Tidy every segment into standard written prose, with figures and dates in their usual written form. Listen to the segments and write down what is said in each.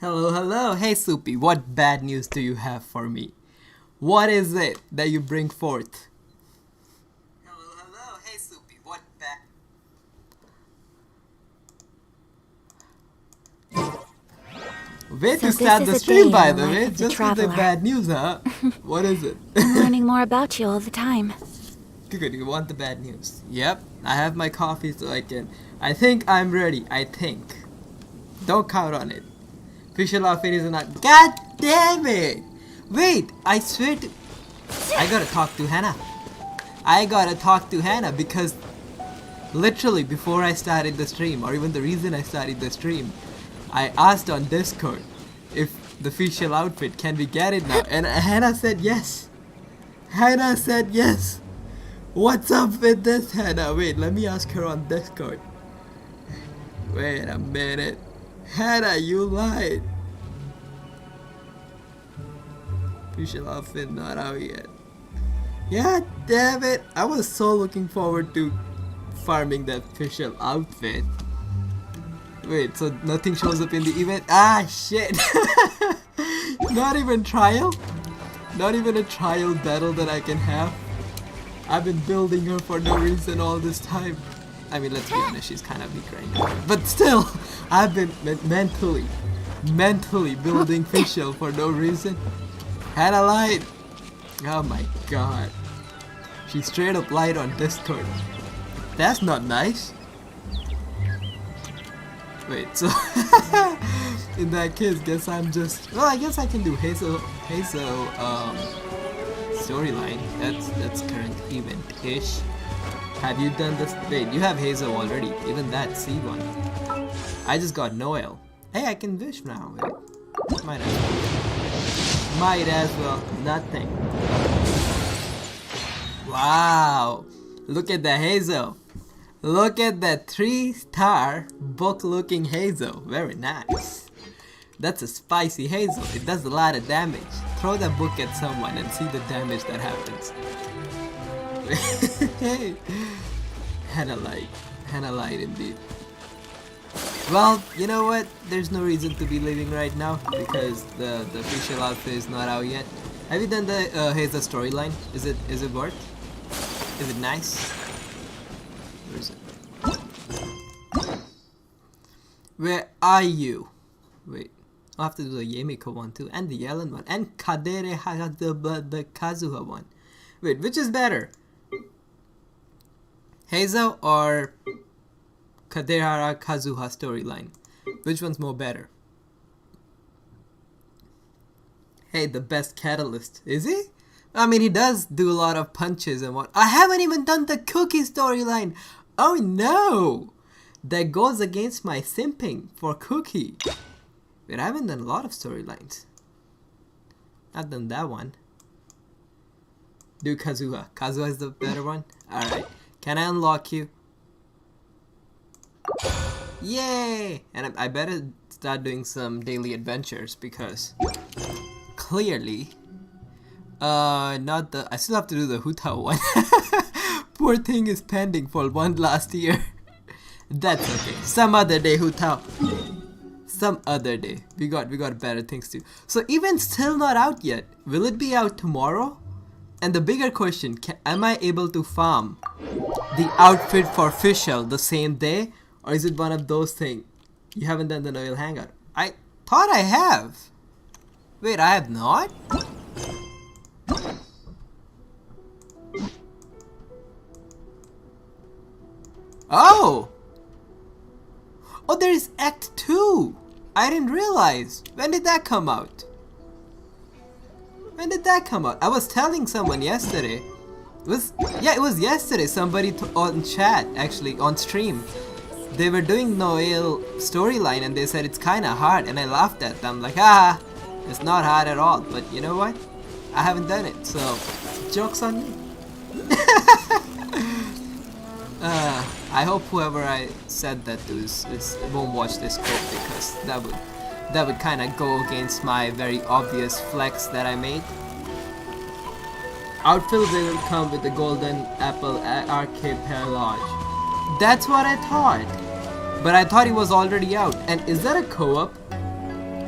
Hello, hello. Hey, Soupy, what bad news do you have for me? What is it that you bring forth? Hello, hello. Hey, Soupy, what bad... Way So to start the this is a stream, day by in the the life way. of the Just with the traveler. bad news, huh? What is it? I'm learning more about you all the time. Good, you want the bad news? Yep, I have my coffee so I can... I think I'm ready, I think. Don't count on it. Fischl outfit is not... God damn it! Wait, I swear to... I gotta talk to Hannah. I gotta talk to Hannah because... Literally before I started the stream, or even the reason I started the stream, I asked on Discord if the Fischl outfit, can we get it now? And Hannah said yes. Hannah said yes. What's up with this, Hannah? Wait, let me ask her on Discord. Wait a minute. Hannah, you lied. Fischl outfit not out yet. Yeah, damn it. I was so looking forward to farming that Fischl outfit. Wait, so nothing shows up in the event? Ah, shit. Not even trial? Not even a trial battle that I can have? I've been building her for no reason all this time. I mean, let's be honest, she's kind of weak right now. But still, I've been mentally building Fischl for no reason. Hannah lied. Oh my god. She straight up lied on Discord. That's not nice. Wait, so in that case, guess I'm just... Well, I guess I can do Hazel storyline. That's current event-ish. Have you done this? Wait, you have Hazel already. Even that C1. I just got Noel. Hey, I can wish now. Wait. Might as well. Might as well. Nothing. Wow. Look at the Hazel. Look at that 3-star book-looking Hazel. Very nice. That's a spicy Hazel. It does a lot of damage. Throw that book at someone and see the damage that happens. Hey. Hannah lied indeed. Well, you know what? There's no reason to be leaving right now because the Fischl outfit is not out yet. Have you done the Hazel storyline? Is it worth? Is it nice? Where is it? Where are you? Wait, I'll have to do the Yemiko one too, and the Yellen one, and Kadere the Kazuha one. Wait, which is better? Hazel or Kadehara Kazuha storyline? Which one's more better? Hey, the best catalyst. Is he? I mean, he does do a lot of punches and what. I haven't even done the Cookie storyline. Oh no! That goes against my simping for Cookie. Wait, I haven't done a lot of storylines. Not done that one. Do Kazuha. Kazuha is the better one? Alright. Can I unlock you? Yay! And I better start doing some daily adventures because clearly not the... I still have to do the Huta one. poor thing is pending for one last year. That's okay. Some other day, Hutao. Some other day. We got better things to do. So even still not out yet. Will it be out tomorrow? And the bigger question, am I able to farm the outfit for fischl the same day? Or is it one of those things? You haven't done the Noel Hangout. I thought I have. Wait, I have not? Oh! Oh, there is Act 2! I didn't realize. When did that come out? When did that come out? I was telling someone yesterday. It was yesterday. Somebody on chat, actually, on stream. They were doing Noel storyline and they said it's kinda hard, and I laughed at them like, it's not hard at all. But you know what? I haven't done it, so joke's on me. I hope whoever I said that to won't watch this clip, because that would kind of go against my very obvious flex that I made. Outfit will come with the golden apple arcade pair lodge. That's what I thought, but I thought it was already out. And is that a co-op?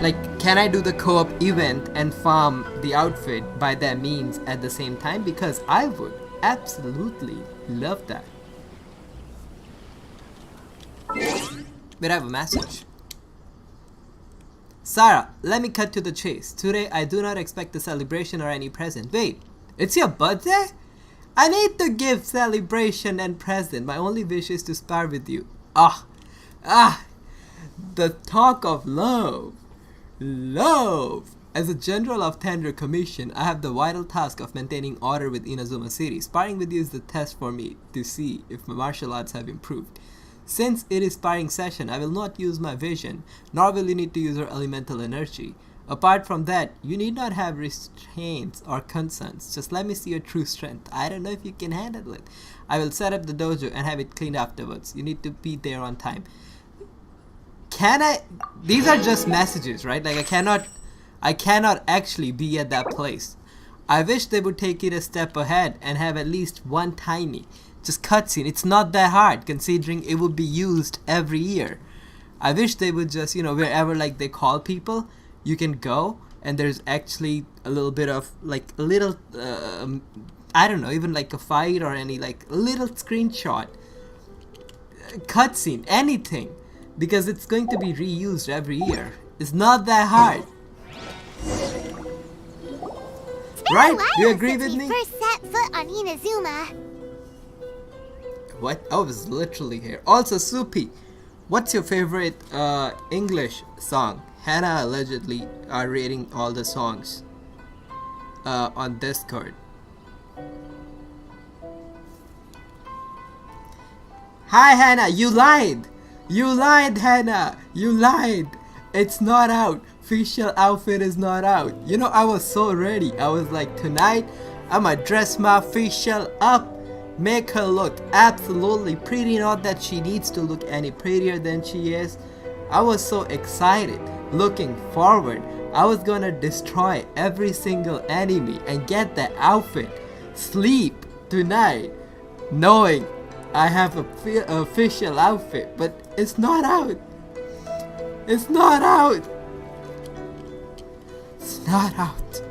Like, can I do the co-op event and farm the outfit by that means at the same time? Because I would absolutely love that. But I have a message. Sarah, let me cut to the chase. Today I do not expect a celebration or any present. Wait, it's your birthday? I need to give celebration and present. My only wish is to spar with you. The talk of love. Love! As a general of Tender Commission, I have the vital task of maintaining order with Inazuma City. Sparring with you is the test for me to see if my martial arts have improved. Since it is sparring session, I will not use my vision, nor will you need to use your elemental energy. Apart from that, you need not have restraints or concerns. Just let me see your true strength. I don't know if you can handle it. I will set up the dojo and have it cleaned afterwards. You need to be there on time. Can I? These are just messages, right? Like I cannot actually be at that place. I wish they would take it a step ahead and have at least one tiny, just cutscene. It's not that hard considering it would be used every year. I wish they would just, wherever like they call people, you can go and there's actually a little bit of like a little, I don't know, even like a fight or any like little screenshot, cutscene, anything, because it's going to be reused every year. It's not that hard. Right? Do you agree with me? First set foot on Inazuma. What? I was literally here. Also, Soupy, what's your favorite English song? Hannah allegedly are rating all the songs on Discord. Hi Hannah, you lied! You lied, Hannah! You lied! It's not out. Fischl outfit is not out. I was so ready. I was like, tonight I'ma dress my Fischl up, make her look absolutely pretty, not that she needs to look any prettier than she is. I was so excited, looking forward. I was gonna destroy every single enemy and get that outfit. Sleep tonight knowing I have a Fischl outfit, but it's not out. It's not out. It's not out.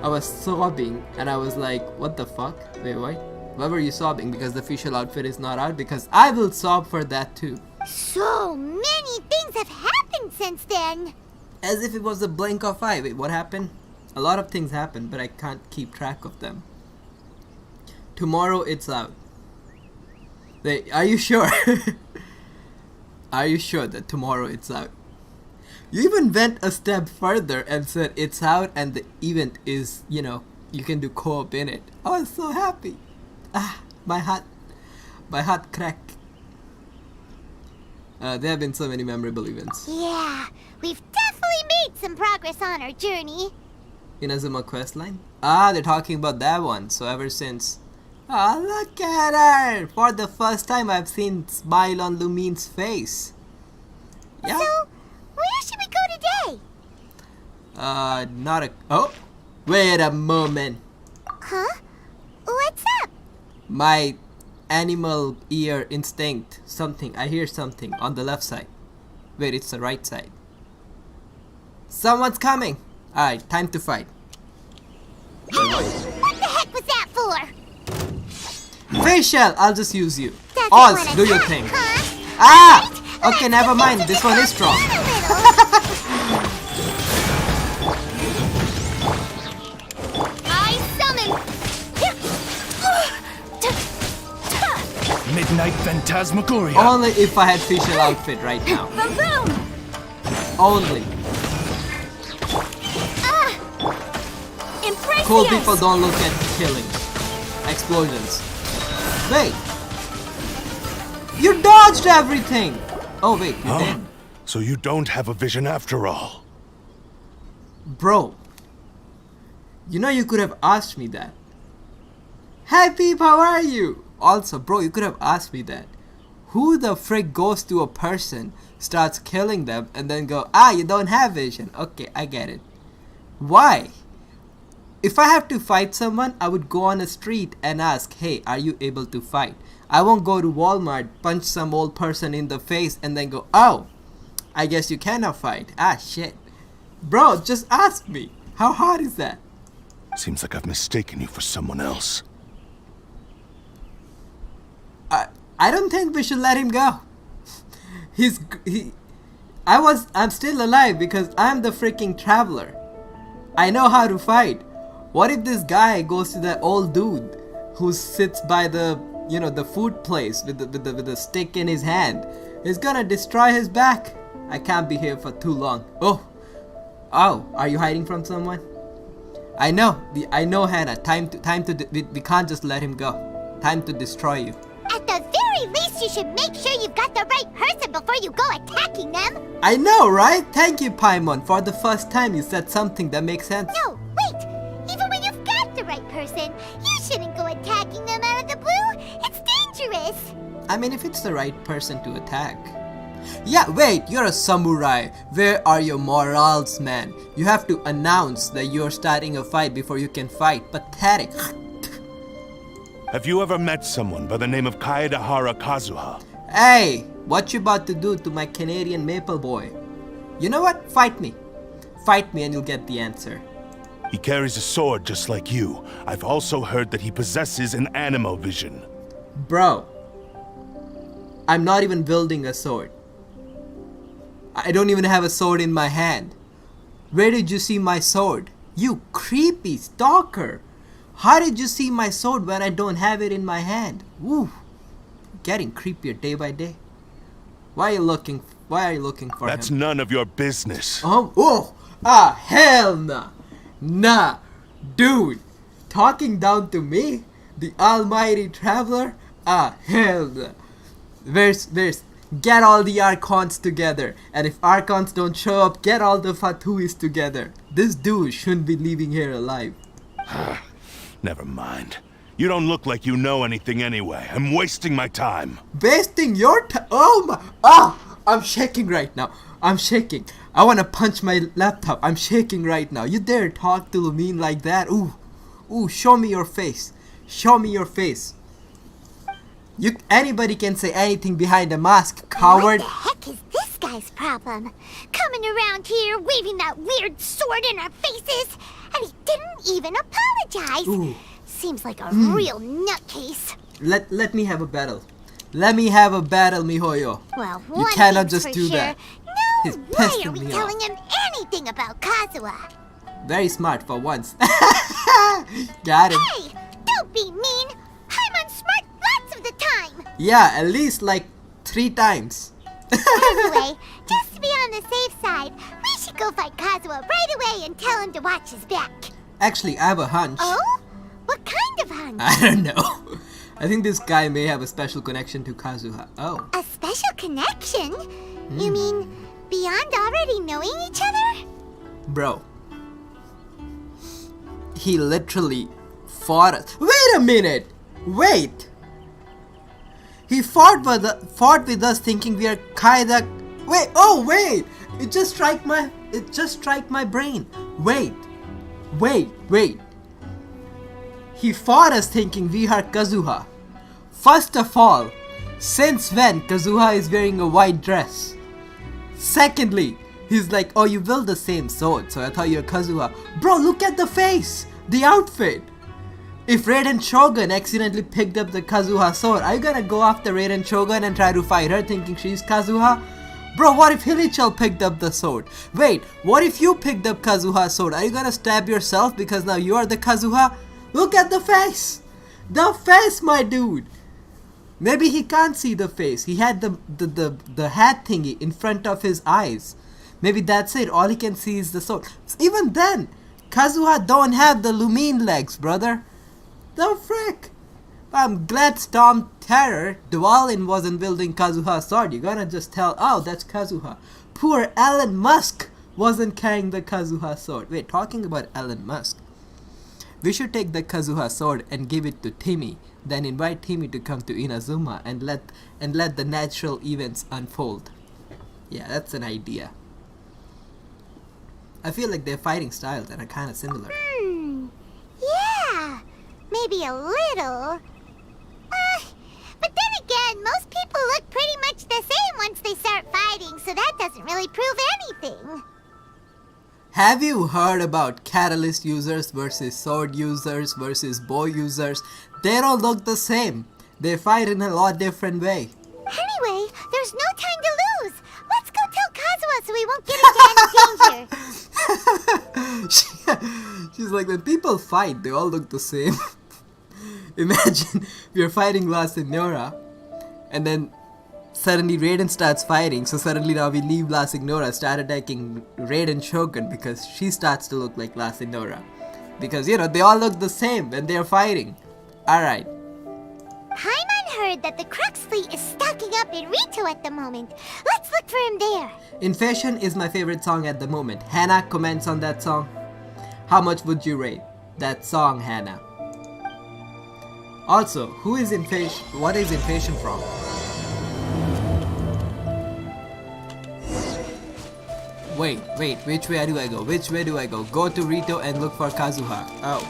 I was sobbing and I was like, what the fuck? Wait, what? Why were you sobbing? Because the Fischl outfit is not out? Because I will sob for that too. So many things have happened since then. As if it was a blink of eye. Wait, what happened? A lot of things happened, but I can't keep track of them. Tomorrow it's out. Wait, are you sure? Are you sure that tomorrow it's out? You even went a step further and said it's out and the event is, you can do co-op in it. I was so happy. My heart cracked. There have been so many memorable events. Yeah, we've definitely made some progress on our journey. Inazuma questline? They're talking about that one. So ever since... look at her! For the first time I've seen smile on Lumine's face. Yeah. So, where should we go today? Not a... Oh! Wait a moment. Huh? What's up? My animal ear instinct. Something. I hear something on the left side. Wait, it's the right side. Someone's coming. Alright, time to fight. Hey, what the heck was that for? Fischl, I'll just use you. Doesn't Oz, wanna do your talk, thing. huh? Ah! Right? Okay, never mind. This one is strong. A little. I summon. Midnight Phantasmagoria. Only if I had Fischl outfit right now. Boom! Only. Impressive! Cool people don't look at killing. Explosions. Wait. You dodged everything! Oh wait, you did. So you don't have a vision after all. Bro. You know you could have asked me that. Hey peep, how are you? Also, bro, you could have asked me that. Who the frick goes to a person, starts killing them, and then go, ah, you don't have vision. Okay, I get it. Why? If I have to fight someone, I would go on a street and ask, hey, are you able to fight? I won't go to Walmart, punch some old person in the face, and then go, oh, I guess you cannot fight. Ah, shit. Bro, just ask me. How hard is that? Seems like I've mistaken you for someone else. I don't think we should let him go. I'm still alive because I'm the freaking traveler. I know how to fight. What if this guy goes to that old dude who sits by the, you know, the food place with the stick in his hand? He's gonna destroy his back. I can't be here for too long. Oh, are you hiding from someone? I know, Hannah. We can't just let him go. Time to destroy you. At the very least, you should make sure you've got the right person before you go attacking them. I know, right? Thank you, Paimon. For the first time, you said something that makes sense. No, wait. Even when you've got the right person, you shouldn't go attacking them out of the blue. It's dangerous. I mean, if it's the right person to attack. Yeah, wait, you're a samurai. Where are your morals, man? You have to announce that you're starting a fight before you can fight. Pathetic. Have you ever met someone by the name of Kaedahara Kazuha? Hey, what you about to do to my Canadian maple boy? You know what? Fight me. Fight me and you'll get the answer. He carries a sword just like you. I've also heard that he possesses an animal vision. Bro, I'm not even wielding a sword. I don't even have a sword in my hand. Where did you see my sword? You creepy stalker. How did you see my sword when I don't have it in my hand? Woo. Getting creepier day by day. Why are you looking for That's him? none of your business. Hell nah. Nah. Dude, talking down to me? The almighty traveler? Hell nah. Where's get all the Archons together, and if Archons don't show up, get all the Fatuis together. This dude shouldn't be leaving here alive. Never mind. You don't look like you know anything anyway. I'm wasting my time. Wasting your time? Oh my! I'm shaking right now. I'm shaking. I wanna punch my laptop. I'm shaking right now. You dare talk to Lumine like that? Ooh, show me your face. Show me your face. Anybody can say anything behind a mask, coward. What the heck is this guy's problem? Coming around here, waving that weird sword in our faces, and he didn't even apologize. Ooh. Seems like a real nutcase. Let me have a battle. Let me have a battle, mihoyo. Well, You one cannot thing's just for do sure. that. No He's way pissing are we me telling off. him anything about Kazuha. Very smart for once. Got it. Hey, don't be mean. I'm smart lots of the time. Yeah, at least like 3 times. Anyway, just to be on the safe side, we should go fight Kazuha right away and tell him to watch his back. Actually, I have a hunch. Oh? What kind of hunch? I don't know. I think this guy may have a special connection to Kazuha. Oh. A special connection? You mean beyond already knowing each other? Bro. He literally fought us. Wait a minute! Wait! He fought with us thinking we are Kaida. Wait! It just strike my brain. Wait. He fought us thinking we are Kazuha. First of all, since when Kazuha is wearing a white dress? Secondly, he's like, oh, you build the same sword, so I thought you're Kazuha. Bro, look at the face, the outfit. If Raiden Shogun accidentally picked up the Kazuha sword, are you gonna go after Raiden Shogun and try to fight her thinking she's Kazuha? Bro, what if Hilichurl picked up the sword? Wait, what if you picked up Kazuha's sword? Are you gonna stab yourself because now you are the Kazuha? Look at the face! The face, my dude! Maybe he can't see the face. He had the hat thingy in front of his eyes. Maybe that's it. All he can see is the sword. Even then, Kazuha don't have the Lumine legs, brother. The frick? I'm glad Storm Terror, Dwalin wasn't building Kazuha's sword. You're gonna just tell, oh, that's Kazuha. Poor Elon Musk wasn't carrying the Kazuha sword. Wait, talking about Elon Musk. We should take the Kazuha sword and give it to Timmy. Then invite Timmy to come to Inazuma and let the natural events unfold. Yeah, that's an idea. I feel like their fighting styles that are kind of similar. Yeah, maybe a little. But then again, most people look pretty much the same once they start fighting, so that doesn't really prove anything. Have you heard about catalyst users versus sword users versus bow users? They don't look the same. They fight in a lot different way. Anyway, there's no time to lose. Let's go tell Kazuha so we won't get into any danger. She's like, when people fight, they all look the same. Imagine we're fighting La Signora, and then suddenly Raiden starts fighting, so suddenly now we leave La Signora, start attacking Raiden Shogun because she starts to look like La Signora. Because, you know, they all look the same when they're fighting. Alright. Paimon heard that the Crux fleet is stocking up in Rito at the moment. Let's look for him there. Infation is my favorite song at the moment. Hannah comments on that song. How much would you rate that song, Hannah? Also, who is Infation? What is Infation from? Wait, which way do I go? Which way do I go? Go to Rito and look for Kazuha. Oh.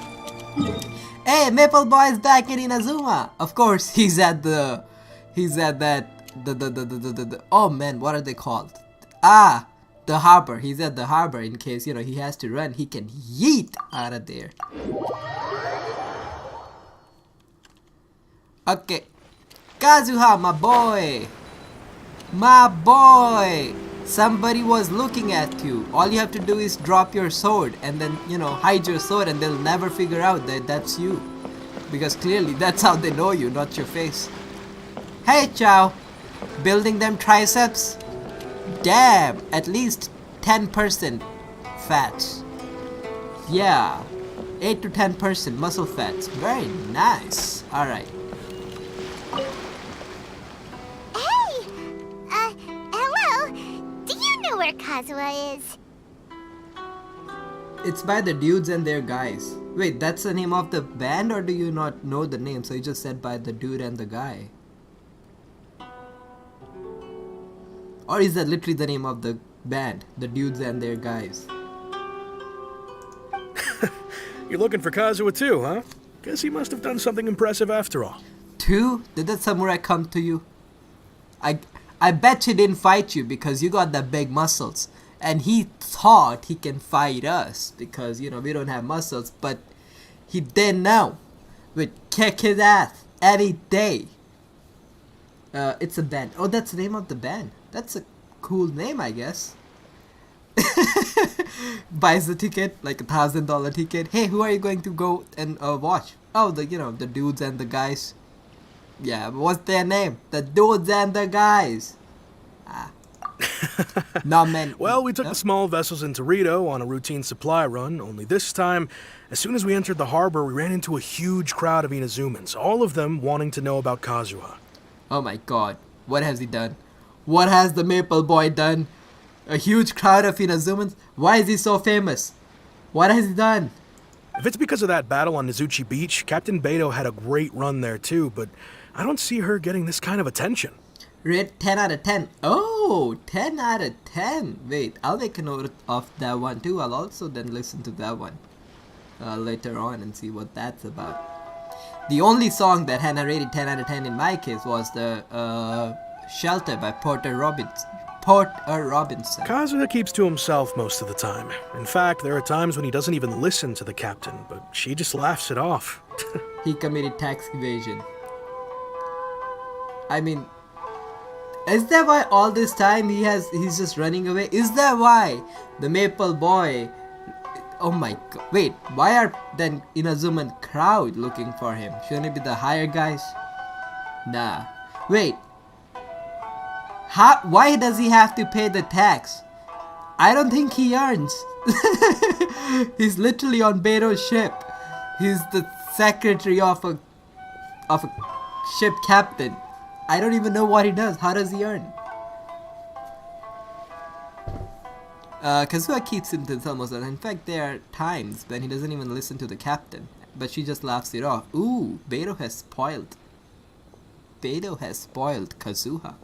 Hey, Maple Boy is back in Inazuma! Of course, he's at that, oh man, what are they called? Ah, the harbor. He's at the harbor in case, you know, he has to run. He can yeet out of there. Okay. Kazuha, my boy! My boy! Somebody was looking at you. All you have to do is drop your sword and then, you know, hide your sword and they'll never figure out that that's you. Because clearly that's how they know you, not your face. Hey, Chow. Building them triceps? Damn, at least 10% fat. Yeah, 8 to 10% muscle fats. Very nice. Alright. Where Kazuha is. It's by the dudes and their guys. Wait, that's the name of the band, or do you not know the name? So you just said by the dude and the guy. Or is that literally the name of the band? The dudes and their guys. You're looking for Kazuha too, huh? Guess he must have done something impressive after all. Two? Did that samurai come to you? I bet he didn't fight you because you got the big muscles. And he thought he can fight us because, you know, we don't have muscles. But he didn't know. We'd kick his ass any day. It's a band. Oh, that's the name of the band. That's a cool name, I guess. Buys the ticket, like $1,000 ticket. Hey, who are you going to go and watch? Oh, the dudes and the guys. Yeah, what's their name? The dudes and the guys. No, man. Well, we took the small vessels into Rito on a routine supply run, only this time, as soon as we entered the harbor, we ran into a huge crowd of Inazumans, all of them wanting to know about Kazuha. Oh my god, what has he done? What has the Maple Boy done? A huge crowd of Inazumans? Why is he so famous? What has he done? If it's because of that battle on Nizuchi Beach, Captain Beto had a great run there too, but I don't see her getting this kind of attention. Rate 10 out of 10. Oh, 10 out of 10. Wait, I'll make a note of that one too. I'll also then listen to that one later on and see what that's about. The only song that had a rated 10 out of 10 in my case was the Shelter by Porter Robinson. Kazuha keeps to himself most of the time. In fact, there are times when he doesn't even listen to the captain, but she just laughs it off. He committed tax evasion. I mean, is that why all this time he's just running away? Is that why the Maple Boy? Oh my god! Wait, why are then Inazuman crowd looking for him? Shouldn't it be the higher guys? Nah. Wait. Why does he have to pay the tax? I don't think he earns. He's literally on Beiro's ship. He's the secretary of a ship captain. I don't even know what he does. How does he earn? Kazuha keeps him to himself. In fact, there are times when he doesn't even listen to the captain, but she just laughs it off. Ooh, Beiro has spoiled Kazuha.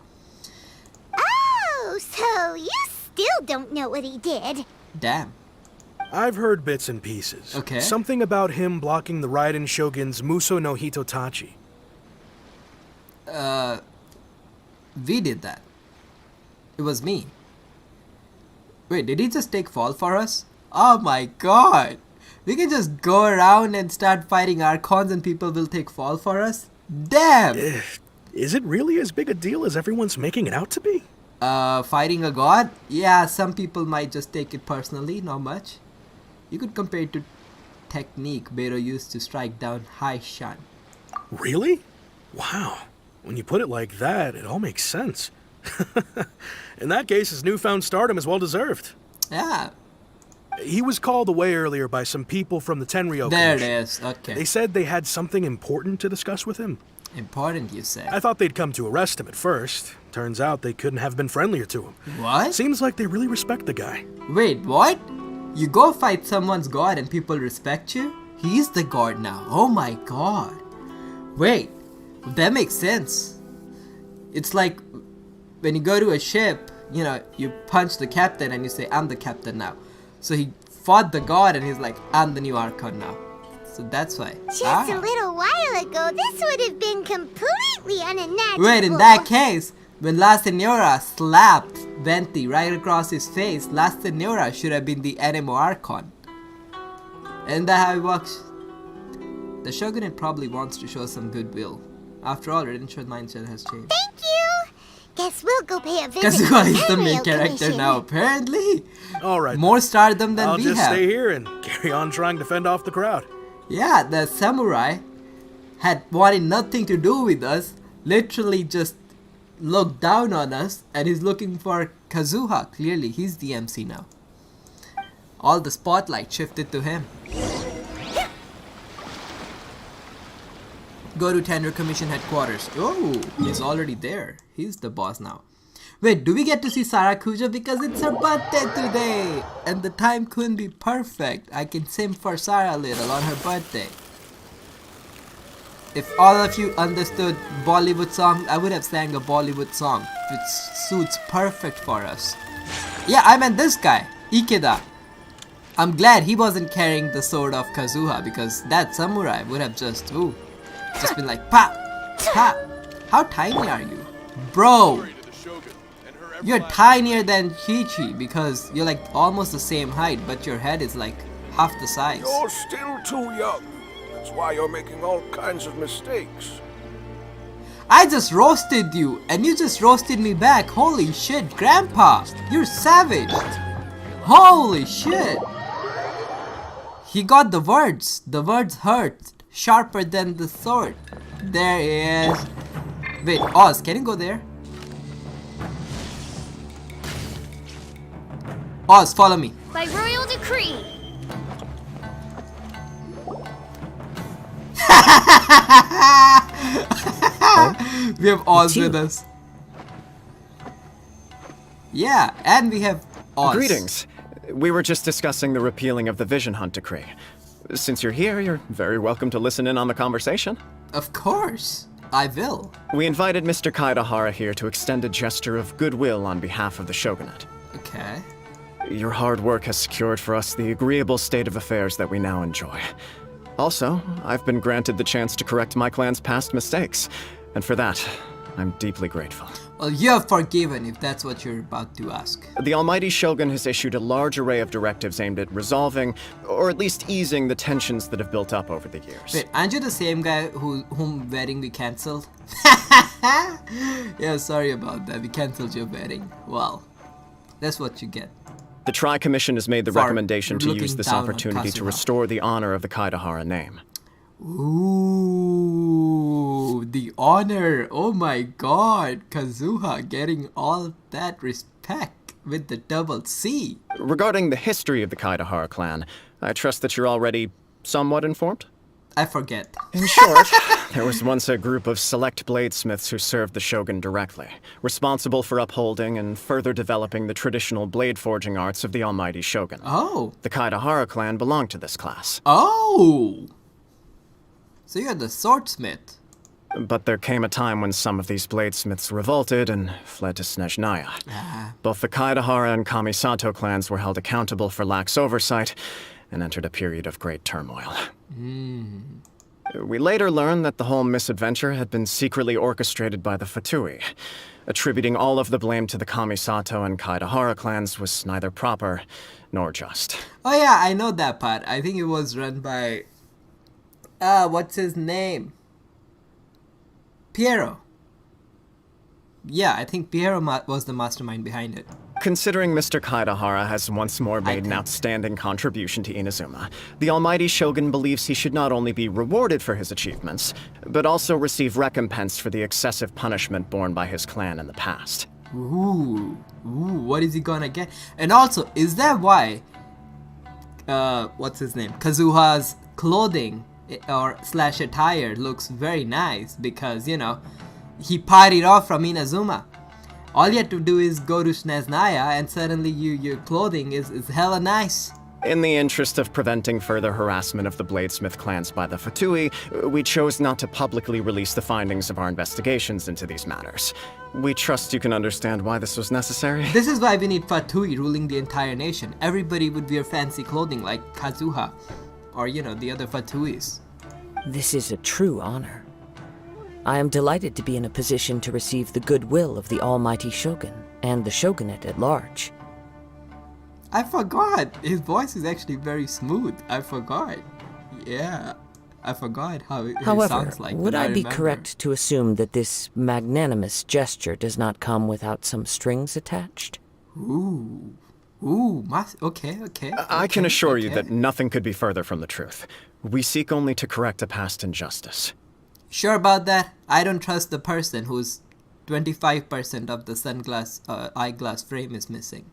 Oh, so you still don't know what he did. Damn. I've heard bits and pieces. Okay. Something about him blocking the Raiden Shogun's Muso no Hitotachi. We did that. It was me. Wait, did he just take fall for us? Oh my god! We can just go around and start fighting Archons and people will take fall for us? Damn! Is it really as big a deal as everyone's making it out to be? Fighting a god? Yeah, some people might just take it personally, not much. You could compare it to technique Beiro used to strike down Hai Shan. Really? Wow. When you put it like that, it all makes sense. In that case, his newfound stardom is well deserved. Yeah. He was called away earlier by some people from the Tenryo There it Commission. is, okay. They said they had something important to discuss with him. Important, you say? I thought they'd come to arrest him at first. Turns out they couldn't have been friendlier to him. What? Seems like they really respect the guy. Wait, what? You go fight someone's god and people respect you? He's the god now. Oh my god. Wait, that makes sense. It's like when you go to a ship, you know, you punch the captain and you say, I'm the captain now. So he fought the god and he's like, I'm the new Archon now. So that's why. Just a little while ago, this would have been completely unimaginable. Wait, in that case, when La Senora slapped Venti right across his face, La Senora should have been the Anemo Archon. Isn't that how it works? The Shogunate probably wants to show some goodwill. After all, Redensha's mindset has changed. Thank you. Guess we'll go pay a visit Kazuha to is the main Tenryo character Commission. now, apparently. Alright. More stardom than I'll we just have. stay here and carry on trying to fend off the crowd. Yeah, the samurai had wanted nothing to do with us, literally just looked down on us, and he's looking for Kazuha. Clearly, he's the MC now. All the spotlight shifted to him. Go to Tenryo Commission headquarters. Oh, he's already there. He's the boss now. Wait, do we get to see Sarakuja because it's her birthday today? And the time couldn't be perfect. I can sim for Sara a little on her birthday. If all of you understood Bollywood songs, I would have sang a Bollywood song, which suits perfect for us. Yeah, I meant this guy, Ikeda. I'm glad he wasn't carrying the sword of Kazuha because that samurai would have just been like, pa, pa. How tiny are you? Bro, you're tinier than Chi-Chi because you're like almost the same height, but your head is like half the size. You're still too young. That's why you're making all kinds of mistakes. I just roasted you and you just roasted me back. Holy shit, Grandpa, you're savage. Holy shit. He got the words. The words hurt. Sharper than the sword. There he is. Wait, Oz, can you go there? Oz, follow me. By royal decree. We have Oz with us. Yeah, and we have Oz. Greetings. We were just discussing the repealing of the Vision Hunt decree. Since you're here, you're very welcome to listen in on the conversation. Of course, I will. We invited Mr. Kaidahara here to extend a gesture of goodwill on behalf of the Shogunate. Okay. Your hard work has secured for us the agreeable state of affairs that we now enjoy. Also, I've been granted the chance to correct my clan's past mistakes, and for that, I'm deeply grateful. Well, you're forgiven if that's what you're about to ask. The Almighty Shogun has issued a large array of directives aimed at resolving, or at least easing, the tensions that have built up over the years. Wait, aren't you the same guy whom wedding we cancelled? Yeah, sorry about that. We cancelled your wedding. Well, that's what you get. The Tri-Commission has made the For recommendation to use looking this down on opportunity to Kazuha. restore the honor of the Kaidahara name. Ooh, the honor. Oh my god. Kazuha getting all that respect with the double C. Regarding the history of the Kaidahara clan, I trust that you're already somewhat informed? I forget. In short, there was once a group of select bladesmiths who served the shogun directly, responsible for upholding and further developing the traditional blade forging arts of the Almighty Shogun. Oh. The Kaidahara clan belonged to this class. Oh. So you're the swordsmith. But there came a time when some of these bladesmiths revolted and fled to Snezhnaya. Both the Kaidahara and Kamisato clans were held accountable for lax oversight and entered a period of great turmoil. We later learned that the whole misadventure had been secretly orchestrated by the Fatui. Attributing all of the blame to the Kamisato and Kaidahara clans was neither proper nor just. Oh yeah, I know that part. I think it was run by... what's his name? Piero. Yeah, I think Piero was the mastermind behind it. Considering Mr. Kaidahara has once more made an outstanding contribution to Inazuma, the Almighty Shogun believes he should not only be rewarded for his achievements, but also receive recompense for the excessive punishment borne by his clan in the past. Ooh, what is he gonna get? And also, is that why, what's his name? Kazuha's clothing or slash attire looks very nice because, you know, he partied off from Inazuma. All you have to do is go to Snezhnaya and suddenly your clothing is hella nice. In the interest of preventing further harassment of the Bladesmith clans by the Fatui, we chose not to publicly release the findings of our investigations into these matters. We trust you can understand why this was necessary. This is why we need Fatui ruling the entire nation. Everybody would wear fancy clothing like Kazuha, or you know, the other Fatuis. This is a true honor. I am delighted to be in a position to receive the goodwill of the Almighty Shogun and the Shogunate at large. I forgot. His voice is actually very smooth. I forgot. Yeah. I forgot how it sounds like. Would I be remember. correct to assume that this magnanimous gesture does not come without some strings attached? Ooh, okay. I can assure you that nothing could be further from the truth. We seek only to correct a past injustice. Sure about that? I don't trust the person whose 25% of the eyeglass frame is missing.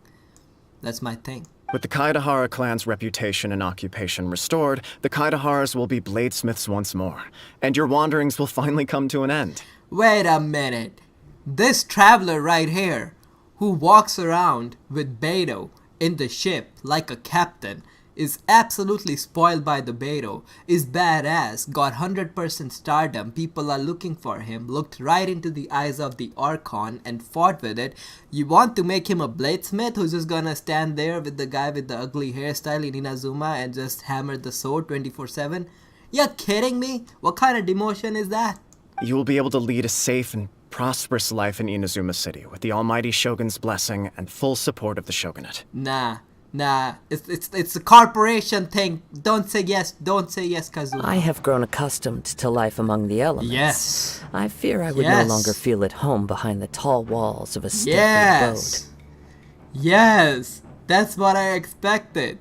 That's my thing. With the Kaidahara clan's reputation and occupation restored, the Kaidaharas will be bladesmiths once more, and your wanderings will finally come to an end. Wait a minute. This traveler right here, who walks around with Beto in the ship like a captain, is absolutely spoiled by the Beto, is badass, got 100% stardom, people are looking for him, looked right into the eyes of the Archon and fought with it. You want to make him a bladesmith who's just gonna stand there with the guy with the ugly hairstyle in Inazuma and just hammer the sword 24/7? You're kidding me? What kind of demotion is that? You will be able to lead a safe and prosperous life in Inazuma City with the Almighty Shogun's blessing and full support of the Shogunate. Nah, it's a corporation thing. Don't say yes, Kazuha. I have grown accustomed to life among the elements. Yes. I fear I would no longer feel at home behind the tall walls of a stately abode. Yes, that's what I expected.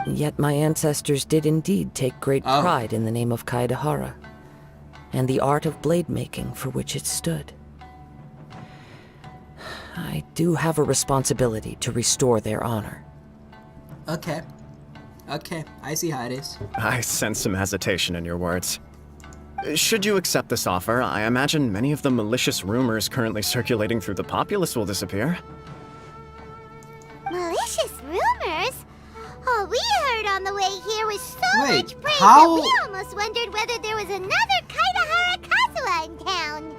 Yet my ancestors did indeed take great pride in the name of Kaidahara, and the art of blade making for which it stood. I do have a responsibility to restore their honor. Okay, I see how it is. I sense some hesitation in your words. Should you accept this offer, I imagine many of the malicious rumors currently circulating through the populace will disappear. Malicious rumors? All we heard on the way here was so much praise how- that we almost wondered whether there was another Kaidahara Kazuha in town.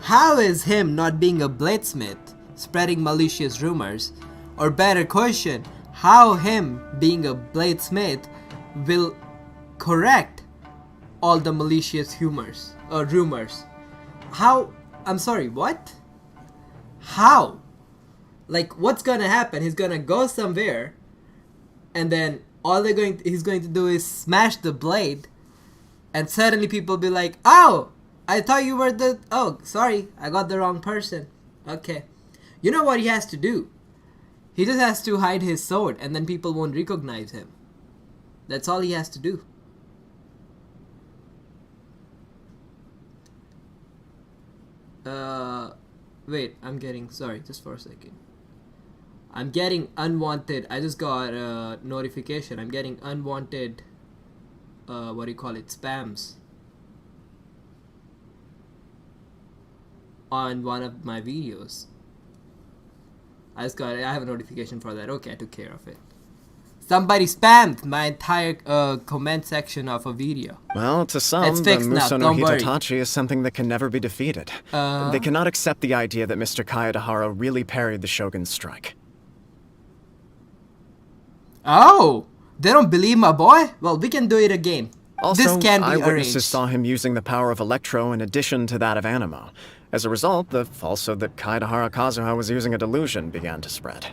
How is him not being a bladesmith spreading malicious rumors? Or better question, how him being a bladesmith will correct all the malicious rumors. How? I'm sorry, what? How? Like, what's gonna happen? He's gonna go somewhere, and then he's going to do is smash the blade, and suddenly people be like, oh, I thought you were oh, sorry, I got the wrong person. Okay. You know what he has to do? He just has to hide his sword, and then people won't recognize him. That's all he has to do. Wait, sorry, just for a second. I'm getting unwanted, I just got a notification. I'm getting unwanted, what do you call it, spams on one of my videos. I have a notification for that. Okay, I took care of it. Somebody spammed my entire comment section of a video. Well, to some, It's the fixed now, Muso no don't worry. Hitatachi is something that can never be defeated. They cannot accept the idea that Mr. Kayadahara really parried the Shogun's strike. Oh, they don't believe my boy? Well, we can do it again. Also, This can be eyewitnesses arranged. saw him using the power of Electro in addition to that of Animo. As a result, the falsehood that Kayadahara Kazuha was using a delusion began to spread.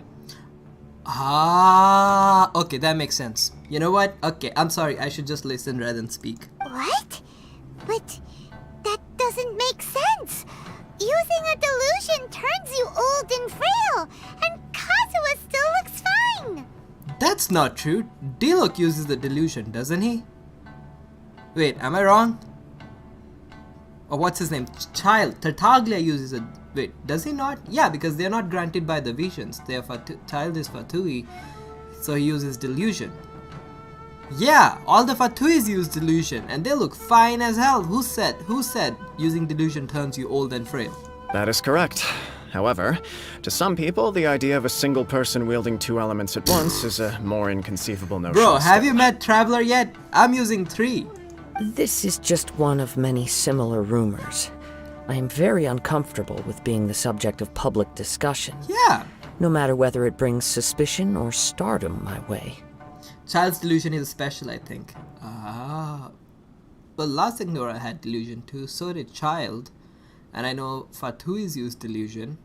Ah, okay, that makes sense. You know what? Okay, I'm sorry, I should just listen rather than speak. What? But that doesn't make sense. Using a delusion turns you old and frail, and Kazuha still looks fine. That's not true. Diluc uses the delusion, doesn't he? Wait, am I wrong? Or what's his name? Child. Tartaglia uses a... Wait, does he not? Yeah, because they're not granted by the visions. Child is Fatui, so he uses delusion. Yeah, all the Fatuis use delusion, and they look fine as hell. Who said using delusion turns you old and frail? That is correct. However, to some people, the idea of a single person wielding two elements at once is a more inconceivable notion. Bro, have you met Traveler yet? I'm using 3. This is just one of many similar rumors. I am very uncomfortable with being the subject of public discussion. Yeah. No matter whether it brings suspicion or stardom my way. Child's delusion is special, I think. Ah. Well, La Signora had delusion too, so did Child. And I know Fatuis use delusion.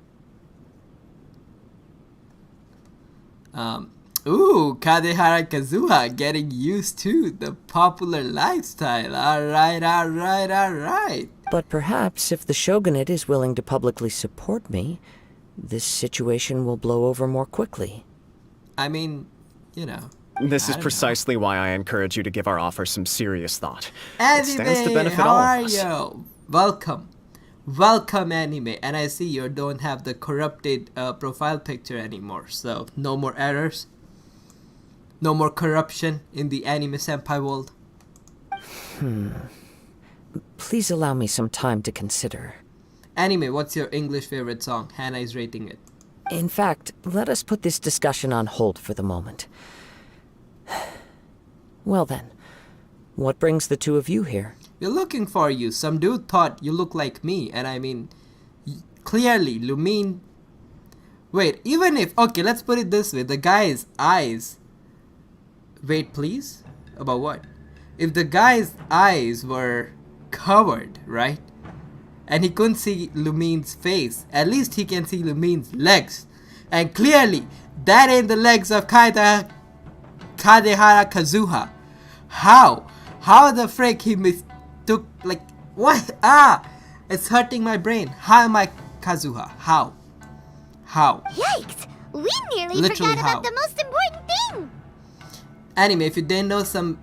Ooh, Kadehara Kazuha getting used to the popular lifestyle. Alright. But perhaps if the shogunate is willing to publicly support me, this situation will blow over more quickly. I mean, you know. This is don't precisely why I encourage you to give our offer some serious thought. Anime, It stands to benefit how all are of us. you? Welcome. Welcome, Anime. And I see you don't have the corrupted profile picture anymore, so no more errors. No more corruption in the anime senpai world. Please allow me some time to consider. Anime, what's your English favorite song? Hannah is rating it. In fact, let us put this discussion on hold for the moment. Well then, what brings the two of you here? We're looking for you. Some dude thought you look like me, and I mean, clearly, Lumine... Wait, even if... Okay, let's put it this way. The guy's eyes... Wait, please? About what? If the guy's eyes were covered, right? And he couldn't see Lumine's face, at least he can see Lumine's legs. And clearly, that ain't the legs of Kadehara Kazuha. How? How the frick he mistook, like, what? Ah! It's hurting my brain. How am I Kazuha? How? Yikes! We nearly Literally forgot how? about the most important thing! Anime, if you didn't know, some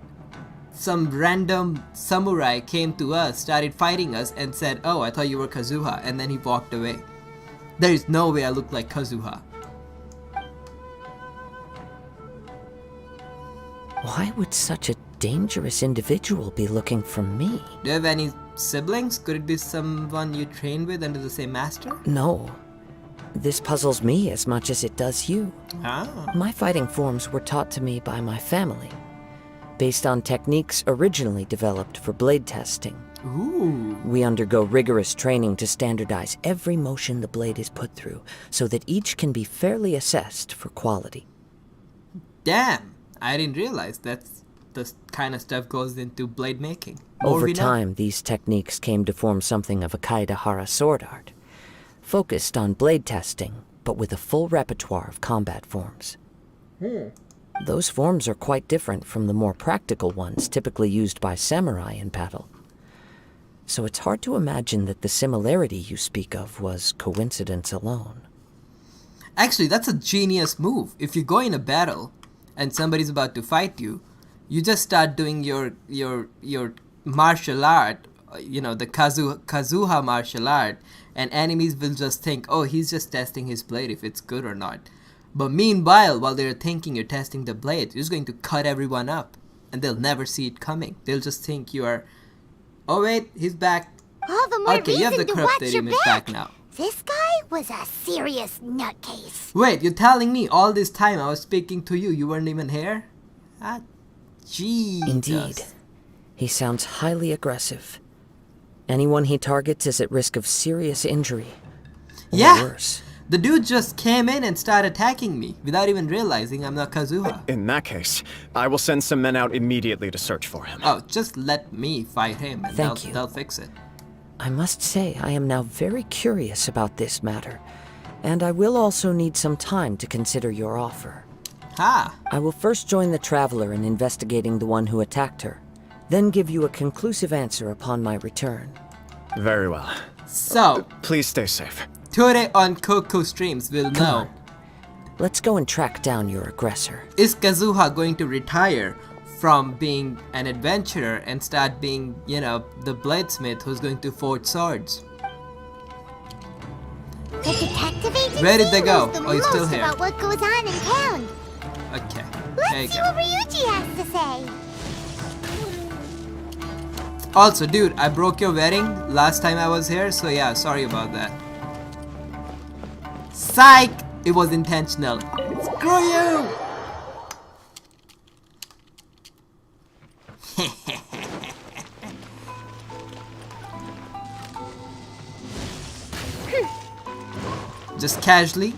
random samurai came to us, started fighting us, and said, "Oh, I thought you were Kazuha," and then he walked away. There is no way I look like Kazuha. Why would such a dangerous individual be looking for me? Do you have any siblings? Could it be someone you trained with under the same master? No. This puzzles me as much as it does you. Ah. My fighting forms were taught to me by my family, based on techniques originally developed for blade testing. Ooh. We undergo rigorous training to standardize every motion the blade is put through, so that each can be fairly assessed for quality. Damn, I didn't realize that's the kind of stuff goes into blade making. More Over we know. time, these techniques came to form something of a Kaedahara sword art, focused on blade testing, but with a full repertoire of combat forms. Those forms are quite different from the more practical ones typically used by samurai in battle. So it's hard to imagine that the similarity you speak of was coincidence alone. Actually, that's a genius move. If you go in a battle and somebody's about to fight you, you just start doing your martial art, the Kazuha martial art, and enemies will just think, oh, he's just testing his blade if it's good or not. But meanwhile, while they're thinking you're testing the blade, you're just going to cut everyone up, and they'll never see it coming. They'll just think you are, oh wait, he's back. All the more Okay, you have the reason to corrupted watch your image back now. This guy was a serious nutcase. Wait, you're telling me all this time I was speaking to you, you weren't even here? Ah, Jesus. Indeed. He sounds highly aggressive. Anyone he targets is at risk of serious injury. Or Yeah. worse. The dude just came in and started attacking me without even realizing I'm not Kazuha. In that case, I will send some men out immediately to search for him. Oh, just let me fight him and Thank you. they'll fix it. I must say I am now very curious about this matter, and I will also need some time to consider your offer. Ha! I will first join the Traveler in investigating the one who attacked her, then give you a conclusive answer upon my return. Very well. So, Please stay safe. today on Coco Streams we'll know, Let's go and track down your aggressor. is Kazuha going to retire from being an adventurer and start being, the bladesmith who's going to forge swords? The detective agency Where did they go? knows the Oh, he's still most here. about what goes on in town. Okay, there you Let's see go. what Ryuji has to say. Also, dude, I broke your wedding last time I was here, so yeah, sorry about that. Psych! It was intentional. Screw you! Just casually.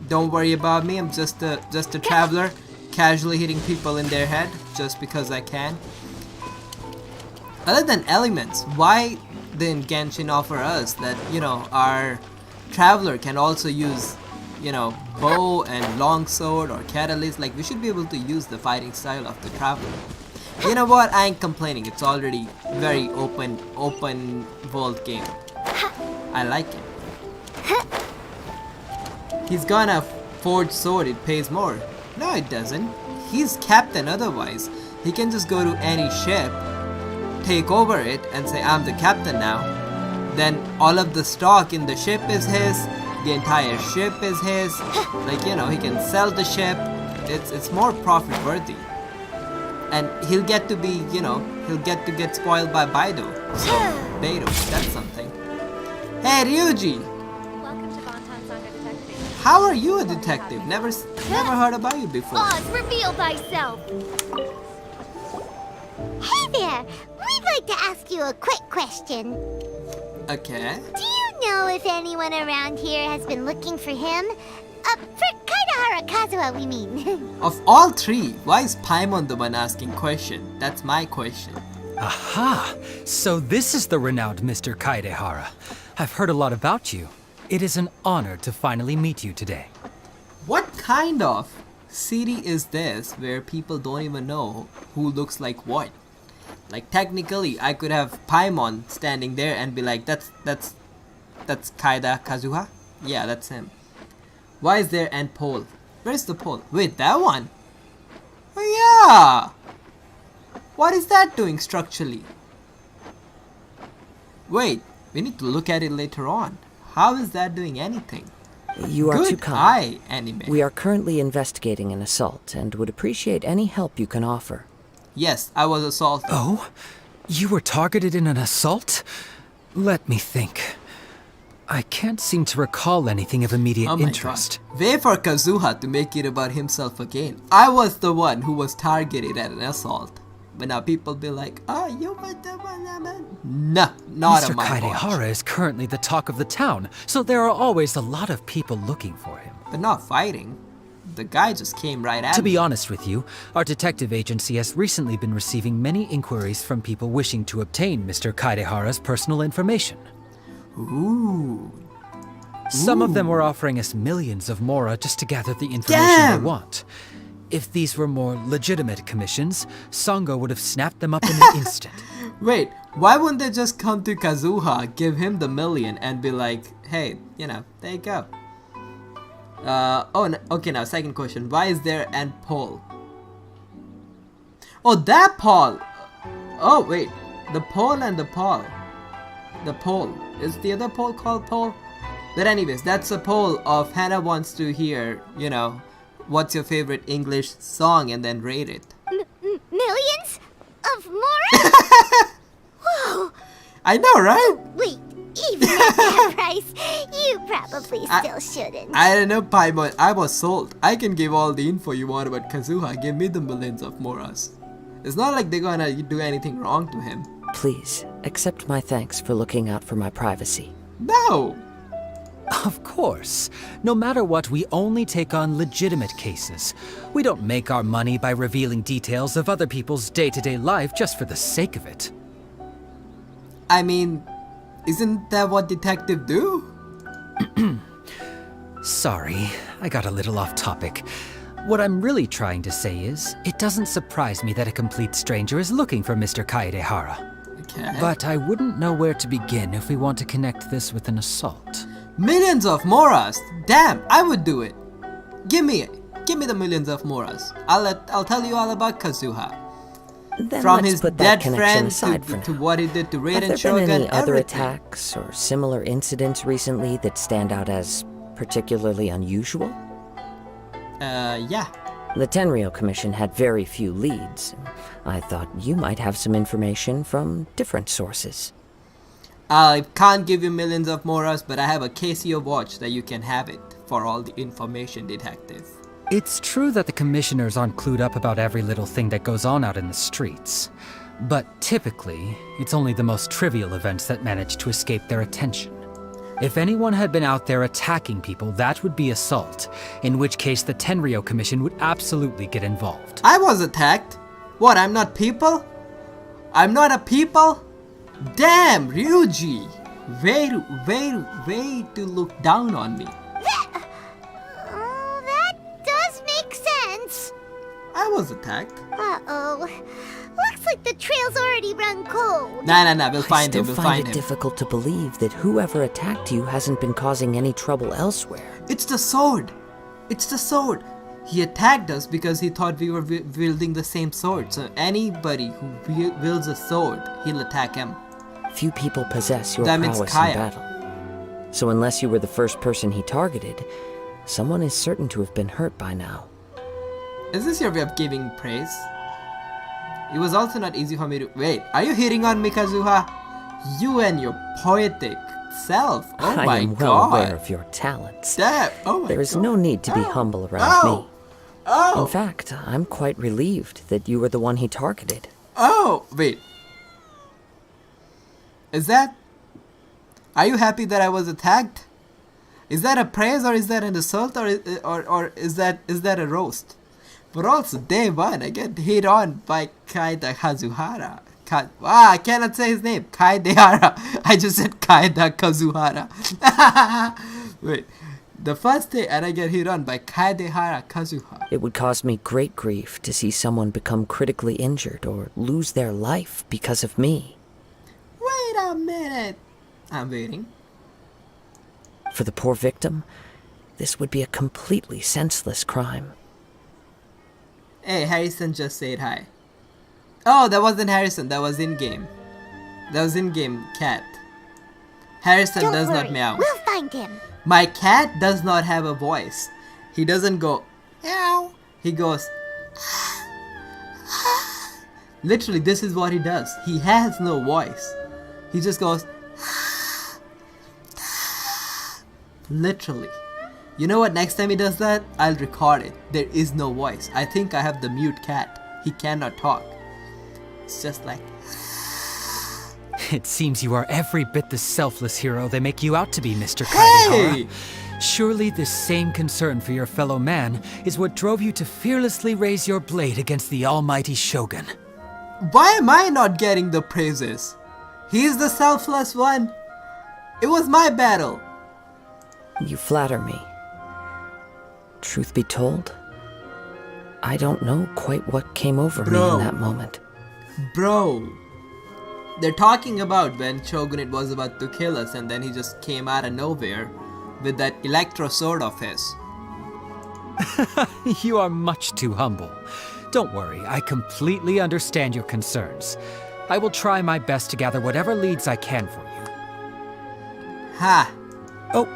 Don't worry about me. I'm just a traveler, casually hitting people in their head just because I can. Other than elements, why didn't Genshin offer us that, our traveler can also use, bow and longsword or catalyst? Like, we should be able to use the fighting style of the traveler. You know what? I ain't complaining. It's already very open world game. I like it. He's gonna forge sword. It pays more. No, it doesn't. He's captain otherwise. He can just go to any ship, take over it, and say, I'm the captain now. Then all of the stock in the ship is his. The entire ship is his. Like, he can sell the ship. It's more profit worthy. And he'll get to be, he'll get spoiled by Beidou. So, Beidou, that's something. Hey, Ryuji! Welcome to Bonton Saga Detective. How are you a detective? Never heard about you before. Oz, reveal thyself. Hey there. We'd like to ask you a quick question. Okay. Do you know if anyone around here has been looking for him? For Kaedahara Kazuha, we mean. Of all three, why is Paimon the one asking question? That's my question. Aha! So this is the renowned Mr. Kaedehara. I've heard a lot about you. It is an honor to finally meet you today. What kind of city is this where people don't even know who looks like what? Like, technically, I could have Paimon standing there and be like, that's Kaeda Kazuha? Yeah, that's him. Why is there an pole? Where's the pole? Wait, that one? Oh yeah! What is that doing structurally? Wait, we need to look at it later on. How is that doing anything? You are too Good kind. eye, anime. We are currently investigating an assault and would appreciate any help you can offer. Yes, I was assaulted. Oh? You were targeted in an assault? Let me think. I can't seem to recall anything of immediate Oh my interest. God. Wait for Kazuha to make it about himself again. I was the one who was targeted at an assault. But now people be like, oh, you might the one. No, not Mr. on my watch. Kaedehara is currently the talk of the town, so there are always a lot of people looking for him. But not fighting. The guy just came right at To me. be honest with you, our detective agency has recently been receiving many inquiries from people wishing to obtain Mr. Kaidehara's personal information. Ooh. Some of them were offering us millions of mora just to gather the information Damn! they want. If these were more legitimate commissions, Sango would have snapped them up in an instant. Wait, why wouldn't they just come to Kazuha, give him the million, and be like, hey, you know, there you go. Okay, now second question. Why is there an pole? Oh, that pole! Oh, wait. The pole and the pole. The pole. Is the other pole called pole? But anyways, that's a poll of Hannah wants to hear, you know, what's your favorite English song and then rate it. Millions of more? Whoa! I know, right? Wait, even at that price, you probably still shouldn't. I don't know, Paimon. I was sold. I can give all the info you want about Kazuha. Give me the millions of moras. It's not like they're gonna do anything wrong to him. Please, accept my thanks for looking out for my privacy. No! Of course. No matter what, we only take on legitimate cases. We don't make our money by revealing details of other people's day-to-day life just for the sake of it. I mean, isn't that what detectives do? Sorry, I got a little off topic. What I'm really trying to say is, it doesn't surprise me that a complete stranger is looking for Mr. Kaedehara. Okay. But I wouldn't know where to begin if we want to connect this with an assault. Millions of moras! Damn, I would do it. Give me the millions of moras. I'll tell you all about Kazuha. Then From let's his put dead that connection friend aside for to now. what he did to Have Raiden there Shogun, been any other everything. attacks or similar incidents recently that stand out as particularly unusual? Yeah. The Tenryou Commission had very few leads. I thought you might have some information from different sources. I can't give you millions of moras, but I have a Casio watch that you can have it for all the information, detective. It's true that the commissioners aren't clued up about every little thing that goes on out in the streets. But typically, it's only the most trivial events that manage to escape their attention. If anyone had been out there attacking people, that would be assault, in which case the Tenryou Commission would absolutely get involved. I was attacked. What, I'm not people? I'm not a people? Damn, Ryuji! Way to look down on me. That does make sense. I was attacked. Uh-oh. Looks like the trail's already run cold. Nah, we'll I find still him, we'll find find it him. difficult to believe that whoever attacked you hasn't been causing any trouble elsewhere. It's the sword! It's the sword! He attacked us because he thought we were wielding the same sword. So anybody who wields a sword, he'll attack him. Few people possess your That means prowess Kaya. in battle. So unless you were the first person he targeted, someone is certain to have been hurt by now. Is this your way of giving praise? It was also not easy for me to— Wait, are you hitting on me, Kazuha? You and your poetic self. Oh I my am well aware god. of your talents. Damn. Oh my There is god. no need to be humble around Oh. me. Oh. In fact, I'm quite relieved that you were the one he targeted. Oh, wait. Is that— Are you happy that I was attacked? Is that a praise or is that an assault or is that a roast? But also, day one, I get hit on by Kaida Kazuhara. I cannot say his name. Kaidehara. I just said Kaida Kazuhara. Wait. The first day, and I get hit on by Kaidehara Kazuha. It would cause me great grief to see someone become critically injured or lose their life because of me. Wait a minute. I'm waiting. For the poor victim, this would be a completely senseless crime. Hey, Harrison just said hi. Oh, that wasn't Harrison. That was in-game. That was in-game cat. Harrison Don't does worry, not meow. we'll find him. My cat does not have a voice. He doesn't go meow. He goes literally, this is what he does. He has no voice. He just goes literally. You know what? Next time he does that, I'll record it. There is no voice. I think I have the mute cat. He cannot talk. It's just like— It seems you are every bit the selfless hero they make you out to be, Mr. Kaedehara. Hey! Surely this same concern for your fellow man is what drove you to fearlessly raise your blade against the almighty Shogun. Why am I not getting the praises? He's the selfless one. It was my battle. You flatter me. Truth be told, I don't know quite what came over me in that moment. Bro, they're talking about when Shogunate was about to kill us and then he just came out of nowhere with that electro sword of his. You are much too humble. Don't worry, I completely understand your concerns. I will try my best to gather whatever leads I can for you. Ha! Oh,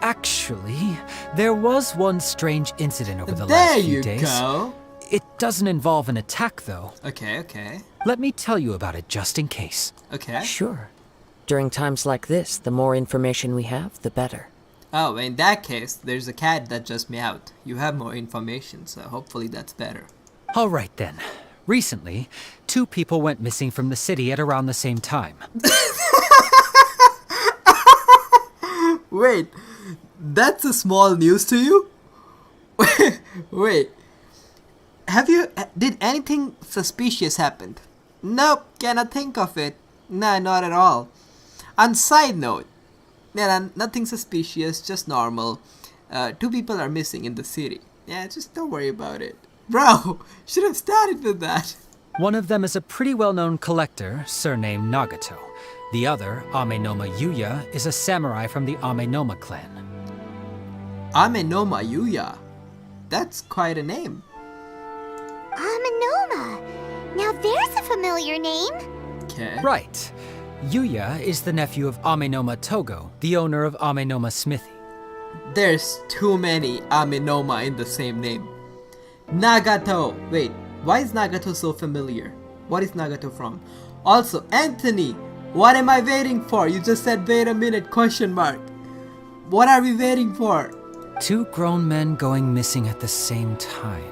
actually, there was one strange incident over the last few days. There you go! It doesn't involve an attack, though. Okay. Let me tell you about it just in case. Okay. Sure. During times like this, the more information we have, the better. Oh, in that case, there's a cat that just meowed. You have more information, so hopefully that's better. All right then. Recently, 2 people went missing from the city at around the same time. Wait, that's a small news to you? Wait. Did anything suspicious happen? Nope, cannot think of it. Nah, not at all. On side note, nothing suspicious, just normal. 2 people are missing in the city. Yeah, just don't worry about it. Bro, should have started with that. One of them is a pretty well-known collector, surnamed Nagato. The other, Amenoma Yuya, is a samurai from the Amenoma clan. Amenoma Yuya? That's quite a name. Amenoma. Now there's a familiar name. Okay. Right. Yuya is the nephew of Amenoma Togo, the owner of Amenoma Smithy. There's too many Amenoma in the same name. Nagato. Wait, why is Nagato so familiar? What is Nagato from? Also, Anthony, what am I waiting for? You just said wait a minute, question mark. What are we waiting for? 2 grown men going missing at the same time.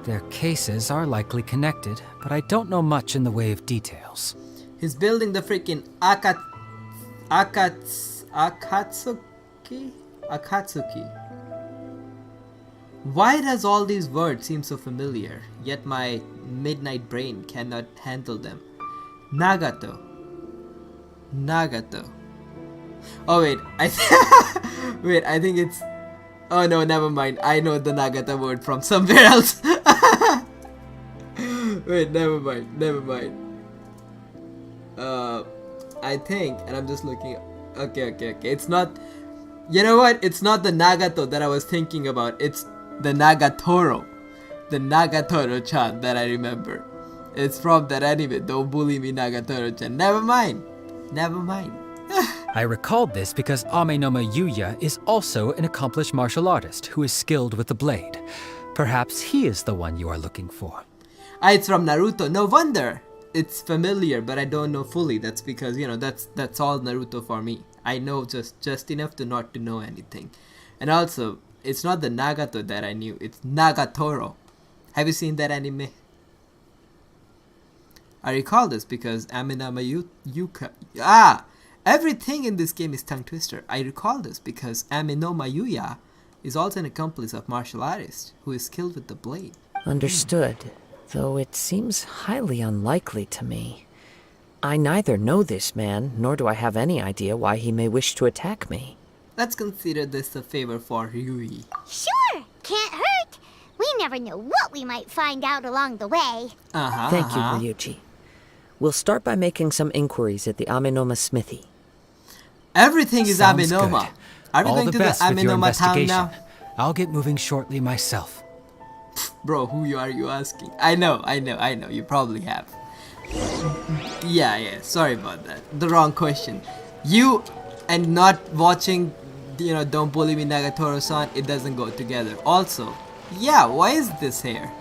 Their cases are likely connected, but I don't know much in the way of details. He's building the freaking Akatsuki? Why does all these words seem so familiar, yet my midnight brain cannot handle them? Nagato. Oh wait, I think it's... Oh no, never mind. I know the Nagata word from somewhere else. Wait, never mind. I think, and I'm just looking... Okay. It's not... You know what? It's not the Nagato that I was thinking about. It's the Nagatoro. The Nagatoro-chan that I remember. It's from that anime. Don't bully me, Nagatoro-chan. Never mind. I recalled this because Amenoma Yuya is also an accomplished martial artist who is skilled with the blade. Perhaps he is the one you are looking for. It's from Naruto. No wonder. It's familiar, but I don't know fully. That's because, that's all Naruto for me. I know just enough to not to know anything. And also, it's not the Nagato that I knew. It's Nagatoro. Have you seen that anime? I recall this because Amenoma Yuka... Everything in this game is tongue twister. I recall this because Amenoma Yuya is also an accomplice of martial artist who is skilled with the blade. Understood, though it seems highly unlikely to me. I neither know this man, nor do I have any idea why he may wish to attack me. Let's consider this a favor for Ryui. Sure, can't hurt. We never know what we might find out along the way. Thank you, Ryuji. We'll start by making some inquiries at the Amenoma Smithy. Everything is Sounds Amenoma. good. Are we All going the to the best with your Amenoma town investigation. now? I'll get moving shortly myself. Bro, who are you asking? I know. You probably have. Yeah. Sorry about that. The wrong question. You and not watching, Don't Bully Me Nagatoro-san, it doesn't go together. Also, yeah, why is this here?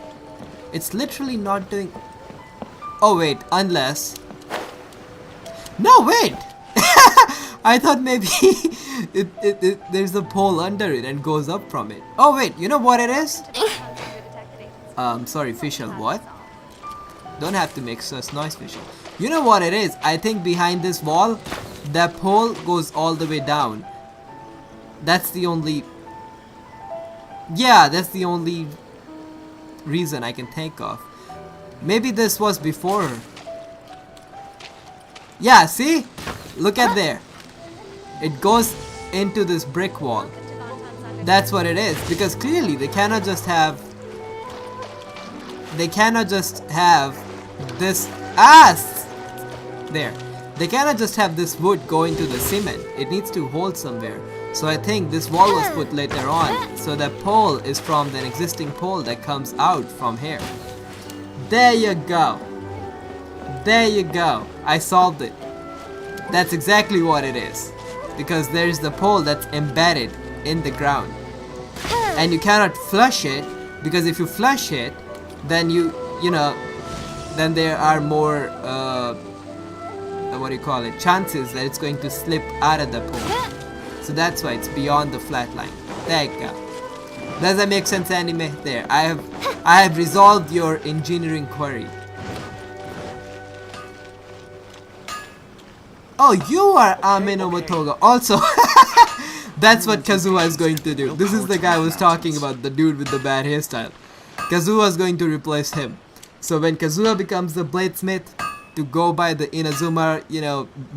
It's literally not doing... Oh wait, unless... No, wait! I thought maybe there's a pole under it and goes up from it. Oh wait, you know what it is? Sorry, fischl, what? Don't have to make such noise, fischl. You know what it is? I think behind this wall, that pole goes all the way down. That's the only... Yeah, that's the only reason I can think of. Maybe this was before her. Yeah, see? Look at there. It goes into this brick wall. That's what it is. Because clearly they cannot just have... They cannot just have this... There. They cannot just have this wood go into the cement. It needs to hold somewhere. So I think this wall was put later on. So the pole is from an existing pole that comes out from here. There you go. There you go. I solved it. That's exactly what it is. Because there's the pole that's embedded in the ground. And you cannot flush it. Because if you flush it, then then there are more, what do you call it, chances that it's going to slip out of the pole. So that's why it's beyond the flat line. There you go. Does that make sense, anime? There, I have resolved your engineering query. Oh, you are Ameno Motoga. Also, that's what Kazuha is going to do. This is the guy I was talking about, the dude with the bad hairstyle. Kazuha is going to replace him. So when Kazuha becomes the bladesmith, to go by the Inazuma,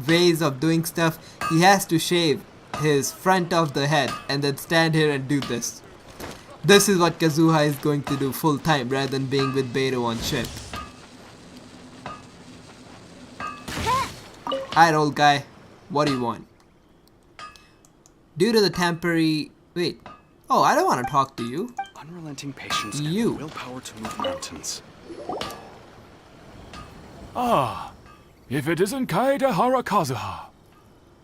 ways of doing stuff, he has to shave his front of the head and then stand here and do this. This is what Kazuha is going to do full time rather than being with Beto on ship. Alright, old guy, what do you want? Due to the temporary... Wait. Oh, I don't want to talk to you. Unrelenting patience and You. willpower to move mountains. Ah, if it isn't Kaedehara Kazuha.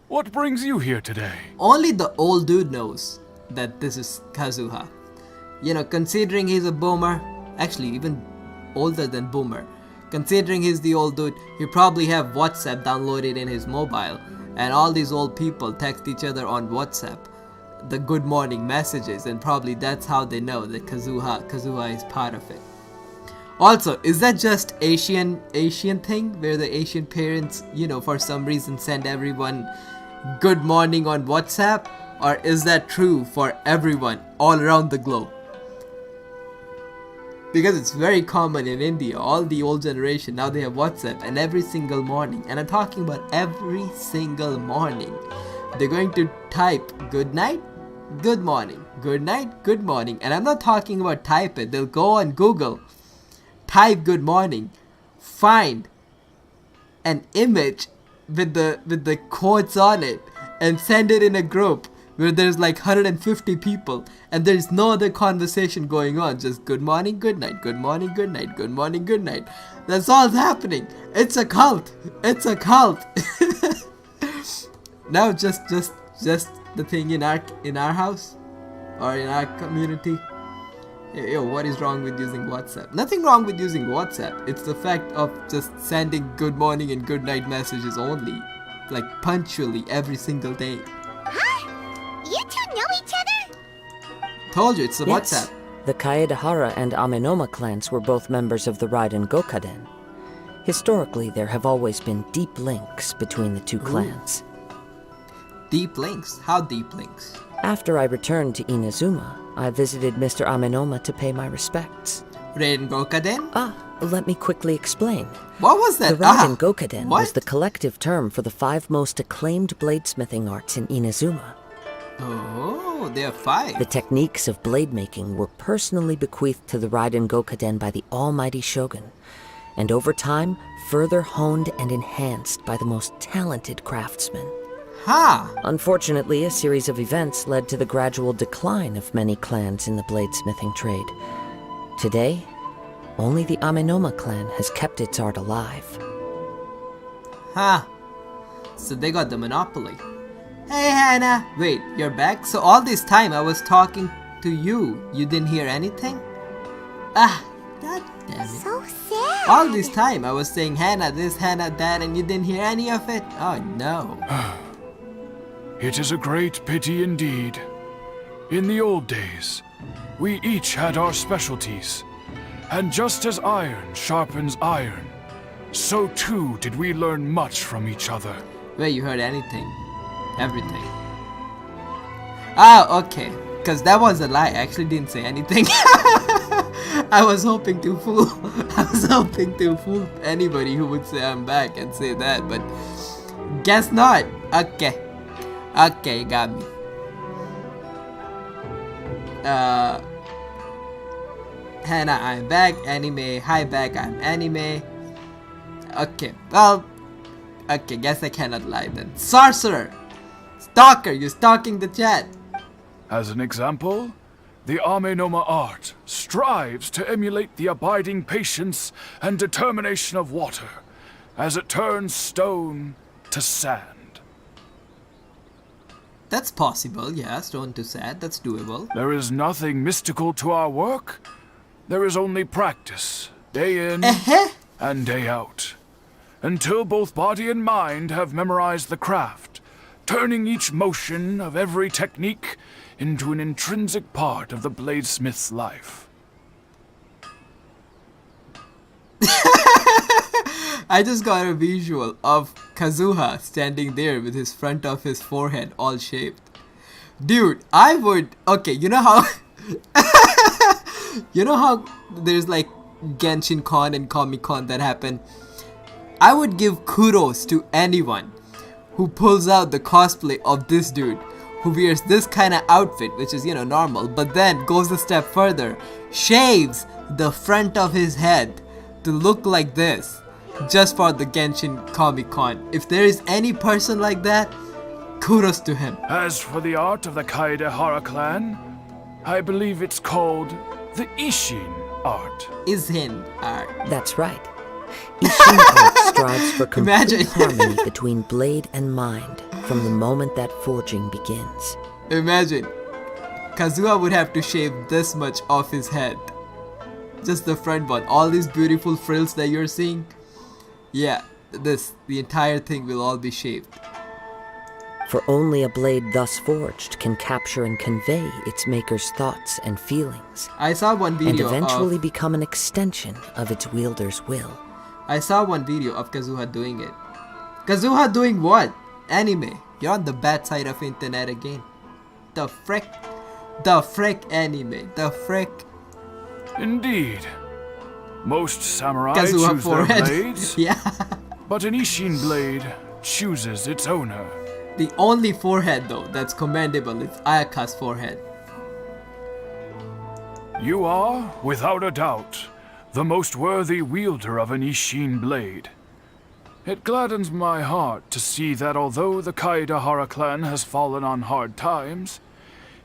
What brings you here today? Only the old dude knows that this is Kazuha. Considering he's a boomer, actually even older than boomer, considering he's the old dude, he probably have WhatsApp downloaded in his mobile, and all these old people text each other on WhatsApp the good morning messages, and probably that's how they know that Kazuha is part of it. Also, is that just Asian thing where the Asian parents, for some reason send everyone good morning on WhatsApp, or is that true for everyone all around the globe? Because it's very common in India, all the old generation, now they have WhatsApp, and every single morning, and I'm talking about every single morning, they're going to type good night, good morning, good night, good morning, and I'm not talking about type it, they'll go on Google, type good morning, find an image with the quotes on it, and send it in a group where there's like 150 people and there's no other conversation going on, just good morning, good night, good morning, good night, good morning, good night. That's all that's happening. It's a cult. It's a cult. Now just the thing in our house or in our community. Yo, what is wrong with using WhatsApp? Nothing wrong with using WhatsApp. It's the fact of just sending good morning and good night messages only, like punctually every single day. You two know each other? Told you, it's the Yes. WhatsApp. The Kaedehara and Amenoma clans were both members of the Raiden Gokaden. Historically, there have always been deep links between the two clans. Deep links? How deep links? After I returned to Inazuma, I visited Mr. Amenoma to pay my respects. Raiden Gokaden? Let me quickly explain. What was The that? Raiden Gokaden what? was the collective term for the 5 most acclaimed bladesmithing arts in Inazuma. Oh, there are 5. The techniques of blade making were personally bequeathed to the Raiden Gokaden by the almighty Shogun, and over time, further honed and enhanced by the most talented craftsmen. Ha! Unfortunately, a series of events led to the gradual decline of many clans in the bladesmithing trade. Today, only the Amenoma clan has kept its art alive. Ha! So they got the monopoly. Hey Hannah! Wait, you're back? So all this time I was talking to you. You didn't hear anything? God damn it. So sad. All this time I was saying Hannah this, Hannah that, and you didn't hear any of it? Oh no. It is a great pity indeed. In the old days, we each had our specialties. And just as iron sharpens iron, so too did we learn much from each other. Wait, you heard anything? Everything. Ah, okay. Cause that was a lie. I actually didn't say anything. I was hoping to fool anybody who would say I'm back and say that, but guess not. Okay. Okay, got me. Hannah, I'm back. Anime. Hi, back. I'm anime. Okay. Well. Okay. Guess I cannot lie then. Sorcerer. Stalker. You're stalking the chat. As an example, the Amenoma art strives to emulate the abiding patience and determination of water as it turns stone to sand. That's possible, yeah, stone to sand, that's doable. There is nothing mystical to our work. There is only practice, day in and day out, until both body and mind have memorized the craft, turning each motion of every technique into an intrinsic part of the bladesmith's life. I just got a visual of Kazuha standing there with his front of his forehead all shaved. Dude, I would... Okay, you know how... you know how there's like Genshin Con and Comic Con that happen? I would give kudos to anyone who pulls out the cosplay of this dude, who wears this kind of outfit, which is, you know, normal, but then goes a step further, shaves the front of his head to look like this, just for the Genshin Comic Con. If there is any person like that, kudos to him. As for the art of the Kaedehara clan, I believe it's called the Ishin art. Ishin art. That's right. Ishin art strives for complete harmony between blade and mind from the moment that forging begins. Imagine, Kazuha would have to shave this much off his head. Just the front one. All these beautiful frills that you're seeing, yeah, the entire thing will all be shaved. For only a blade thus forged can capture and convey its maker's thoughts and feelings. I saw one video and eventually become an extension of its wielder's will. I saw one video of Kazuha doing it. Kazuha doing what? Anime. You're on the bad side of internet again. The frick? The frick anime. The frick. Indeed. Most samurai Kazuha choose forehead. their blades. Yeah. But an Ishin blade chooses its owner. The only forehead though that's commendable is Ayaka's forehead. You are, without a doubt, the most worthy wielder of an Ishin blade. It gladdens my heart to see that although the Kaedehara clan has fallen on hard times,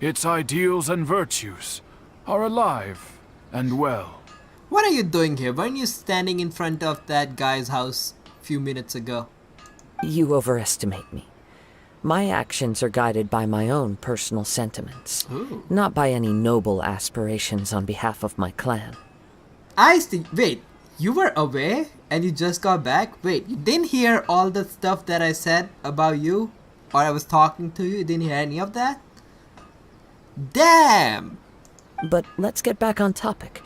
its ideals and virtues are alive and well. What are you doing here? Weren't you standing in front of that guy's house a few minutes ago? You overestimate me. My actions are guided by my own personal sentiments, not by any noble aspirations on behalf of my clan. I see. Wait, you were away and you just got back? Wait, you didn't hear all the stuff that I said about you? Or I was talking to you? You didn't hear any of that? Damn! But let's get back on topic.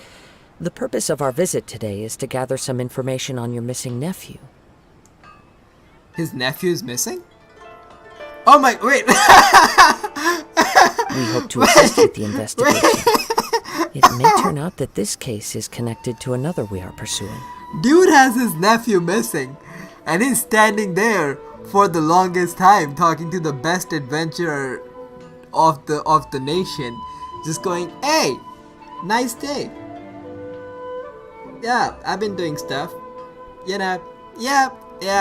The purpose of our visit today is to gather some information on your missing nephew. His nephew's missing? Oh my, wait! We hope to assist with the investigation. It may turn out that this case is connected to another we are pursuing. Dude has his nephew missing, and he's standing there for the longest time talking to the best adventurer of the nation, just going, hey, nice day. Yeah, I've been doing stuff. You know, yeah,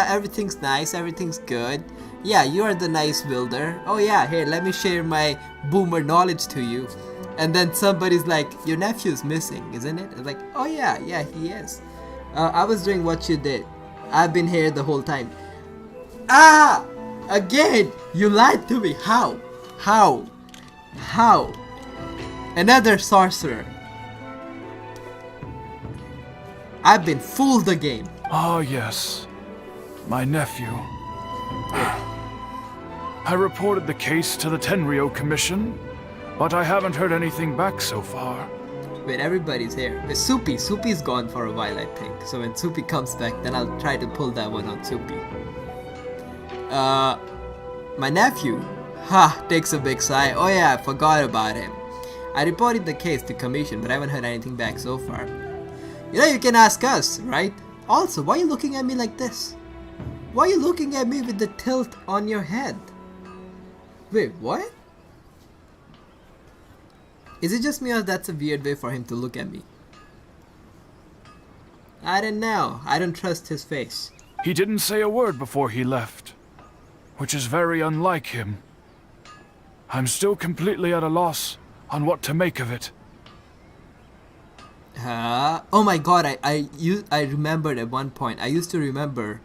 everything's nice, everything's good. Yeah, you are the nice builder. Oh yeah, here, let me share my boomer knowledge to you. And then somebody's like, your nephew's missing, isn't it? It's like, oh yeah, he is. I was doing what you did. I've been here the whole time. Ah! Again! You lied to me. How? Another sorcerer. I've been fooled again. Ah, yes. My nephew. I reported the case to the Tenryo Commission, but I haven't heard anything back so far. Wait, everybody's here. With Soupy. Soupy's gone for a while, I think. So when Soupy comes back, then I'll try to pull that one on Soupy. My nephew. Ha, takes a big sigh. Oh yeah, I forgot about him. I reported the case to commission, but I haven't heard anything back so far. You know, you can ask us, right? Also, why are you looking at me like this? Why are you looking at me with the tilt on your head? Wait, what? Is it just me or that's a weird way for him to look at me? I don't know. I don't trust his face. He didn't say a word before he left, which is very unlike him. I'm still completely at a loss on what to make of it. Oh my god, I remembered at one point. I used to remember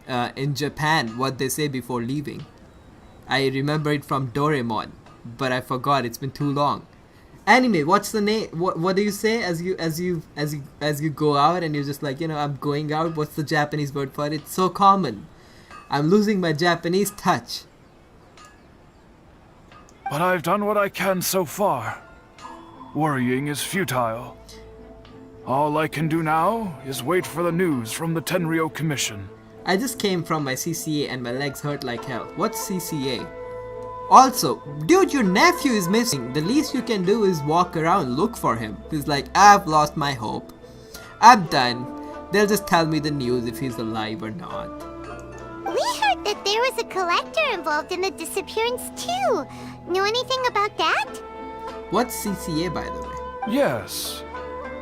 in Japan what they say before leaving. I remember it from Doraemon, but I forgot. It's been too long. Anyway, what's the name? What do you say as you go out and you're just like, you know, I'm going out? What's the Japanese word for it? It's so common. I'm losing my Japanese touch. But I've done what I can so far. Worrying is futile. All I can do now is wait for the news from the Tenryo Commission. I just came from my CCA and my legs hurt like hell. What's CCA? Also, dude, your nephew is missing. The least you can do is walk around, look for him. He's like, I've lost my hope. I'm done. They'll just tell me the news if he's alive or not. We heard that there was a collector involved in the disappearance too. Know anything about that? What's CCA, by the way? Yes.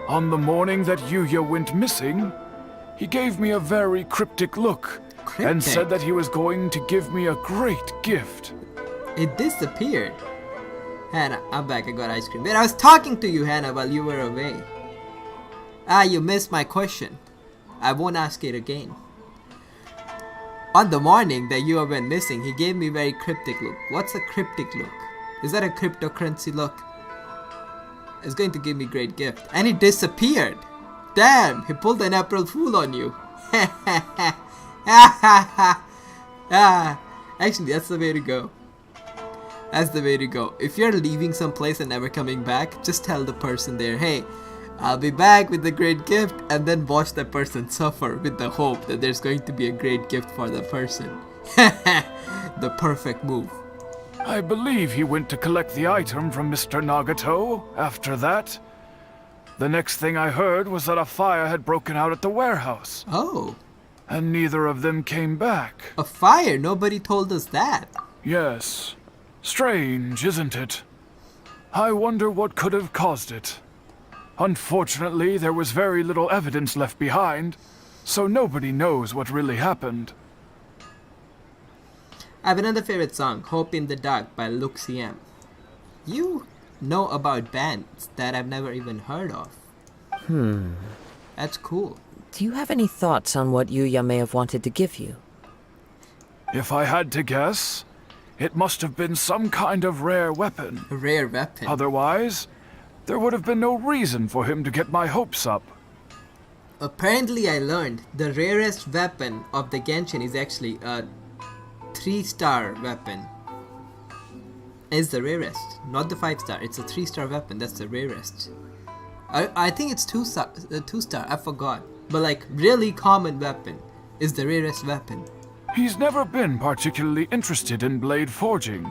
On the morning that Yuya went missing, he gave me a very cryptic look and said that he was going to give me a great gift. It disappeared. Hannah, I'm back. I got ice cream. Wait, I was talking to you, Hannah, while you were away. Ah, you missed my question. I won't ask it again. On the morning that you went missing, he gave me a very cryptic look. What's a cryptic look? Is that a cryptocurrency look? It's going to give me a great gift. And he disappeared. Damn, he pulled an April Fool on you. Actually, that's the way to go. That's the way to go. If you're leaving someplace and never coming back, just tell the person there, hey, I'll be back with a great gift, and then watch that person suffer with the hope that there's going to be a great gift for the person. The perfect move. I believe he went to collect the item from Mr. Nagato after that. The next thing I heard was that a fire had broken out at the warehouse. Oh. And neither of them came back. A fire? Nobody told us that. Yes. Strange, isn't it? I wonder what could have caused it. Unfortunately, there was very little evidence left behind, so nobody knows what really happened. I have another favorite song, Hope in the Dark by Luxiem. You know about bands that I've never even heard of. That's cool. Do you have any thoughts on what Yuya may have wanted to give you? If I had to guess, it must have been some kind of rare weapon. A rare weapon? Otherwise, there would have been no reason for him to get my hopes up. Apparently I learned the rarest weapon of the Genshin is actually a 3-star weapon. It's the rarest, not the 5-star. It's a 3-star weapon. That's the rarest. I think it's 2-star. I forgot. But like really common weapon is the rarest weapon. He's never been particularly interested in blade forging,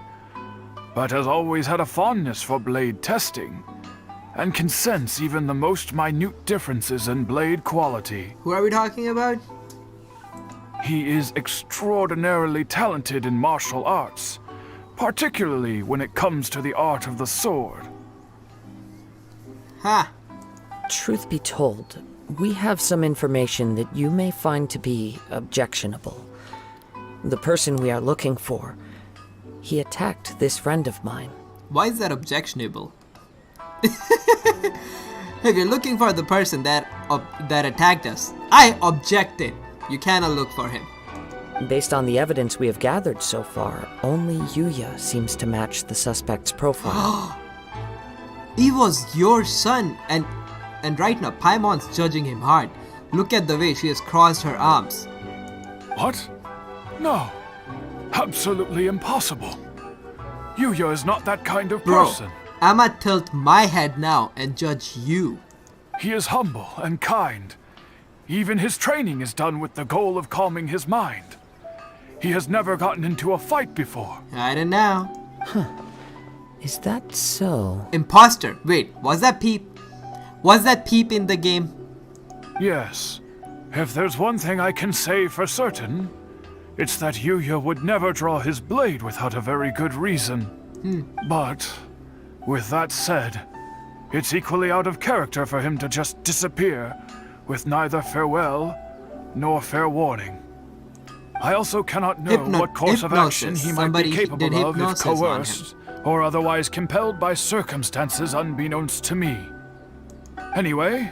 but has always had a fondness for blade testing, and can sense even the most minute differences in blade quality. Who are we talking about? He is extraordinarily talented in martial arts, particularly when it comes to the art of the sword. Ha! Truth be told, we have some information that you may find to be objectionable. The person we are looking for, he attacked this friend of mine. Why is that objectionable? If you're looking for the person that attacked us, I objected. You cannot look for him. Based on the evidence we have gathered so far, only Yuya seems to match the suspect's profile. He was your son, and right now Paimon's judging him hard. Look at the way she has crossed her arms. What? No. Absolutely impossible. Yuya is not that kind of person. Bro, I'ma tilt my head now and judge you. He is humble and kind. Even his training is done with the goal of calming his mind. he has never gotten into a fight before. I don't know. Is that so? Imposter. Wait, was that Peep? Was that Peep in the game? Yes. If there's one thing I can say for certain, it's that Yuya would never draw his blade without a very good reason. But, with that said, it's equally out of character for him to just disappear with neither farewell nor fair warning. I also cannot know what course of action he might be capable of if coerced or otherwise compelled by circumstances unbeknownst to me. Anyway,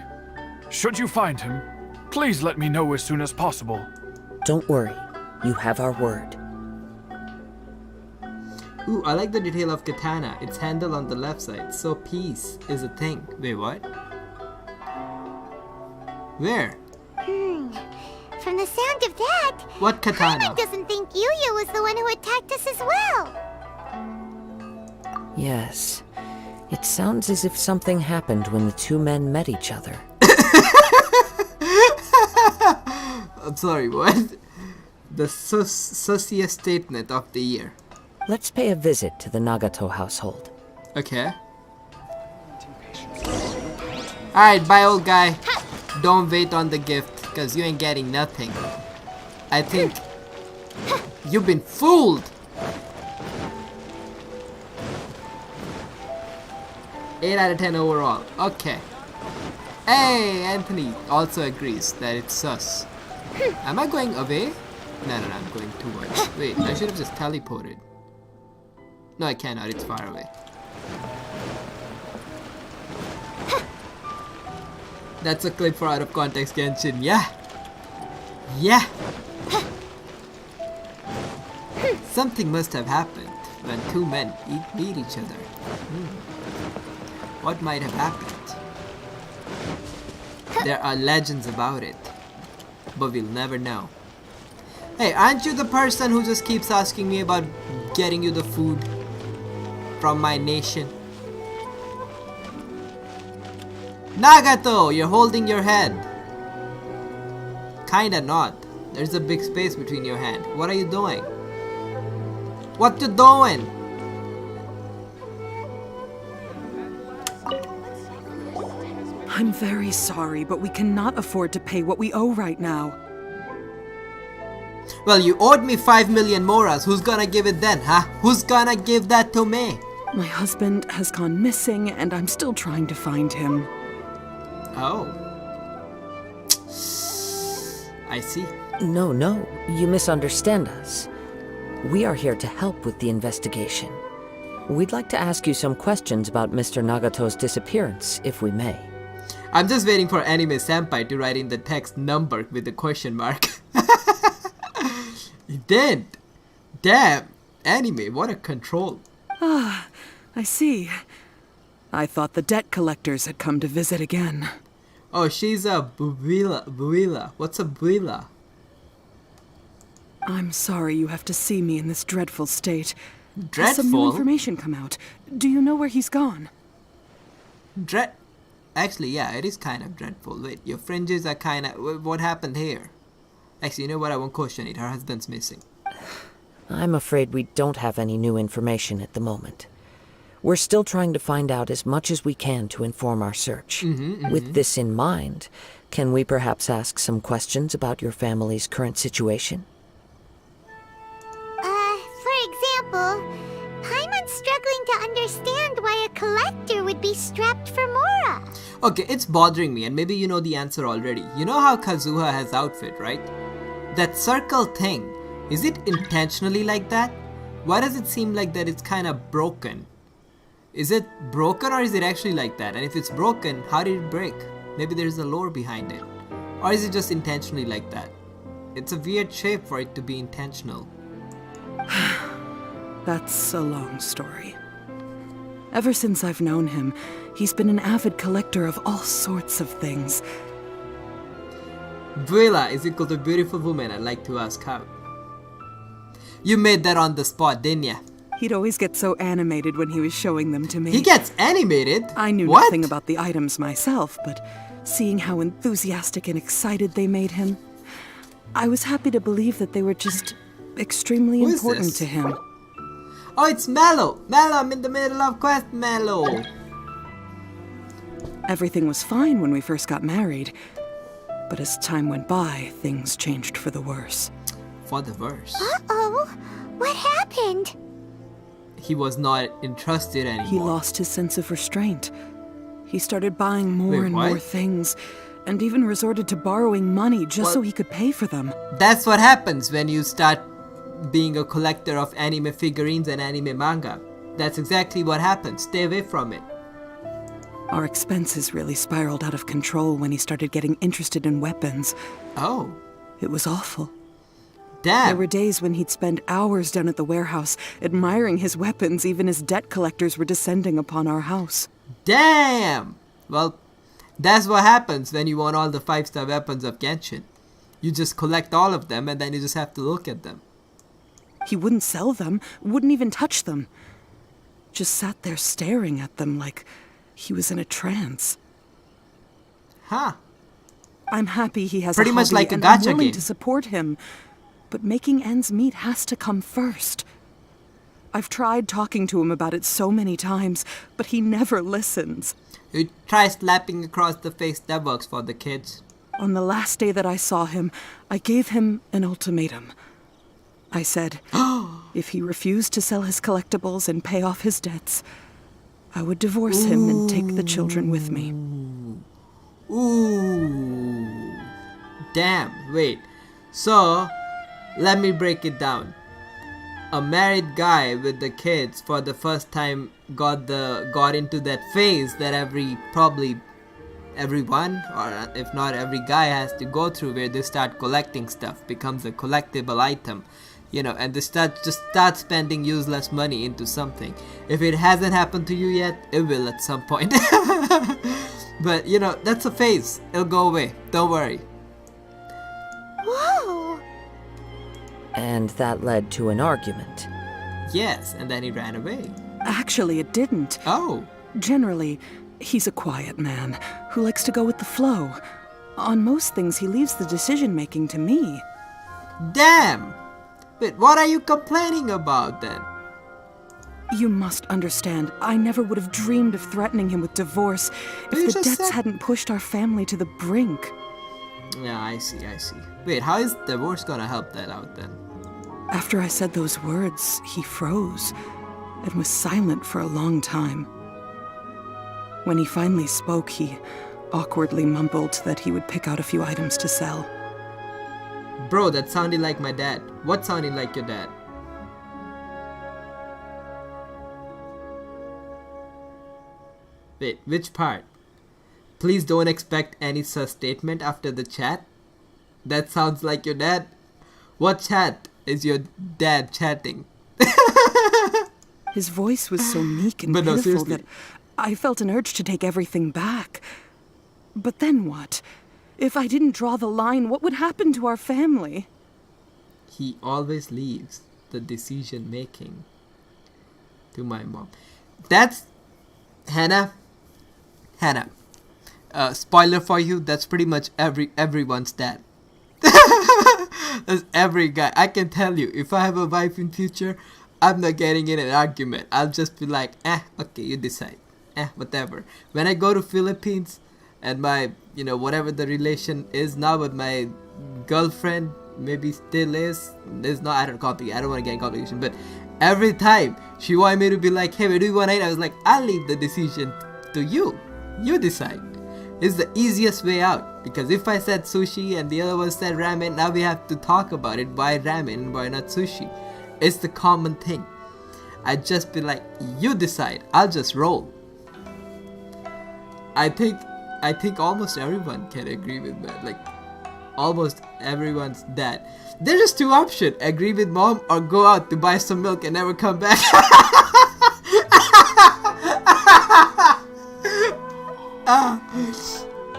should you find him, please let me know as soon as possible. Don't worry. You have our word. Ooh, I like the detail of katana. Its handle on the left side. So peace is a thing. Wait, what? Where? From the sound of that, What katana? Paimon doesn't think Yuya was the one who attacked us as well. Yes. It sounds as if something happened when the two men met each other. I'm sorry, what? The sauciest statement of the year. Let's pay a visit to the Nagato household. Okay. Alright, bye old guy. Don't wait on the gift, cause you ain't getting nothing. I think you've been fooled. 8 out of 10 overall. Okay. Hey, Anthony also agrees that it's sus. Am I going away? No, I'm going towards. Wait, I should have just teleported. No, I cannot. It's far away. That's a clip for out of context Genshin. Yeah. Yeah. Something must have happened when two men meet each other. What might have happened? There are legends about it, but we'll never know. Hey, aren't you the person who just keeps asking me about getting you the food from my nation? Nagato, you're holding your head. Kinda not. There's a big space between your hand. What are you doing? What you doing? I'm very sorry, but we cannot afford to pay what we owe right now. Well, you owed me 5 million moras. Who's gonna give it then, huh? Who's gonna give that to me? My husband has gone missing, and I'm still trying to find him. Oh. I see. No, you misunderstand us. We are here to help with the investigation. We'd like to ask you some questions about Mr. Nagato's disappearance, if we may. I'm just waiting for Anime Senpai to write in the text number with the question mark. He did. Damn. Anime, what a control. Ah, I see. I thought the debt collectors had come to visit again. Oh, she's a buila. What's a buila? I'm sorry you have to see me in this dreadful state. Dreadful? Has some new information come out? Do you know where he's gone? Actually, yeah, it is kind of dreadful. Wait, your fringes are kind of... What happened here? Actually, you know what? I won't question it. Her husband's missing. I'm afraid we don't have any new information at the moment. We're still trying to find out as much as we can to inform our search. With this in mind, can we perhaps ask some questions about your family's current situation? For example, Paimon's struggling to understand why a collector would be strapped for Mora. Okay, it's bothering me, and maybe you know the answer already. You know how Kazuha has outfit, right? That circle thing, is it intentionally like that? Why does it seem like that it's kind of broken? Is it broken or is it actually like that? And if it's broken, how did it break? Maybe there's a lore behind it. Or is it just intentionally like that? It's a weird shape for it to be intentional. That's a long story. Ever since I've known him, he's been an avid collector of all sorts of things. Buela is equal to beautiful woman. I'd like to ask how. You made that on the spot, didn't ya? He'd always get so animated when he was showing them to me. He gets animated? I knew nothing about the items myself, but seeing how enthusiastic and excited they made him, I was happy to believe that they were just extremely Who is important this? to him. Oh, it's Mellow! Mellow, I'm in the middle of quest, Mellow! Everything was fine when we first got married, but as time went by, things changed for the worse. For the worse. Uh-oh. What happened? He was not entrusted anymore. He lost his sense of restraint. He started buying more Wait, and what? more things, and even resorted to borrowing money just so he could pay for them. That's what happens when you start being a collector of anime figurines and anime manga. That's exactly what happens. Stay away from it. Our expenses really spiraled out of control when he started getting interested in weapons. Oh. It was awful. Damn. There were days when he'd spend hours down at the warehouse, admiring his weapons even as debt collectors were descending upon our house. Damn! Well, that's what happens when you want all the 5-star weapons of Genshin. You just collect all of them and then you just have to look at them. He wouldn't sell them, wouldn't even touch them. Just sat there staring at them like he was in a trance. Huh. I'm happy he has Pretty a much hobby like a and I'm gacha willing game. to support him. But making ends meet has to come first. I've tried talking to him about it so many times, but he never listens. You try slapping across the face, that works for the kids. On the last day that I saw him, I gave him an ultimatum. I said, if he refused to sell his collectibles and pay off his debts, I would divorce him and take the children with me. Ooh. Damn, wait. So, let me break it down. A married guy with the kids for the first time got into that phase that everyone, or if not every guy, has to go through, where they start collecting stuff, becomes a collectible item. You know, and they start spending useless money into something. If it hasn't happened to you yet, it will at some point. But, you know, that's a phase. It'll go away. Don't worry. Whoa! And that led to an argument. Yes, and then he ran away. Actually, it didn't. Oh. Generally, he's a quiet man who likes to go with the flow. On most things, he leaves the decision-making to me. Damn! But what are you complaining about then? You must understand, I never would have dreamed of threatening him with divorce if the debts hadn't pushed our family to the brink. Yeah, I see. Wait, how is divorce gonna help that out then? After I said those words, he froze and was silent for a long time. When he finally spoke, he awkwardly mumbled that he would pick out a few items to sell. Bro, that sounded like my dad. What sounded like your dad? Wait, which part? Please don't expect any such statement after the chat. That sounds like your dad. What chat is your dad chatting? His voice was so meek and But no, pitiful seriously. that I felt an urge to take everything back. But then what? If I didn't draw the line, what would happen to our family? He always leaves the decision making to my mom. That's Hannah. Spoiler for you, that's pretty much everyone's dad. That's every guy. I can tell you, if I have a wife in future, I'm not getting in an argument. I'll just be like, okay, you decide. Whatever. When I go to Philippines and my, whatever the relation is now with my girlfriend, maybe still is not, I don't want to get in complication, but every time she wanted me to be like, hey, where do you want to eat? I was like, I'll leave the decision to you. You decide. It's the easiest way out, because if I said sushi and the other one said ramen, now we have to talk about it. Why ramen and why not sushi? It's the common thing. I'd just be like, you decide. I'll just roll. I think almost everyone can agree with that. Like, almost everyone's dad. There's just two options: agree with mom or go out to buy some milk and never come back.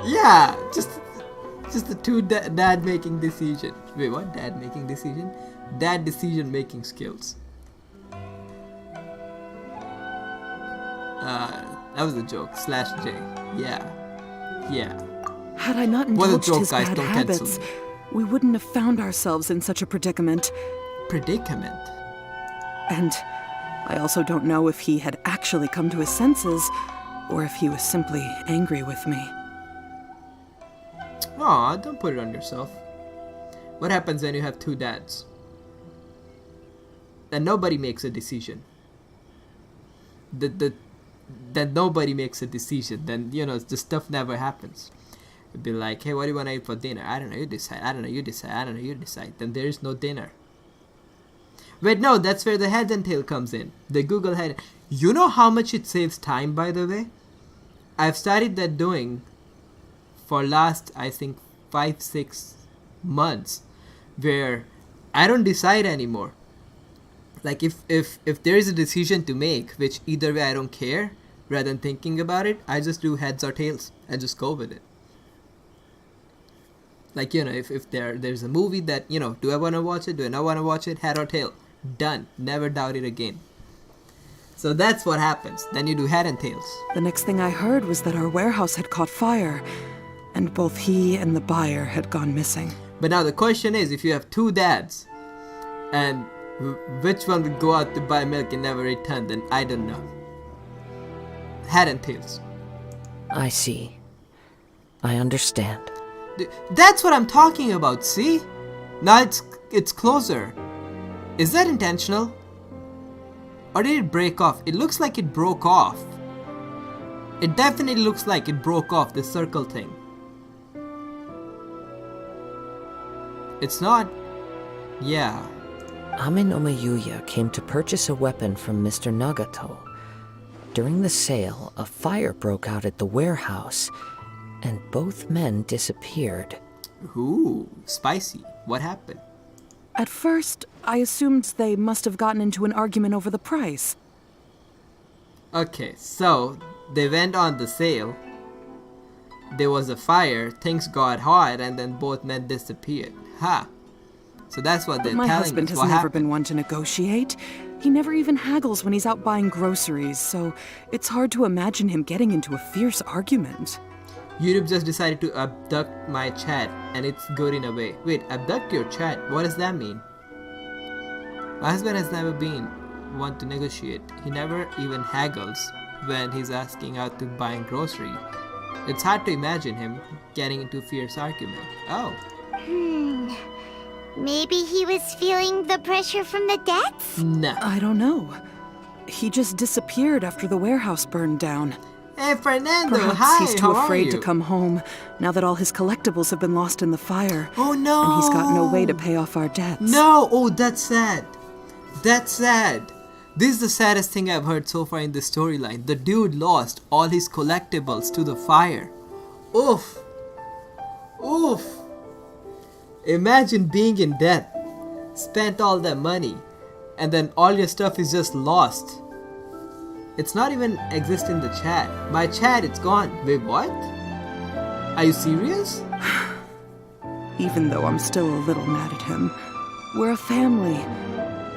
Yeah, just the two dad making decision. Wait, what? Dad making decision? Dad decision making skills. That was a joke. /J. Yeah. Had I not What a indulged joke, his guys. bad Don't cancel habits, me. we wouldn't have found ourselves in such a predicament. predicament. And I also don't know if he had actually come to his senses, or if he was simply angry with me. Aw, don't put it on yourself. What happens when you have two dads? Then nobody makes a decision. Then nobody makes a decision. Then, you know, the stuff never happens. It'd be like, hey, what do you want to eat for dinner? I don't know, you decide. I don't know, you decide. I don't know, you decide. Then there is no dinner. Wait, no, that's where the head and tail comes in. The Google head. You know how much it saves time, by the way? I've started that doing for last, I think, 5-6 months, where I don't decide anymore. Like if there is a decision to make, which either way I don't care, rather than thinking about it, I just do heads or tails and just go with it. Like, you know, if there's a movie that, you know, do I want to watch it? Do I not want to watch it? Head or tail? Done. Never doubt it again. So that's what happens. Then you do head and tails. The next thing I heard was that our warehouse had caught fire, and both he and the buyer had gone missing. But now the question is, if you have two dads, and which one would go out to buy milk and never return, then I don't know. Head and tails. I see. I understand. That's what I'm talking about, see? Now it's closer. Is that intentional? Or did it break off? It looks like it broke off. It definitely looks like it broke off, the circle thing. It's not... Yeah. Amenoma Yuya came to purchase a weapon from Mr. Nagato. During the sale, a fire broke out at the warehouse, and both men disappeared. Ooh, spicy. What happened? At first, I assumed they must have gotten into an argument over the price. Okay, so they went on the sale. There was a fire, things got hot, and then both men disappeared. Ha! So that's what they're telling us. My husband has never been one to negotiate. He never even haggles when he's out buying groceries, so it's hard to imagine him getting into a fierce argument. YouTube just decided to abduct my chat, and it's good in a way. Wait, abduct your chat? What does that mean? My husband has never been one to negotiate. He never even haggles when he's asking out to buying grocery. It's hard to imagine him getting into a fierce argument. Oh. Maybe he was feeling the pressure from the debts? No. I don't know. He just disappeared after the warehouse burned down. Hey, Fernando, Perhaps hi, he's too how afraid are to you? come home, now that all his collectibles have been lost in the fire. Oh no! And he's got no way to pay off our debts. No! Oh, that's sad. That's sad. This is the saddest thing I've heard so far in the storyline. The dude lost all his collectibles to the fire. Oof. Oof. Imagine being in debt, spent all that money, and then all your stuff is just lost. It's not even exist in the chat. My chat, it's gone. Wait, what? Are you serious? Even though I'm still a little mad at him, we're a family,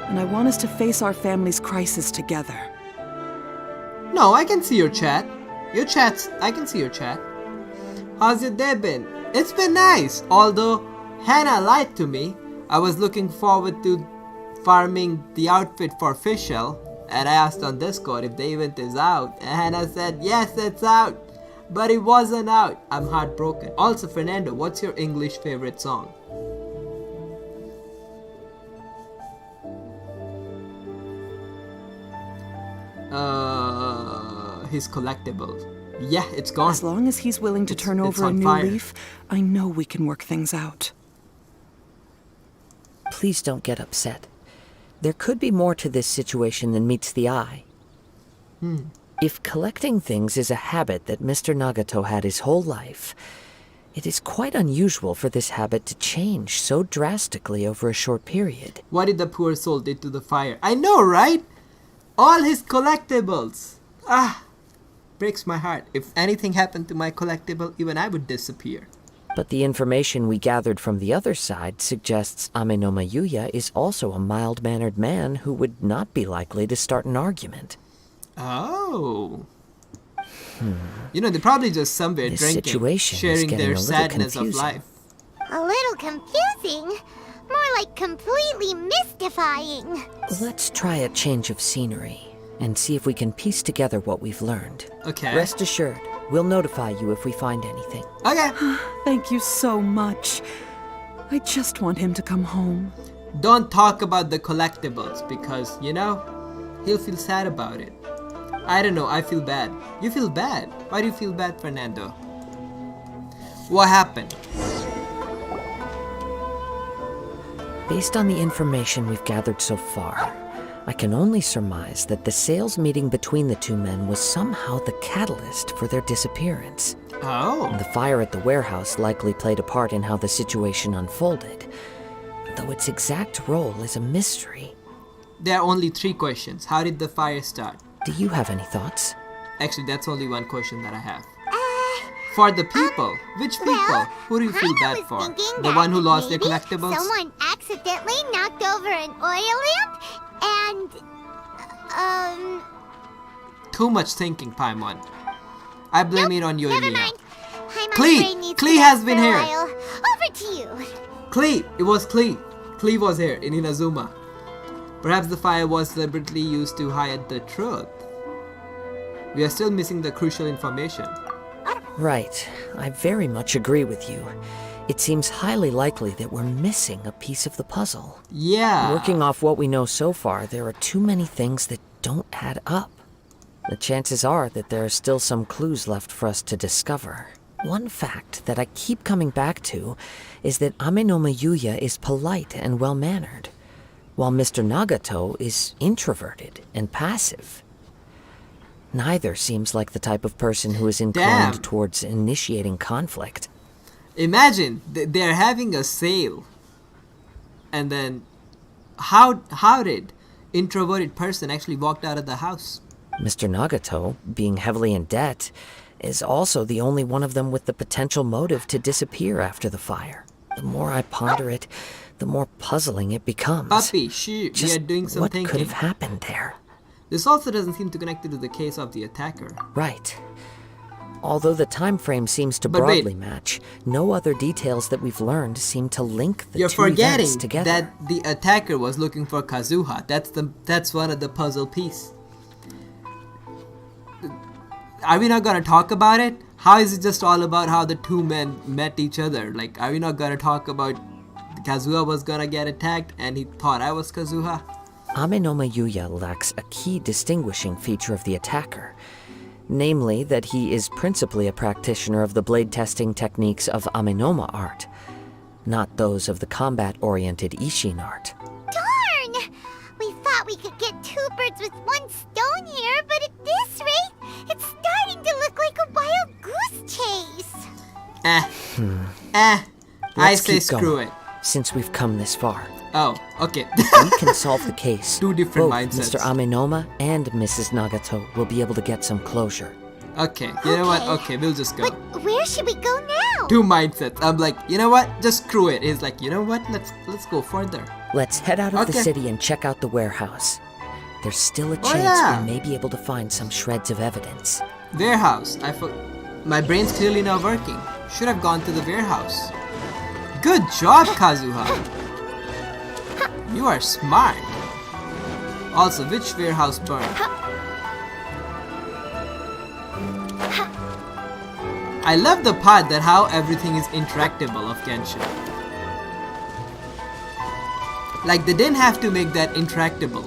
and I want us to face our family's crisis together. No, I can see your chat. Your chat's... I can see your chat. How's your day been? It's been nice. Although, Hannah lied to me. I was looking forward to farming the outfit for fischl. And I asked on Discord if the event is out, and Hannah said, yes, it's out. But it wasn't out. I'm heartbroken. Also, Fernando, what's your English favorite song? His collectibles. Yeah, it's gone. As long as he's willing to turn over a new leaf, I know we can work things out. Please don't get upset. There could be more to this situation than meets the eye. If collecting things is a habit that Mr. Nagato had his whole life, it is quite unusual for this habit to change so drastically over a short period. What did the poor soul did to the fire? I know, right? All his collectibles. Ah, breaks my heart. If anything happened to my collectible, even I would disappear. But the information we gathered from the other side suggests Amenoma Yuya is also a mild-mannered man who would not be likely to start an argument. Oh. You know, they're probably just somewhere This drinking, situation is sharing getting their a little sadness of confusing. life. A little confusing, More like completely mystifying. Let's try a change of scenery and see if we can piece together what we've learned. Okay. Rest assured, we'll notify you if we find anything. Okay. Thank you so much. I just want him to come home. Don't talk about the collectibles because, you know, he'll feel sad about it. I don't know, I feel bad. You feel bad? Why do you feel bad, Fernando? What happened? Based on the information we've gathered so far, I can only surmise that the sales meeting between the two men was somehow the catalyst for their disappearance. Oh. The fire at the warehouse likely played a part in how the situation unfolded, though its exact role is a mystery. There are only 3 questions. How did the fire start? Do you have any thoughts? Actually, that's only one question that I have. For the people. Which people? Well, Who do you feel bad was for? thinking The that one who lost their maybe collectibles? Someone accidentally knocked over an oil lamp and, Too much thinking, Paimon. I blame it on you, never Elena. mind. Klee! Klee has been here! Over to you. Klee! It was Klee. Klee was here in Inazuma. Perhaps the fire was deliberately used to hide the truth. We are still missing the crucial information. Right. I very much agree with you. It seems highly likely that we're missing a piece of the puzzle. Yeah. Working off what we know so far, there are too many things that don't add up. The chances are that there are still some clues left for us to discover. One fact that I keep coming back to is that Amenoma Yuya is polite and well-mannered, while Mr. Nagato is introverted and passive. Neither seems like the type of person who is inclined towards initiating conflict. Imagine they're having a sale, and then how did introverted person actually walked out of the house? Mr. Nagato, being heavily in debt, is also the only one of them with the potential motive to disappear after the fire. The more I ponder it, the more puzzling it becomes. Puppy, we are doing some what thinking. could have happened there? This also doesn't seem to connect it to the case of the attacker. Right. Although the time frame seems to But broadly wait. match, no other details that we've learned seem to link the You're two events forgetting together. that the attacker was looking for Kazuha. That's one of the puzzle piece. Are we not gonna talk about it? How is it just all about how the two men met each other? Like, are we not gonna talk about Kazuha was gonna get attacked and he thought I was Kazuha? Amenoma Yuya lacks a key distinguishing feature of the attacker, namely that he is principally a practitioner of the blade testing techniques of Amenoma art, not those of the combat-oriented Ishin art. Darn! We thought we could get 2 birds with 1 stone here, but at this rate, it's starting to look like a wild goose chase. I Let's say keep screw going, it. since we've come this far. Oh, okay. We can solve the case. Two different Both mindsets. Mr. Amenoma and Mrs. Nagato will be able to get some closure. Okay, you know what? Okay. Okay, we'll just go. But where should we go now? 2 mindsets. I'm like, you know what? Just screw it. He's like, you know what? Let's go further. Let's head out of the Okay. city and check out the warehouse. There's still a Oh, chance yeah. we may be able to find some shreds of evidence. Warehouse. My brain's clearly not working. Should have gone to the warehouse. Good job, Kazuha. You are smart. Also, which warehouse burned? I love the part that how everything is interactable of Genshin. Like, they didn't have to make that interactable.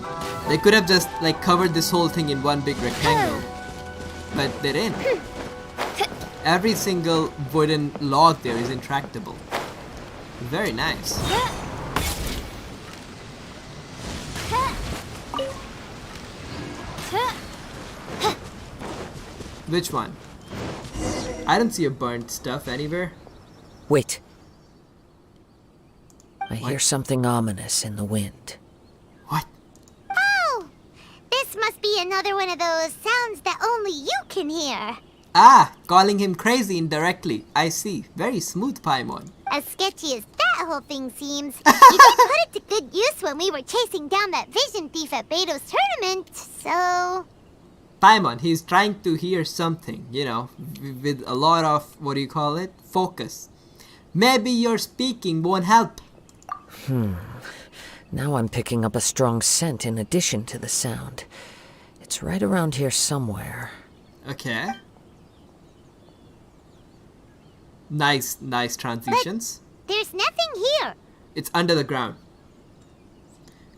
They could have just like covered this whole thing in one big rectangle. But they didn't. Every single wooden log there is interactable. Very nice. Which one? I don't see a burnt stuff anywhere. Wait. I hear something ominous in the wind. Oh! This must be another one of those sounds that only you can hear. Ah, calling him crazy indirectly. I see. Very smooth, Paimon. As sketchy as that whole thing seems, you did put it to good use when we were chasing down that vision thief at Beto's tournament, so... Paimon, he's trying to hear something, you know, with a lot of, what do you call it? Focus. Maybe your speaking won't help. Now I'm picking up a strong scent in addition to the sound. It's right around here somewhere. Okay. Nice transitions. But there's nothing here. It's under the ground.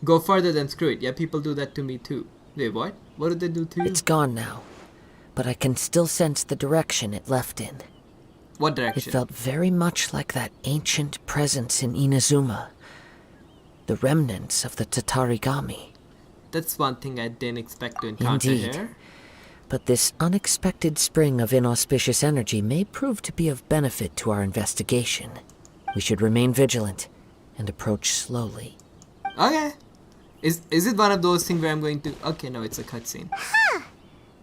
Go further than screw it. Yeah, people do that to me too. Wait, what? What did they do to you? It's gone now, but I can still sense the direction it left in. What direction? It felt very much like that ancient presence in Inazuma. The remnants of the Tatarigami. That's one thing I didn't expect to encounter here. But this unexpected spring of inauspicious energy may prove to be of benefit to our investigation. We should remain vigilant and approach slowly. Okay. Is it one of those things where I'm going to... Okay, no, it's a cutscene. Huh.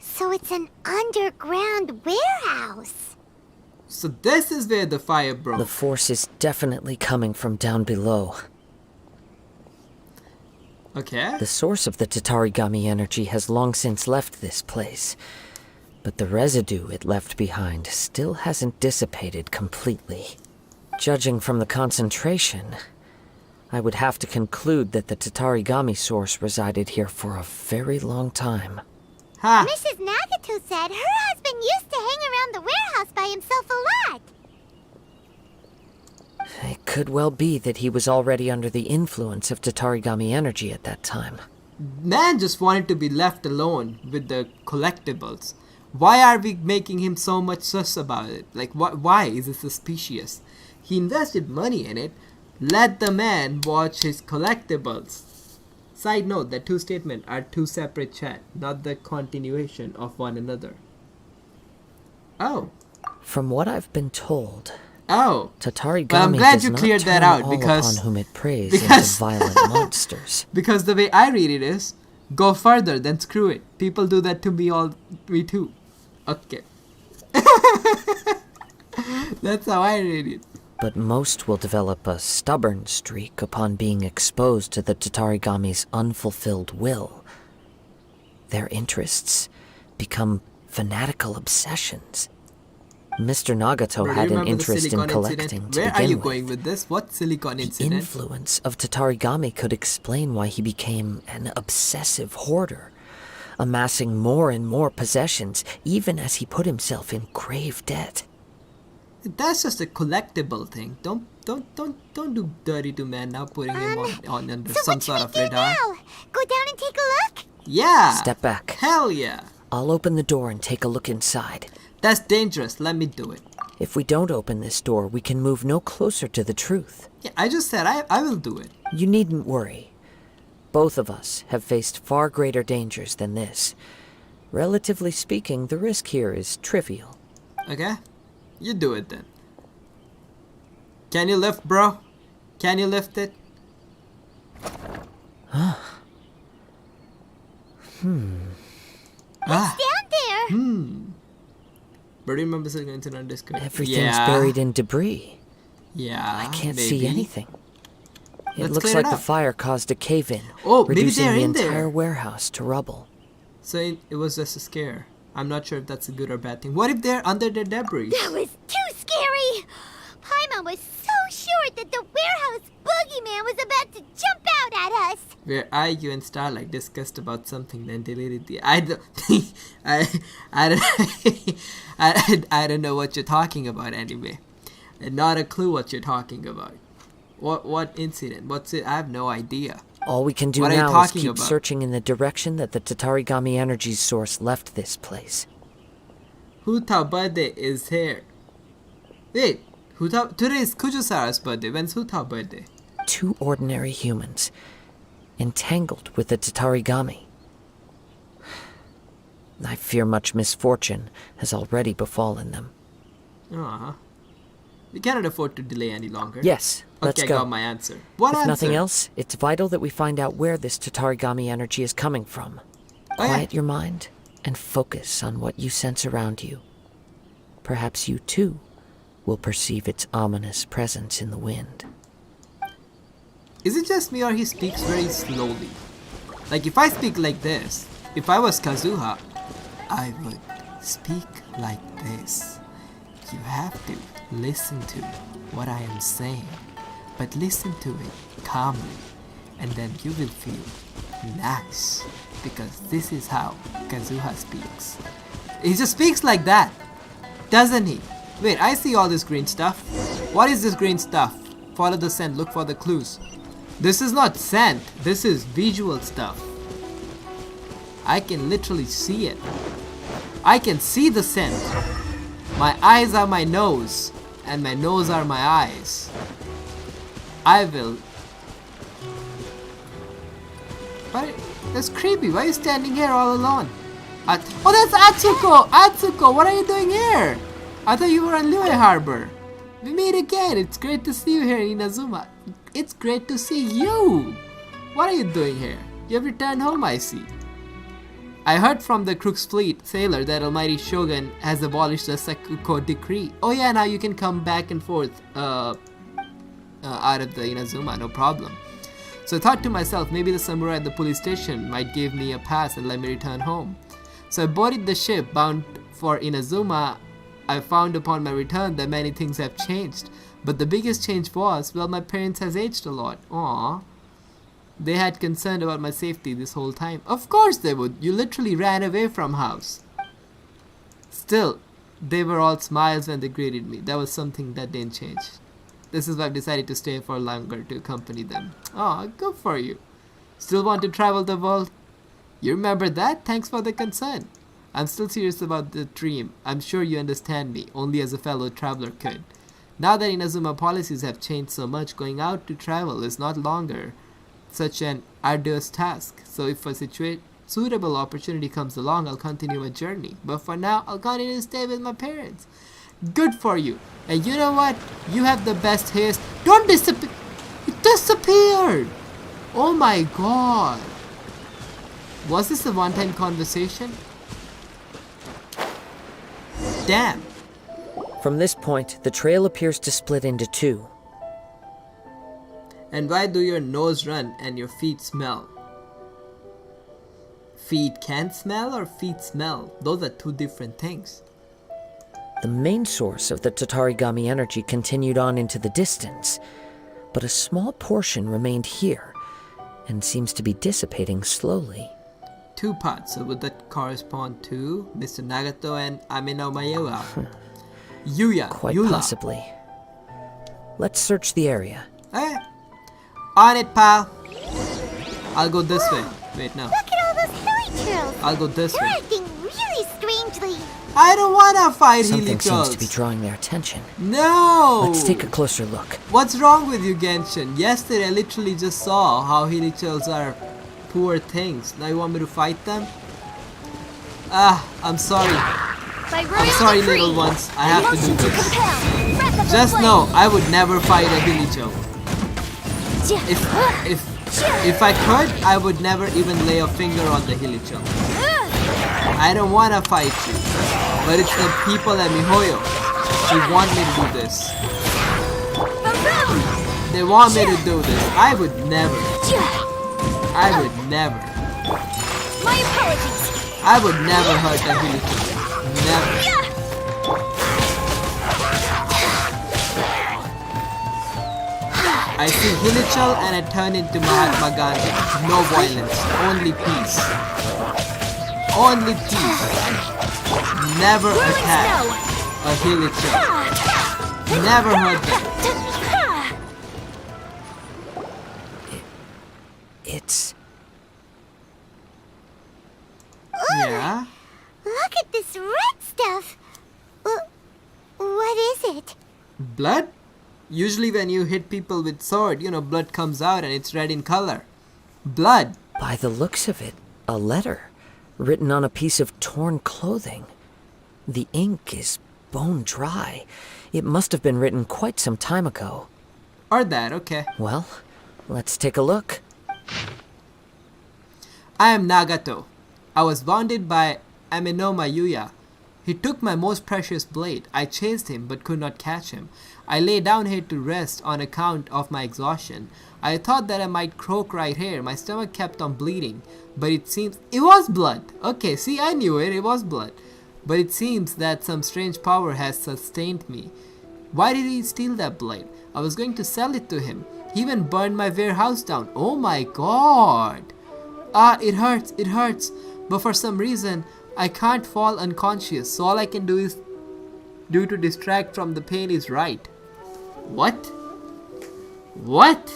So it's an underground warehouse. So this is where the fire broke. The force is definitely coming from down below. Okay. The source of the Tatarigami energy has long since left this place, but the residue it left behind still hasn't dissipated completely. Judging from the concentration, I would have to conclude that the Tatarigami source resided here for a very long time. Ha! Mrs. Nagato said her husband used to hang around the warehouse by himself a lot. It could well be that he was already under the influence of Tatarigami energy at that time. Man just wanted to be left alone with the collectibles. Why are we making him so much sus about it? Like, why is it suspicious? He invested money in it. Let the man watch his collectibles. Side note, the two statements are two separate chats, not the continuation of one another. Oh. From what I've been told... Oh, Tatarigami but I'm glad does you not cleared turn that out all because upon whom it preys into violent monsters. Because the way I read it is, go further, then screw it. People do that to me too. Okay. That's how I read it. But most will develop a stubborn streak upon being exposed to the Tatarigami's unfulfilled will. Their interests become fanatical obsessions. Mr. Nagato Bro, had an remember the interest in silicon collecting incident? to Where begin are you with. going with this? What silicon The incident? influence of Tatarigami could explain why he became an obsessive hoarder, amassing more and more possessions, even as he put himself in grave debt. That's just a collectible thing. Don't do dirty to man now, putting him on under some sort of radar. Now? Go down and take a look? Yeah. Step back. Hell yeah. I'll open the door and take a look inside. That's dangerous. Let me do it. If we don't open this door, we can move no closer to the truth. Yeah, I just said I will do it. You needn't worry. Both of us have faced far greater dangers than this. Relatively speaking, the risk here is trivial. Okay? You do it then. Can you lift, bro? Can you lift it? What's down there? But remember silicon incident on Discord. Everything's buried in debris. Yeah, I can't see anything. It Let's looks clear like it the up. fire caused a cave-in, Oh, maybe reducing they're the in there. entire warehouse to rubble. So it was just a scare. I'm not sure if that's a good or bad thing. What if they're under the debris? That was too scary. Paimon was so sure that the warehouse boogeyman was about to jump out at us. Where are you and Starlight discussed about something, then deleted the... I don't... I don't know what you're talking about anyway. Not a clue what you're talking about. What incident? What's it? I have no idea. All we can do What are you now is talking keep about? searching in the direction that the Tatarigami energy source left this place. Huta birthday is here. Wait, today is Kujusara's birthday. When's Huta birthday? Two ordinary humans, entangled with the Tatarigami. I fear much misfortune has already befallen them. We cannot afford to delay any longer. Yes, let's okay, go. I got my answer. What if answer? nothing else, it's vital that we find out where this Tatarigami energy is coming from. Oh, yeah. Quiet your mind and focus on what you sense around you. Perhaps you too will perceive its ominous presence in the wind. Is it just me or he speaks very slowly? Like if I speak like this, if I was Kazuha, I would speak like this. You have to listen to what I am saying. but listen to it calmly, and then you will feel nice, because this is how Kazuha speaks. He just speaks like that, doesn't he? Wait, I see all this green stuff. What is this green stuff? Follow the scent, look for the clues. This is not scent, this is visual stuff. I can literally see it. I can see the scent. My eyes are my nose, and my nose are my eyes. I will... What? That's creepy. Why are you standing here all alone? Oh, that's Atsuko! Atsuko, what are you doing here? I thought you were on Liyue Harbor. We meet again. It's great to see you here in Inazuma. It's great to see you. What are you doing here? You have returned home, I see. I heard from the Crook's Fleet sailor that Almighty Shogun has abolished the Sekuko decree. Oh yeah, now you can come back and forth out of the Inazuma, no problem. So I thought to myself, maybe the samurai at the police station might give me a pass and let me return home. So I boarded the ship bound for Inazuma. I found upon my return that many things have changed. But the biggest change was, well, my parents has aged a lot. Aww. They had concern about my safety this whole time. Of course they would. You literally ran away from house. Still, they were all smiles when they greeted me. That was something that didn't change. This is why I've decided to stay for longer to accompany them. Aw, good for you. Still want to travel the world? You remember that? Thanks for the concern. I'm still serious about the dream. I'm sure you understand me, only as a fellow traveler could. Now that Inazuma policies have changed so much, going out to travel is not longer such an arduous task. So if a suitable opportunity comes along, I'll continue my journey. But for now, I'll continue to stay with my parents. Good for you. And you know what? You have the best haste. Don't disappear. It disappeared. Oh my god. Was this a one-time conversation? Damn. From this point, the trail appears to split into two. And why do your nose run and your feet smell? Feet can smell or feet smell? Those are two different things. The main source of the Tatarigami energy continued on into the distance, but a small portion remained here and seems to be dissipating slowly. Two parts, so would that correspond to Mr. Nagato and Amino Mayuya? Quite Yula. possibly. Let's search the area. Hey, on it, pal. I'll go this way. Wait, no. Look at all those hilly trails. I'll go this They're way. acting really strangely. I don't wanna fight Something Helichos. seems to be drawing their attention. No! Let's take a closer look. What's wrong with you, Genshin? Yesterday I literally just saw how Helichos are poor things. Now you want me to fight them? Ah, I'm sorry. I'm sorry, little ones. I have to do this. Just know, I would never fight a Hilicho. If I could, I would never even lay a finger on the Hilicho. I don't wanna fight you, but it's the people at Mihoyo who want me to do this. They want me to do this. I would never. I would never. My apologies. I would never hurt a Hilicho. Never. I see Hilichal and I turn into Mahatma Gandhi. No violence, only peace. Only peace. Never attack a Hilichal. Never hurt them. It's... Yeah? Look at this red stuff. What is it? Blood? Usually when you hit people with sword, you know, blood comes out and it's red in color. Blood. By the looks of it, a letter written on a piece of torn clothing. The ink is bone dry. It must have been written quite some time ago. Or that, okay. Well, let's take a look. I am Nagato. I was wounded by Amino Mayuya. He took my most precious blade. I chased him but could not catch him. I lay down here to rest on account of my exhaustion. I thought that I might croak right here. My stomach kept on bleeding, but it seems... It was blood! Okay, see, I knew it. It was blood. But it seems that some strange power has sustained me. Why did he steal that blade? I was going to sell it to him. He even burned my warehouse down. Oh my god. Ah, it hurts. But for some reason, I can't fall unconscious. So all I can do to distract from the pain is write. What? What?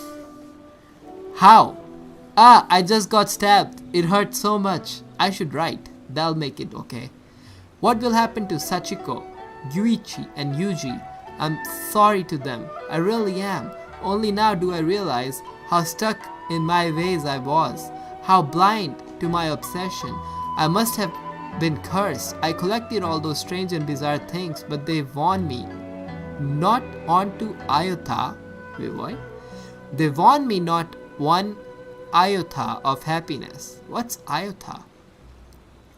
How? Ah, I just got stabbed. It hurt so much. I should write. That'll make it okay. What will happen to Sachiko, Yuichi, and Yuji? I'm sorry to them. I really am. Only now do I realize how stuck in my ways I was. How blind to my obsession. I must have been cursed. I collected all those strange and bizarre things, but they warned me not onto iota. Wait, what? They warned me not one iota of happiness. What's iota?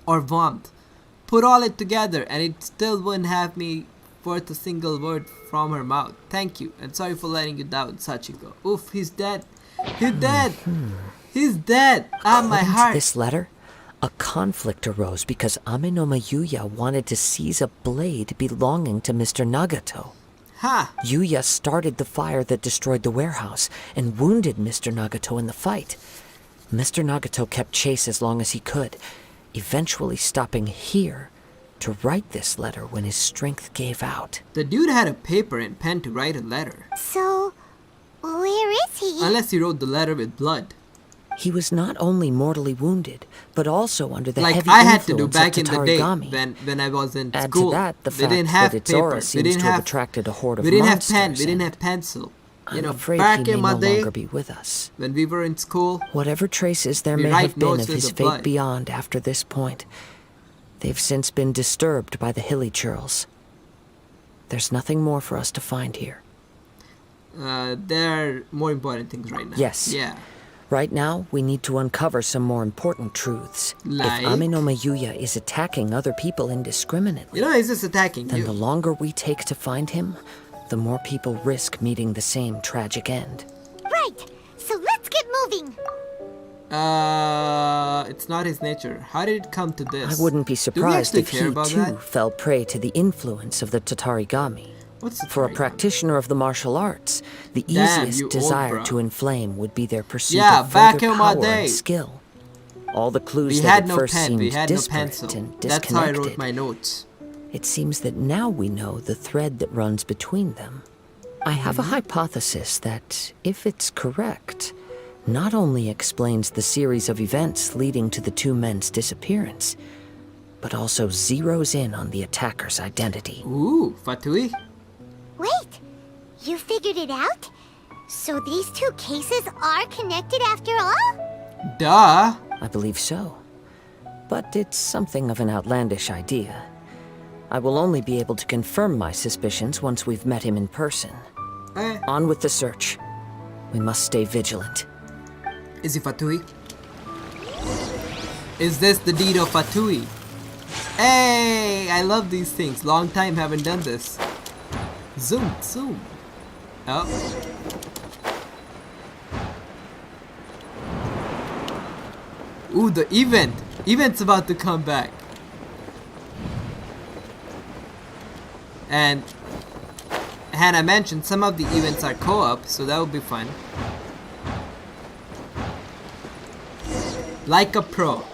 Or warmth. Put all it together and it still wouldn't have me worth a single word from her mouth. Thank you, and sorry for letting you down, Sachiko. Oof, he's dead. He's dead. He's dead. Ah, my According heart. to this letter, a conflict arose because Ame no Yuya wanted to seize a blade belonging to Mr. Nagato. Ha! Yuya started the fire that destroyed the warehouse and wounded Mr. Nagato in the fight. Mr. Nagato kept chase as long as he could, eventually stopping here to write this letter when his strength gave out. The dude had a paper and pen to write a letter. So, where is he? Unless he wrote the letter with blood. He was not only mortally wounded, but also under the Like heavy I had to do influence back of in the day Tatarigami. when I was in Add school. to that the they fact didn't have that its paper. aura We seems didn't to have have attracted a horde of We didn't have monsters. pen. We didn't and have pencil. You I'm know, afraid back he in may my no day, longer be with us. when we were in school, Whatever traces there We may write have been notes of with his the fate blood. beyond after this point, they've since been disturbed by the hilly churls. There's nothing more for us to find here. there are more important things right now. Yes. Yeah. Right now, we need to uncover some more important truths. Like? If Ame no Yuya is attacking other people indiscriminately, You know, he's just attacking then you. the longer we take to find him, the more people risk meeting the same tragic end. Right. So let's get moving. It's not his nature. How did it come to this? I wouldn't be Do we surprised actually if care he about too that? fell prey to the influence of the Tatarigami. What's the For a Tatarigami? practitioner of the martial arts, the Damn, easiest you old desire bro. to inflame would be their pursuit Yeah, of back further in my power day. and skill. All the clues We that had at no first pen. We seemed had no disparate pencil. and That's how I disconnected. wrote my notes. It seems that now we know the thread that runs between them. I have a hypothesis that, if it's correct, not only explains the series of events leading to the two men's disappearance, but also zeroes in on the attacker's identity. Ooh, Fatui? Wait, you figured it out? So these two cases are connected after all? Duh. I believe so. But it's something of an outlandish idea. I will only be able to confirm my suspicions once we've met him in person. Eh. On with the search. We must stay vigilant. Is he Fatui? Is this the deed of Fatui? Hey, I love these things. Long time haven't done this. Zoom, zoom. Oh. Ooh, the event. Event's about to come back. And Hannah mentioned some of the events are co-op, so that would be fun. Like a pro.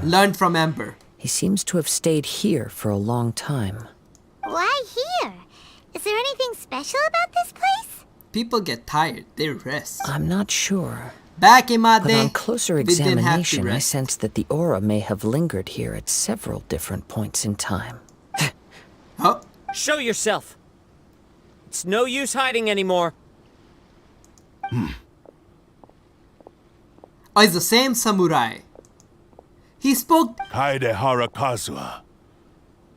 Learn from Ember. He seems to have stayed here for a long time. Why here? Is there anything special about this place? People get tired, they rest. I'm not sure. Back in my But day, on closer we didn't have to examination, I rest. sense that the aura may have lingered here at several different points in time. Oh, Show yourself. It's no use hiding anymore. oh, it's the same samurai. He spoke. Kaedehara Kazuha.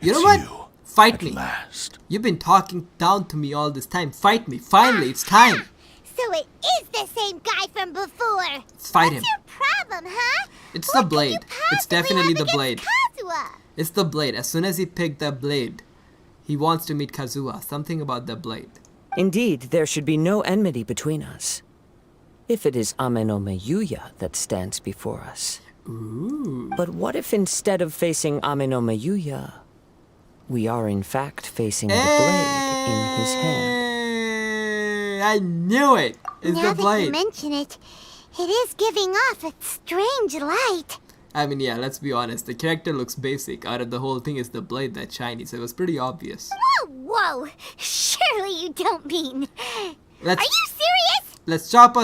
You know It's what? you, Fight at me. last. You've been talking down to me all this time. Fight me. Finally, it's time. So it is the same guy from before. Let's fight him. What's your problem, huh? It's What the could you blade. It's possibly definitely have the blade. against Kazuha? It's the blade. As soon as he picked that blade, he wants to meet Kazuha. Something about the blade. Indeed, there should be no enmity between us. If it is Ame no Yuya that stands before us. Ooh. But what if instead of facing Ame no Yuya, We are in fact facing the blade in his hand. I knew it! It's now the blade. that you mention it, it is giving off a strange light. I mean, yeah, let's be honest. The character looks basic. Out of the whole thing, it's the blade that's shiny, so it was pretty obvious. Whoa! Surely you don't mean... Are you serious? Let's chop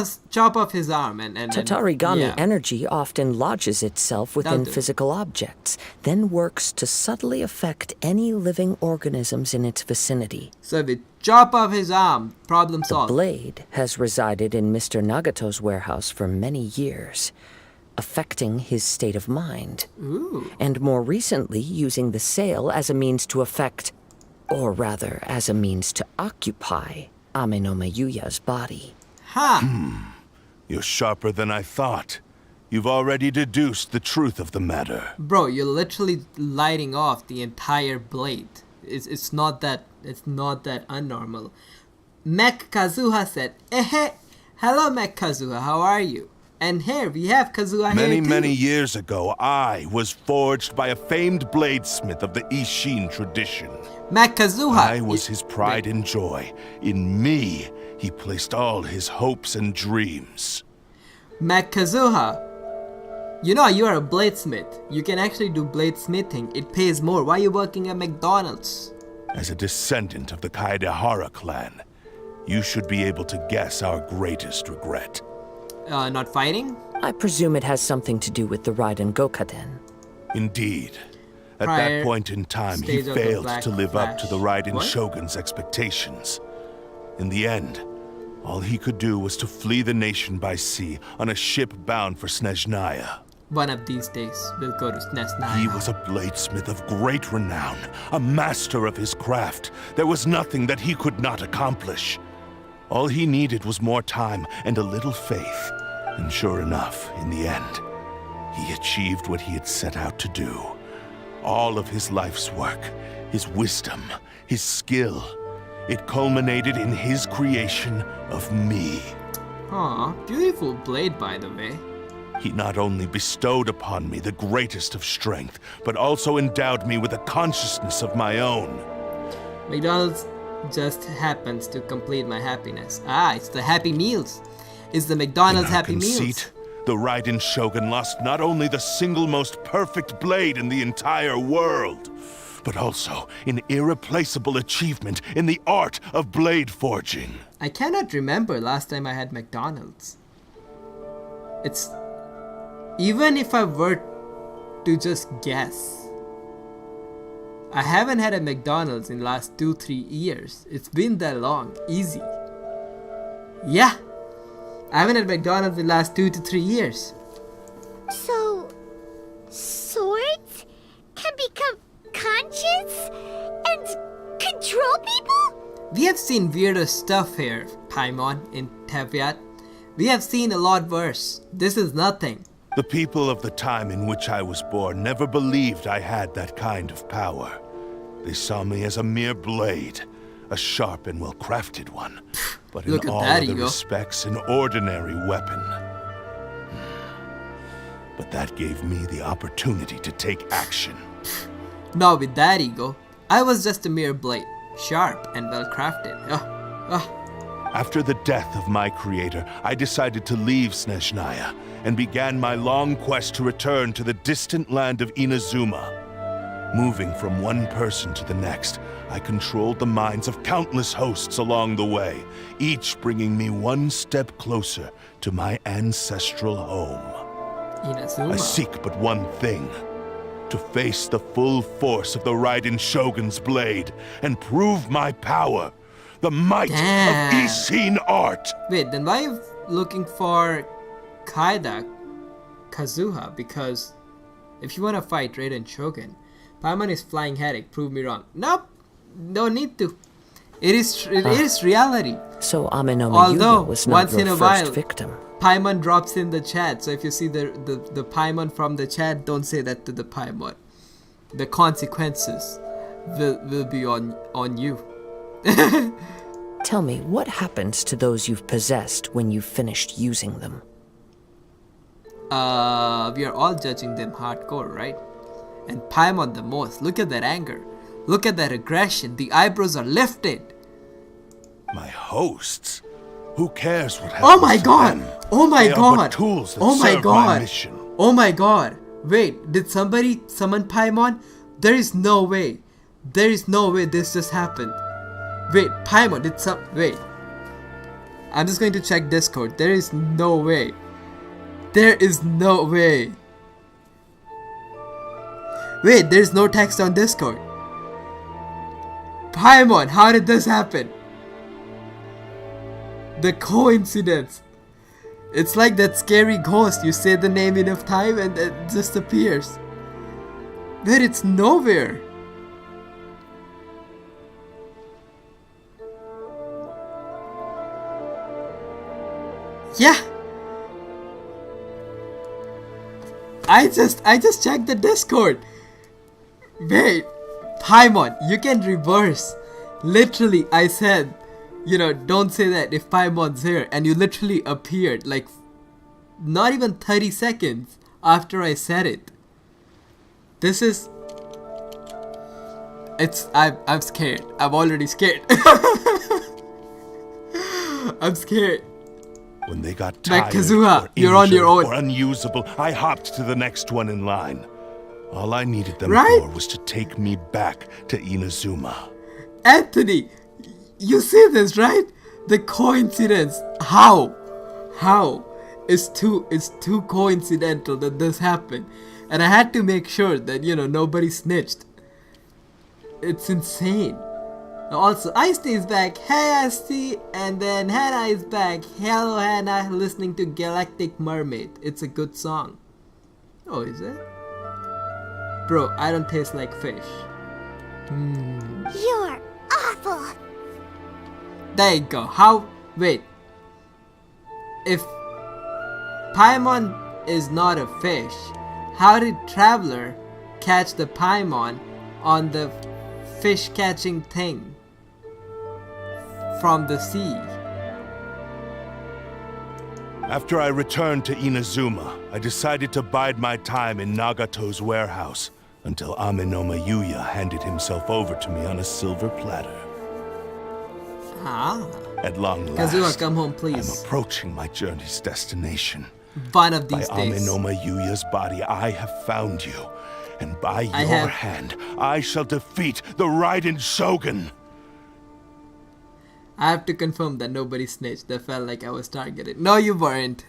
off his arm and Tatarigami yeah. energy often lodges itself within physical objects, then works to subtly affect any living organisms in its vicinity. So if we chop off his arm, problem The solved. blade has resided in Mr. Nagato's warehouse for many years, affecting his state of mind. Ooh. And more recently using the sale as a means to affect, or rather as a means to occupy, Ame no Mayuya's body. You're sharper than I thought. You've already deduced the truth of the matter. Bro, you're literally lighting off the entire blade. It's not that unnormal. Mech Kazuha said, hello Mech Kazuha, how are you? And here we have Kazuha here too. Many years ago, I was forged by a famed bladesmith of the Ishin tradition. Mech Kazuha. I was his pride and joy. In me, he placed all his hopes and dreams. Mech Kazuha. You know, you are a bladesmith. You can actually do bladesmithing. It pays more. Why are you working at McDonald's? As a descendant of the Kaedehara clan, you should be able to guess our greatest regret. Not fighting? I presume it has something to do with the Raiden Gokaden. Indeed. At Prior that point in time, he stage of the failed Black to live up to the Raiden What? Shogun's expectations. In the end, all he could do was to flee the nation by sea on a ship bound for Snezhnaya. One of these days, we'll go to Snezhnaya. He was a bladesmith of great renown, a master of his craft. There was nothing that he could not accomplish. All he needed was more time and a little faith. And sure enough, in the end, he achieved what he had set out to do. All of his life's work, his wisdom, his skill, it culminated in his creation of me. Aw, beautiful blade, by the way. He not only bestowed upon me the greatest of strength, but also endowed me with a consciousness of my own. McDonald's just happens to complete my happiness. Ah, it's the Happy Meals. It's the McDonald's In our Happy Meals. conceit, the Raiden Shogun lost not only the single most perfect blade in the entire world, but also an irreplaceable achievement in the art of blade forging. I cannot remember last time I had McDonald's. It's... Even if I were to just guess, I haven't had a McDonald's in the last 2-3 years. It's been that long. Easy. Yeah. I haven't had McDonald's in the last 2 to 3 years. So, swords can become conscious and control people? We have seen weirder stuff here, Paimon, in Teviat. We have seen a lot worse. This is nothing. The people of the time in which I was born never believed I had that kind of power. They saw me as a mere blade, a sharp and well-crafted one, but in all other respects an ordinary weapon. But that gave me the opportunity to take action. Not with that ego. I was just a mere blade, sharp and well-crafted. After the death of my creator, I decided to leave Snezhnaya and began my long quest to return to the distant land of Inazuma. Moving from one person to the next, I controlled the minds of countless hosts along the way, each bringing me one step closer to my ancestral home. Inazuma. I seek but one thing: to face the full force of the Raiden Shogun's blade and prove my power, the might of Ishin art. Wait, then why are you looking for Kazuha? Because if you want to fight Raiden Shogun, Paimon is flying headache. Prove me wrong. Nope, no need to. It is reality. So Ame no Mayuya was not once your in a first while, victim. Paimon drops in the chat. So if you see the Paimon from the chat, don't say that to the Paimon. The consequences will be on you. Tell me, what happens to those you've possessed when you've finished using them? We are all judging them hardcore, right? And Paimon the most. Look at that anger. Look at that aggression. The eyebrows are lifted. My hosts? Who cares what happens Oh my to god! them? Oh my They are but god! tools that Oh my serve god! mission. Oh my god! Wait, did somebody summon Paimon? There is no way. There is no way this just happened. Wait, Paimon did some. Wait. I'm just going to check Discord. There is no way. There is no way. Wait, there's no text on Discord. Paimon, how did this happen? The coincidence. It's like that scary ghost. You say the name enough time and it just appears. But it's nowhere. Yeah. I just checked the Discord. Wait, Paimon, you can reverse. Literally, I said, you know, don't say that if Paimon's here, and you literally appeared like not even 30 seconds after I said it. This is. I'm scared. I'm already scared. I'm scared. When they got Like tired, Kazuha, or you're on your injured, own. or unusable, I hopped to the next one in line. All I needed them Right? for was to take me back to Inazuma. Anthony, you see this, right? The coincidence. How? It's too coincidental that this happened. And I had to make sure that, you know, nobody snitched. It's insane. Also, Ice-T is back. Hey, Ice-T. And then Hannah is back. Hello, Hannah. Listening to Galactic Mermaid. It's a good song. Oh, is it? Bro, I don't taste like fish. You're awful. There you go. How? Wait. If Paimon is not a fish, how did Traveler catch the Paimon on the fish catching thing from the sea? After I returned to Inazuma, I decided to bide my time in Nagato's warehouse until Amenoma Yuya handed himself over to me on a silver platter. Ah. At long last, Kazuha, come home, please. I'm approaching my journey's destination. One of these by days. Amenoma Yuya's body, I have found you. And by your have- hand, I shall defeat the Raiden Shogun! I have to confirm that nobody snitched. I felt like I was targeted. No, you weren't.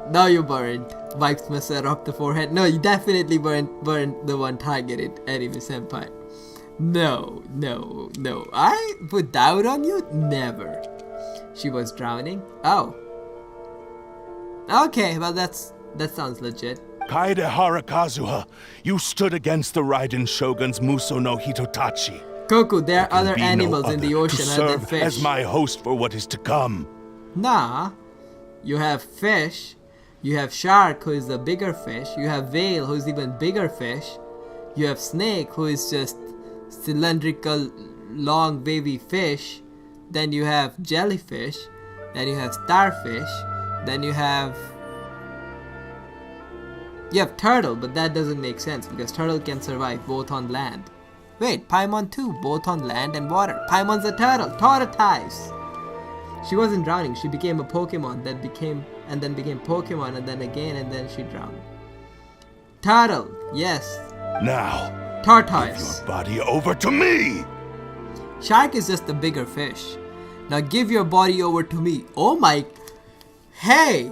No, you weren't. Wipes my sweat off the forehead. No, you definitely weren't the one targeted, Anime Senpai. No. I put doubt on you? Never. She was drowning? Oh. Okay, well that sounds legit. Kaedehara Kazuha, you stood against the Raiden Shogun's Muso no Hitotachi. Goku, there are other Be no animals in the other ocean to other than serve fish. as my host for what is to come. Nah. You have fish. You have shark, who is a bigger fish. You have whale, who is even bigger fish. You have snake, who is just cylindrical, long, wavy fish. Then you have jellyfish. Then you have starfish. Then you have turtle, but that doesn't make sense because turtle can survive both on land. Wait, Paimon too, both on land and water. Paimon's a turtle, tortoise. She wasn't drowning, she became a Pokemon that became Pokemon and then again and then she drowned. Turtle, yes. Now, Tortoise. give your body over to me! Shark is just a bigger fish. Now give your body over to me. Oh my... Hey!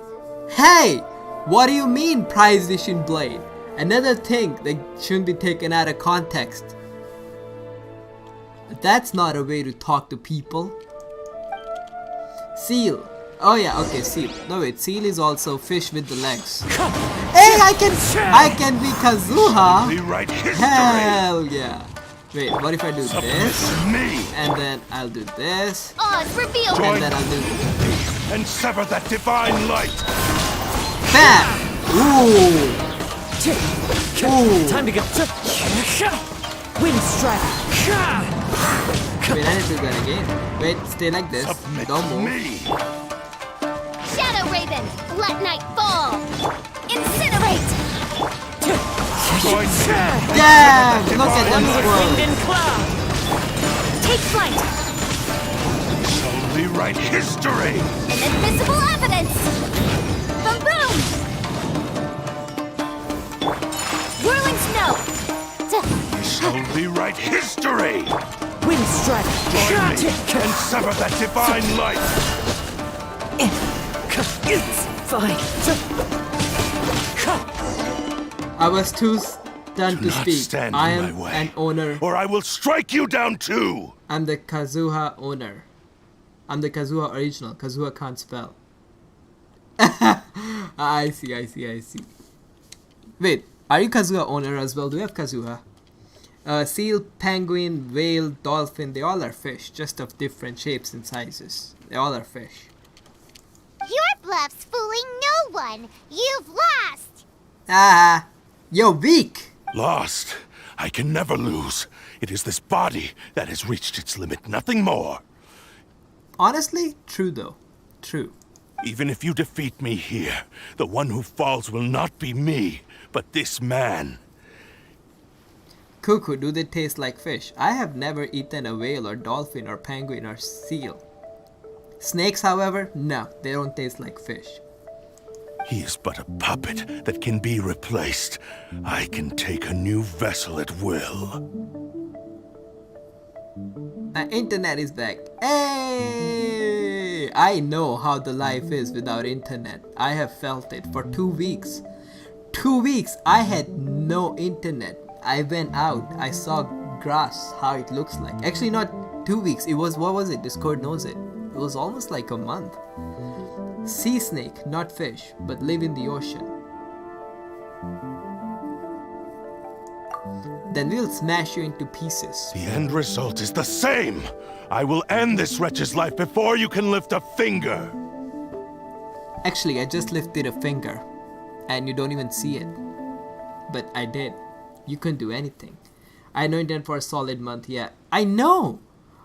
What do you mean, prize vision blade? Another thing that shouldn't be taken out of context. That's not a way to talk to people. Seal. Oh yeah, okay, seal. No wait, seal is also fish with the legs. Hey, I can be Kazuha. Rewrite history. Hell yeah. Wait, what if I do this? And then I'll do this. Oz, reveal And him. then I'll do this. And sever that divine light. Bam! Ooh! Time to go. Wind strike. Wait, I need to do that again. Wait, stay like this. Submit Don't to move. me. Shadow Raven, let night fall. Incinerate. going to... Damn! Look at them squirrels. Wind and cloud. Take flight! shall rewrite history! Inadmissible evidence! Boom boom! Whirling snow! We shall rewrite history! Wind strike. Join me and sever that divine light! It's fine. I was too stunned to speak. Stand I in am my way, an owner. or I will strike you down too! I'm the Kazuha owner. I'm the Kazuha original. Kazuha can't spell. I see. Wait, are you Kazuha owner as well? Do you have Kazuha? Seal, penguin, whale, dolphin, they all are fish, just of different shapes and sizes. They all are fish. Your bluff's fooling no one! You've lost! Ah, you're weak! Lost. I can never lose. It is this body that has reached its limit, nothing more. Honestly, true though. True. Even if you defeat me here, the one who falls will not be me, but this man. Cuckoo, do they taste like fish? I have never eaten a whale or dolphin or penguin or seal. Snakes, however, no, they don't taste like fish. He is but a puppet that can be replaced. I can take a new vessel at will. Internet is back. Hey! I know how the life is without internet. I have felt it for 2 weeks. 2 weeks I had no internet. I went out, I saw grass, how it looks like. Actually not 2 weeks, it was, what was it? Discord knows it. It was almost like a month. Sea snake, not fish, but live in the ocean. Then we'll smash you into pieces. The end result is the same! I will end this wretch's life before you can lift a finger! Actually, I just lifted a finger, and you don't even see it. But I did. You couldn't do anything. I had no internet for a solid month, yeah. I know!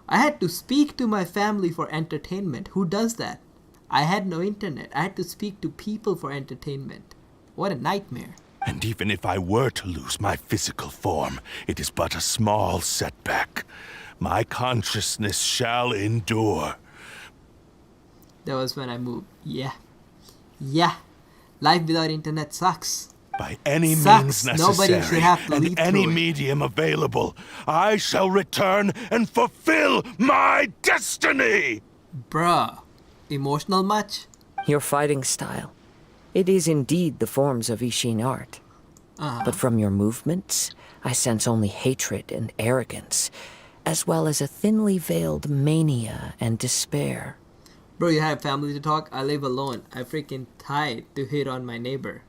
I had to speak to my family for entertainment. Who does that? I had no internet. I had to speak to people for entertainment. What a nightmare. And even if I were to lose my physical form, it is but a small setback. My consciousness shall endure. That was when I moved. Yeah. Yeah. Life without internet sucks. By any Sucks. means Nobody necessary, should have to and lead any through it. medium available, I shall return and fulfill my destiny! Bruh. Emotional much? Your fighting style. It is indeed the forms of Ishin art. But from your movements, I sense only hatred and arrogance, as well as a thinly veiled mania and despair. Bro, you have family to talk? I live alone. I freaking tired to hit on my neighbor.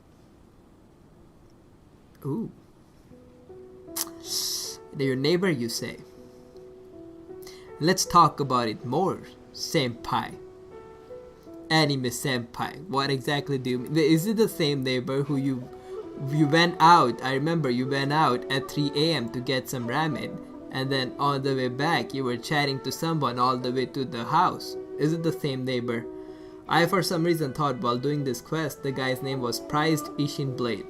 Ooh. They're your neighbor, you say? Let's talk about it more, senpai. Anime senpai. What exactly do you mean? Is it the same neighbor who you went out? I remember you went out at 3 a.m. to get some ramen, and then on the way back you were chatting to someone all the way to the house. Is it the same neighbor? I for some reason thought while doing this quest the guy's name was Prized Ishin Blade.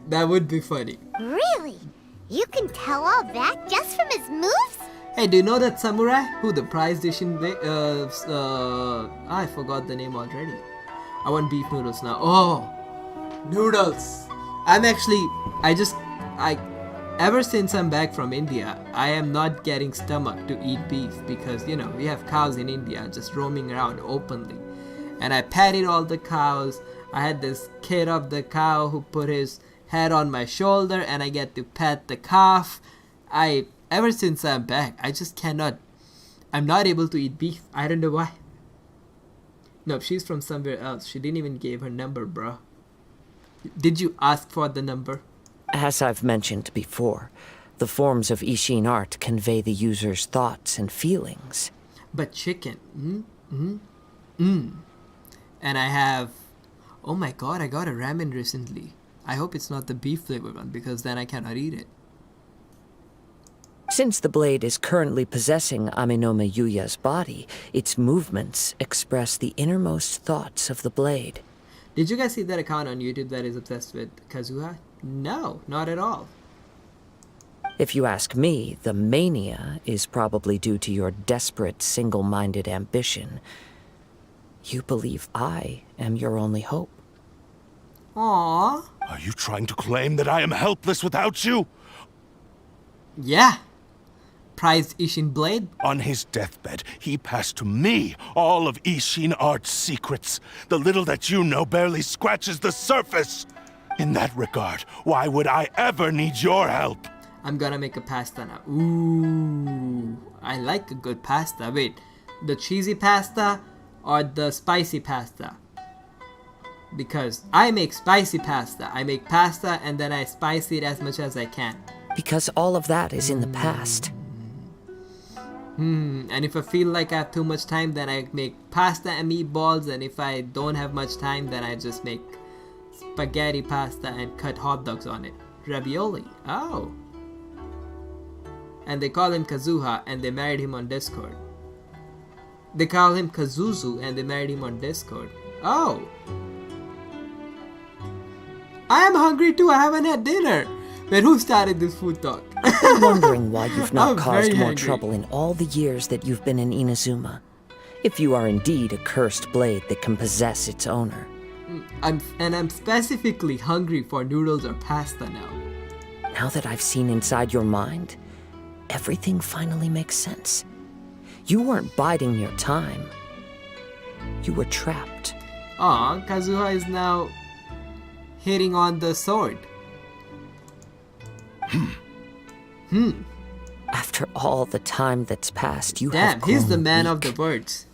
That would be funny. Really? You can tell all that just from his moves? Hey, do you know that samurai who the prized Ishin I forgot the name already. I want beef noodles now. Oh, noodles. Ever since I'm back from India, I am not getting stomach to eat beef because, you know, we have cows in India just roaming around openly. And I patted all the cows. I had this kid of the cow who put his head on my shoulder and I get to pet the calf. Ever since I'm back, I just cannot. I'm not able to eat beef. I don't know why. No, she's from somewhere else. She didn't even give her number, bro. Did you ask for the number? As I've mentioned before, the forms of Ishin art convey the user's thoughts and feelings. But chicken. And I have... Oh my god, I got a ramen recently. I hope it's not the beef flavored one because then I cannot eat it. Since the blade is currently possessing Aminome Yuya's body, its movements express the innermost thoughts of the blade. Did you guys see that account on YouTube that is obsessed with Kazuha? No, not at all. If you ask me, the mania is probably due to your desperate, single-minded ambition. You believe I am your only hope. Aww. Are you trying to claim that I am helpless without you? Yeah. Prized Ishin blade? On his deathbed, he passed to me all of Ishin Art's secrets. The little that you know barely scratches the surface. In that regard, why would I ever need your help? I'm gonna make a pasta now. Ooh, I like a good pasta. Wait, the cheesy pasta or the spicy pasta? Because I make spicy pasta. I make pasta and then I spice it as much as I can. Because all of that is in the past. And if I feel like I have too much time, then I make pasta and meatballs. And if I don't have much time, then I just make spaghetti pasta and cut hot dogs on it. Ravioli. Oh. And they call him Kazuha and they married him on Discord. They call him Kazuzu and they married him on Discord. Oh. I am hungry too. I haven't had dinner. Wait, who started this food talk? I'm wondering why you've not I'm caused very more hungry. trouble in all the years that you've been in Inazuma. If you are indeed a cursed blade that can possess its owner. I'm specifically hungry for noodles or pasta now. Now that I've seen inside your mind, everything finally makes sense. You weren't biding your time. You were trapped. Aw, Kazuha is now hitting on the sword. After all the time that's passed, you Damn, have he's the grown man of the weak, words.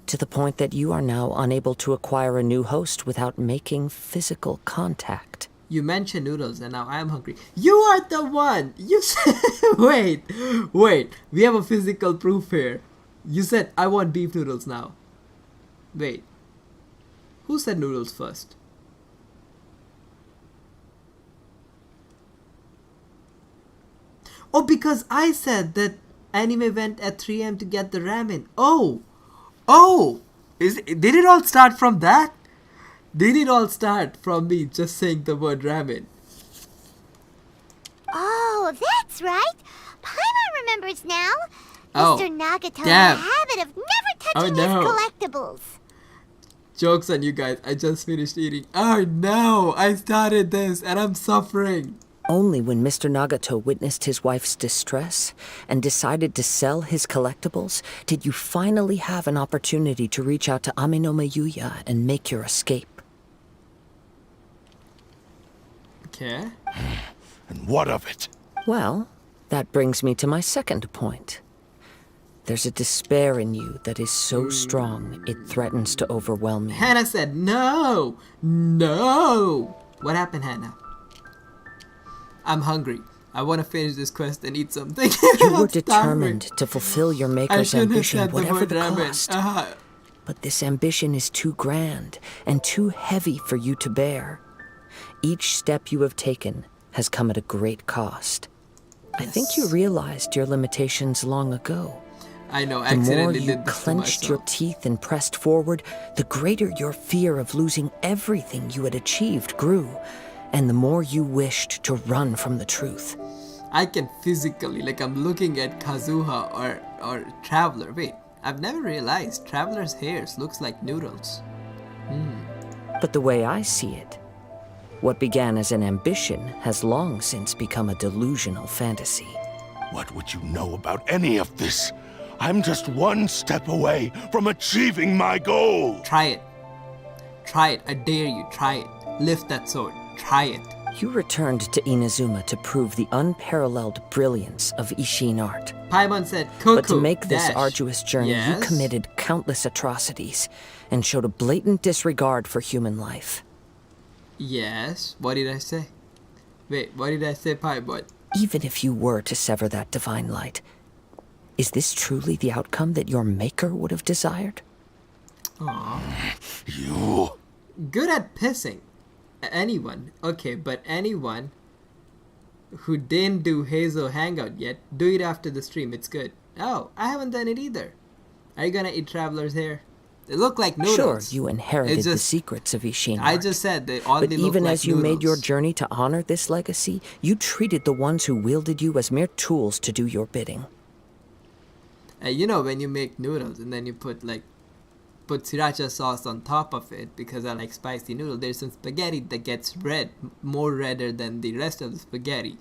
to the point that you are now unable to acquire a new host without making physical contact. You mentioned noodles and now I am hungry. You are the one! You said... wait. We have a physical proof here. You said, I want beef noodles now. Wait. Who said noodles first? Oh, because I said that anime went at 3 AM to get the ramen. Oh! Did it all start from that? Did it all start from me just saying the word ramen? Oh, that's right. Paimon remembers now. Oh, Mr. Nagato damn. had a habit of never touching no. his collectibles. Joke's on you guys, I just finished eating. Oh no, I started this and I'm suffering. Only when Mr. Nagato witnessed his wife's distress and decided to sell his collectibles did you finally have an opportunity to reach out to Aminome Yuya and make your escape. Okay. And what of it? Well, that brings me to my second point. There's a despair in you that is so strong it threatens to overwhelm you. Hannah said no. What happened, Hannah? I'm hungry. I want to finish this quest and eat something. You were I'm determined starving. to fulfill your I maker's shouldn't have ambition, said the whatever word the ramen. cost. But this ambition is too grand and too heavy for you to bear. Each step you have taken has come at a great cost. I think you realized your limitations long ago. I know, The more accidentally you did this to clenched your myself. teeth and pressed forward, the greater your fear of losing everything you had achieved grew, and the more you wished to run from the truth. I can physically, like I'm looking at Kazuha or Traveler. Wait, I've never realized Traveler's hairs looks like noodles. But the way I see it, what began as an ambition has long since become a delusional fantasy. What would you know about any of this? I'm just one step away from achieving my goal. Try it. Try it. I dare you. Try it. Lift that sword. Try it. You returned to Inazuma to prove the unparalleled brilliance of Ishin art. Paimon said, Cuckoo. But to make this dash. arduous journey, Yes? you committed countless atrocities and showed a blatant disregard for human life. Yes. What did I say? Wait, what did I say, Paimon? Even if you were to sever that divine light, is this truly the outcome that your maker would have desired? Aww. You... Good at pissing. Anyone. Okay, but anyone who didn't do Hazo Hangout yet, do it after the stream. It's good. Oh, I haven't done it either. Are you gonna eat Traveler's hair? They look like noodles. Sure, you inherited the secrets of Ishin I art. just said they oddly But look even like as you made your noodles. journey to honor this legacy, you treated the ones who wielded you as mere tools to do your bidding. You know when you make noodles and then you put sriracha sauce on top of it, because I like spicy noodle, there's some spaghetti that gets red, more redder than the rest of the spaghetti.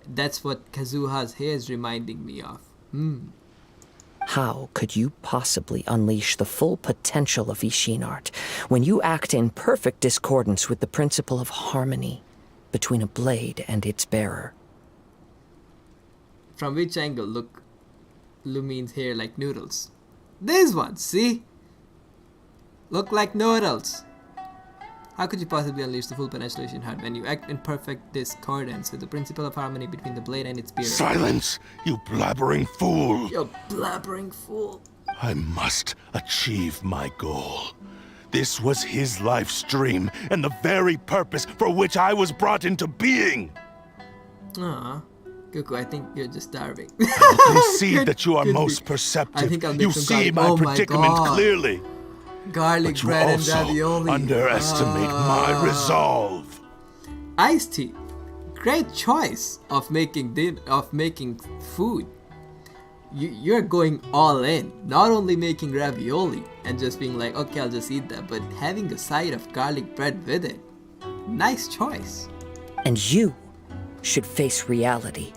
That's what Kazuha's hair is reminding me of. How could you possibly unleash the full potential of Ishin art when you act in perfect discordance with the principle of harmony between a blade and its bearer? From which angle look Lumine's hair like noodles? These ones, see? Look like noodles. How could you possibly unleash the full potential of Ishin art when you act in perfect discordance with the principle of harmony between the blade and its bearer? Silence, you blabbering fool! You blabbering fool. I must achieve my goal. This was his life's dream, and the very purpose for which I was brought into being. Aw. Goku, I think you're just starving. I concede that you are most perceptive. I think I'll make You some see garlic. my Oh my predicament God. clearly. Garlic But you bread and also ravioli. underestimate my resolve. Iced tea. Great choice of making food. You're going all in. Not only making ravioli and just being like, okay, I'll just eat that, but having a side of garlic bread with it. Nice choice. And you should face reality.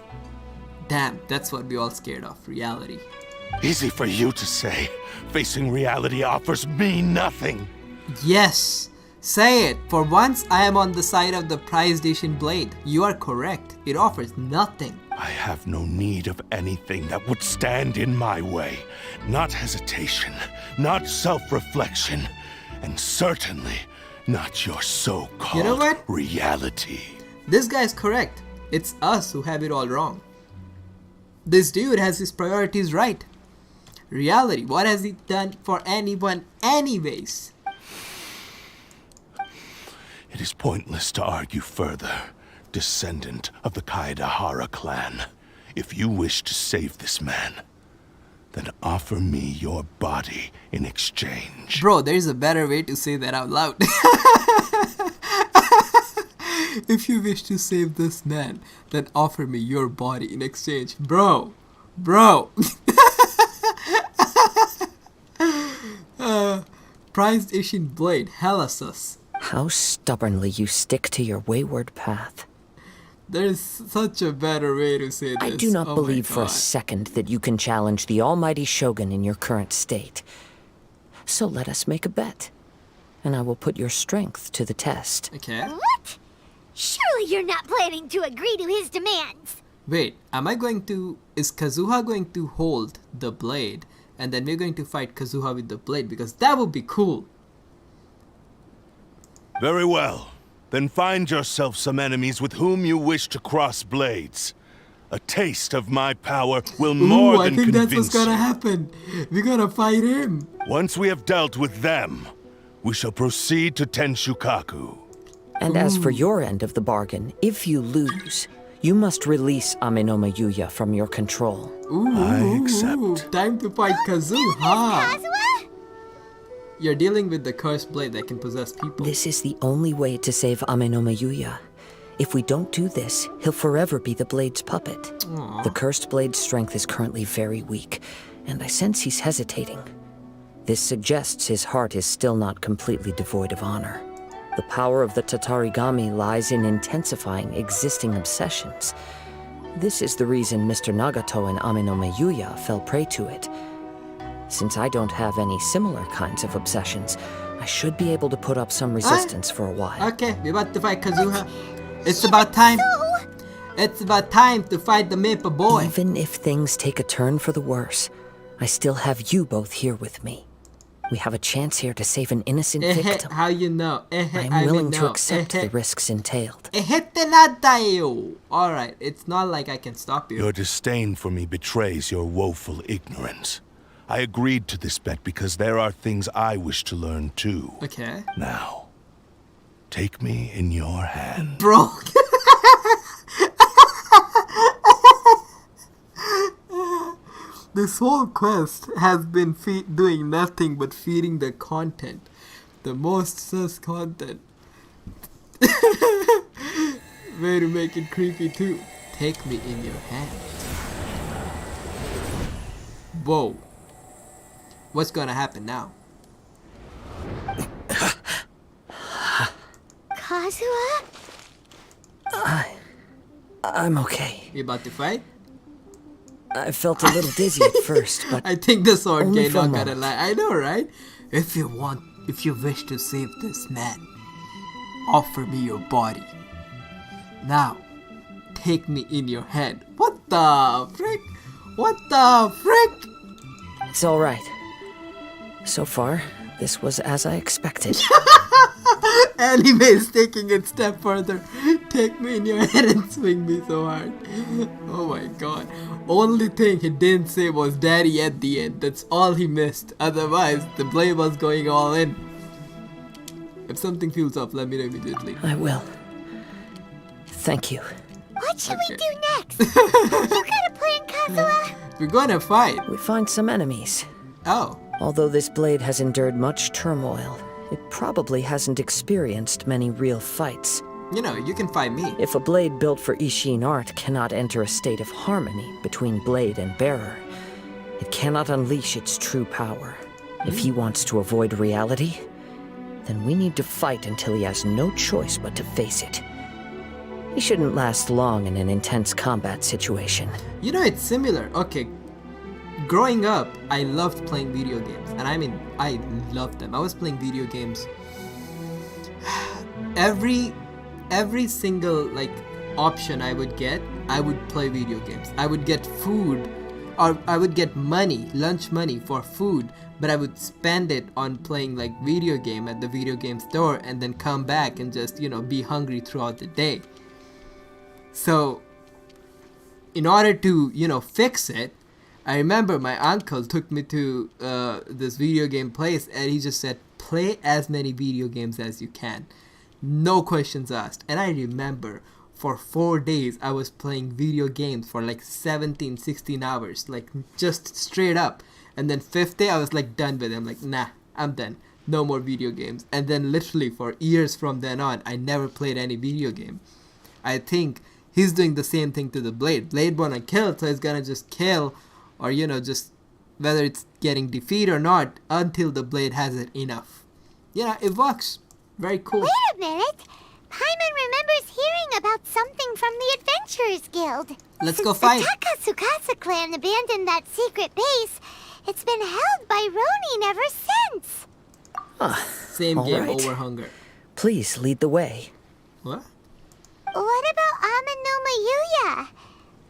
Damn, that's what we all scared of, reality. Easy for you to say. Facing reality offers me nothing. Yes, say it. For once, I am on the side of the prized Ishin blade. You are correct. It offers nothing. I have no need of anything that would stand in my way. Not hesitation, not self-reflection, and certainly not your so-called You know what? reality. This guy's correct. It's us who have it all wrong. This dude has his priorities right. Reality, what has he done for anyone anyways? It is pointless to argue further, descendant of the Kaedahara clan. If you wish to save this man, then offer me your body in exchange. Bro, there's a better way to say that out loud. If you wish to save this man, then offer me your body in exchange. Bro. Prized Ishin blade, hella sus. How stubbornly you stick to your wayward path. There's such a better way to say this. I do not Oh my believe for a God. second that you can challenge the almighty Shogun in your current state. So let us make a bet, and I will put your strength to the test. Okay. What? Surely you're not planning to agree to his demands. Wait, is Kazuha going to hold the blade and then we're going to fight Kazuha with the blade? Because that would be cool. Very well. Then find yourself some enemies with whom you wish to cross blades. A taste of my power will more I than think that's convince what's gonna you. happen. We're gonna fight him. Once we have dealt with them, we shall proceed to Tenshukaku. And as for your end of the bargain, if you lose, you must release Amenoma Yuya from your control. I accept. Time to fight Kazuha. You're dealing with the cursed blade that can possess people. This is the only way to save Amenoma Yuya. If we don't do this, he'll forever be the blade's puppet. Aww. The cursed blade's strength is currently very weak, and I sense he's hesitating. This suggests his heart is still not completely devoid of honor. The power of the Tatarigami lies in intensifying existing obsessions. This is the reason Mr. Nagato and Amenoma Yuya fell prey to it. Since I don't have any similar kinds of obsessions, I should be able to put up some resistance for a while. Okay, we're about to fight Kazuha. It's about time. It's about time to fight the Maple Boy. Even if things take a turn for the worse, I still have you both here with me. We have a chance here to save an innocent victim. How you know? I'm willing to accept the risks entailed. Alright, it's not like I can stop you. Your disdain for me betrays your woeful ignorance. I agreed to this bet because there are things I wish to learn too. Okay. Now, take me in your hand. Bro. This whole quest has been doing nothing but feeding the content. The most sus content. Way to make it creepy too. Take me in your hand. Whoa. What's gonna happen now? Kazuha? I'm okay. You about to fight? I felt a little dizzy at first, but I think the sword only game, for a not gonna moment. lie. I know, right? If you wish to save this man, offer me your body. Now, take me in your hand. What the frick? What the frick? It's all right. So far, this was as I expected. Anime is taking it step further. Take me in your head and swing me so hard. Oh my god. Only thing he didn't say was daddy at the end. That's all he missed. Otherwise, the blade was going all in. If something feels off, let me know immediately. I will. Thank you. What should we do next? You got a plan, Kazuha? We're gonna fight. We find some enemies. Oh. Although this blade has endured much turmoil, it probably hasn't experienced many real fights. You know, you can fight me. If a blade built for Ishin art cannot enter a state of harmony between blade and bearer, it cannot unleash its true power. If he wants to avoid reality, then we need to fight until he has no choice but to face it. He shouldn't last long in an intense combat situation. You know, it's similar. Okay. Growing up, I loved playing video games. And I mean, I loved them. I was playing video games. Every single, like, option I would get, I would play video games. I would get food, or I would get money, lunch money for food, but I would spend it on playing, like, video game at the video game store and then come back and just, you know, be hungry throughout the day. So, in order to, you know, fix it, I remember my uncle took me to this video game place and he just said, play as many video games as you can. No questions asked. And I remember for 4 days I was playing video games for like 17, 16 hours. Like just straight up. And then 5th day I was like done with it. I'm like, nah, I'm done. No more video games. And then literally for years from then on, I never played any video game. I think he's doing the same thing to the blade. Blade wanna kill, so he's gonna just kill, or you know, just whether it's getting defeat or not, until the blade has it enough. Yeah, it works. Very cool. Wait a minute. Paimon remembers hearing about something from the Adventurers Guild. Let's Since go fight. the Takasukasa clan abandoned that secret base, it's been held by Ronin ever since. Same all game right. over hunger. Please lead the way. What? What about Amano Mayuya?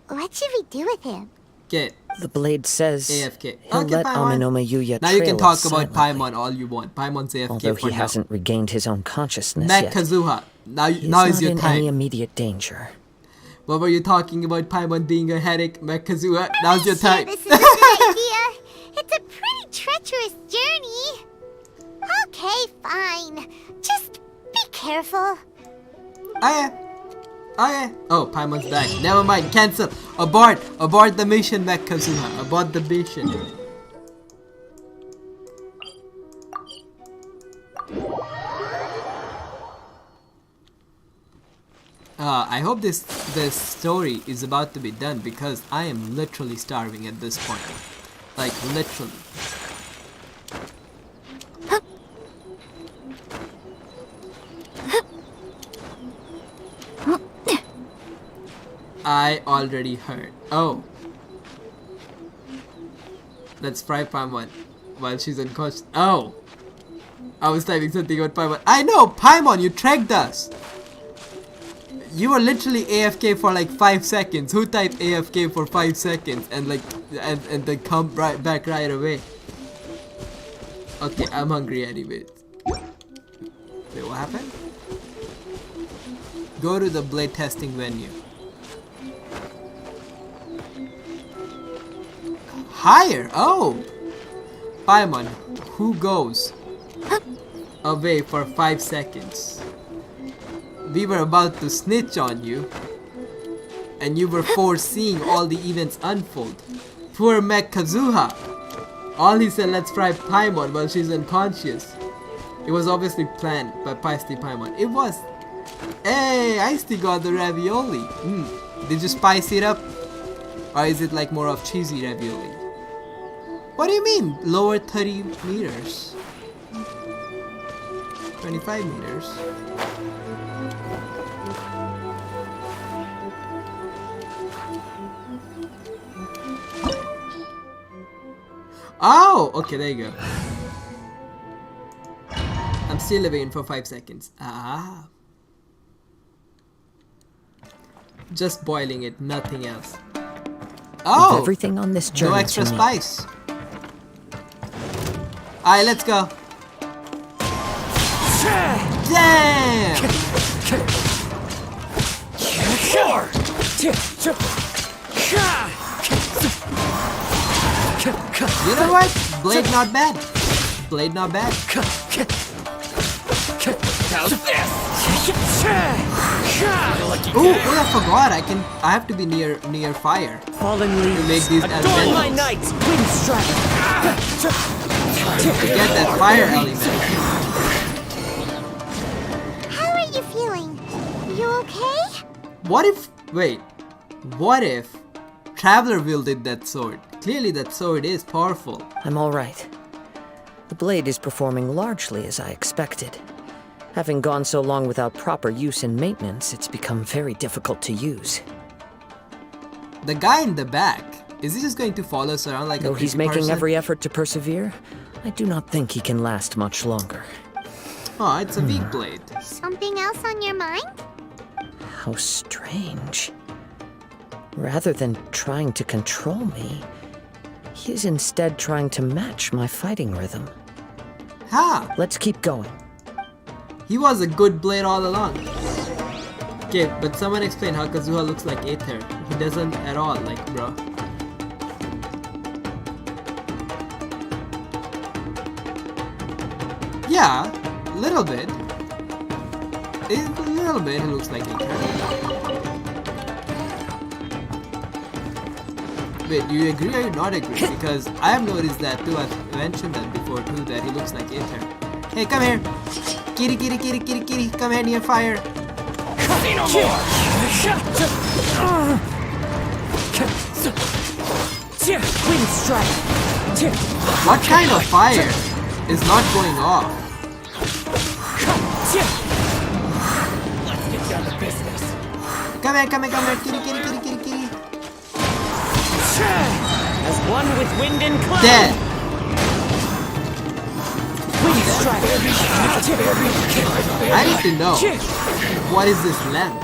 What should we do with him? Get The blade says AFK. he'll Okay, let Paimon. Aminoma Yuya Now you can trail talk us about silently. Paimon all you want. Paimon's AFK Although for he now. hasn't regained his own consciousness Matt yet. Kazuha. Now He now is is not your in time. any immediate danger. What were you talking about Paimon being a headache? Matt Kazuha. Now's your Sure, time. this is a good idea. It's a pretty treacherous journey. Okay, fine. Just be careful. Oh, Paimon's back. Never mind. Cancel. Abort. Abort the mission, Matt Kazuha. Abort the mission. I hope this story is about to be done because I am literally starving at this point. Like literally. I already heard. Oh. Let's fry Paimon while she's unconscious. Oh. I was typing something about Paimon. I know! Paimon, you tracked us! You were literally AFK for like 5 seconds. Who typed AFK for 5 seconds and like and then come right back right away? Okay, I'm hungry anyways. Wait, what happened? Go to the blade testing venue. Higher! Oh! Paimon, who goes away for 5 seconds? We were about to snitch on you, and you were foreseeing all the events unfold. Poor Mech Kazuha. All he said, let's fry Paimon while she's unconscious. It was obviously planned by Paisty Paimon. It was. Hey, Ice-T got the ravioli. Did you spice it up? Or is it like more of cheesy ravioli? What do you mean? Lower 30 meters. 25 meters. Oh, okay, there you go. I'm still waiting for 5 seconds. Ah. Just boiling it, nothing else. Oh! With everything on this journey no extra to me. spice. Alright, let's go. Damn! You know what? Blade not bad. Blade not bad. Ooh, I forgot. I have to be near fire. Fallen leaves. To make these Adorn my night. Wind strike. To get that fire element. How are you feeling? You okay? What if... Wait. What if Traveler wielded that sword? Clearly that sword is powerful. I'm all right. The blade is performing largely as I expected. Having gone so long without proper use and maintenance, it's become very difficult to use. The guy in the back, is he just going to follow us around like a Though creepy he's making person? every effort to persevere, I do not think he can last much longer. Oh, it's a weak blade. Something else on your mind? How strange. Rather than trying to control me, he is instead trying to match my fighting rhythm. Ha! Let's keep going. He was a good blade all along. Okay, but someone explain how Kazuha looks like Aether. He doesn't at all, like, bro. Yeah, a little bit. A little bit, he looks like Aether. Wait, do you agree or you not agree? Because I have noticed that too. I've mentioned that before too, that he looks like Aether. Hey, come here! Kitty, kitty, kitty, kitty, kitty! Come here near fire! Say no more! Wind strike! What kind of fire is not going off? Let's get down to business. Come here, kitty, kitty, kitty, kitty, kitty! As one with wind and cloud. Dead! Wind strike. I need to know, what is this lamp?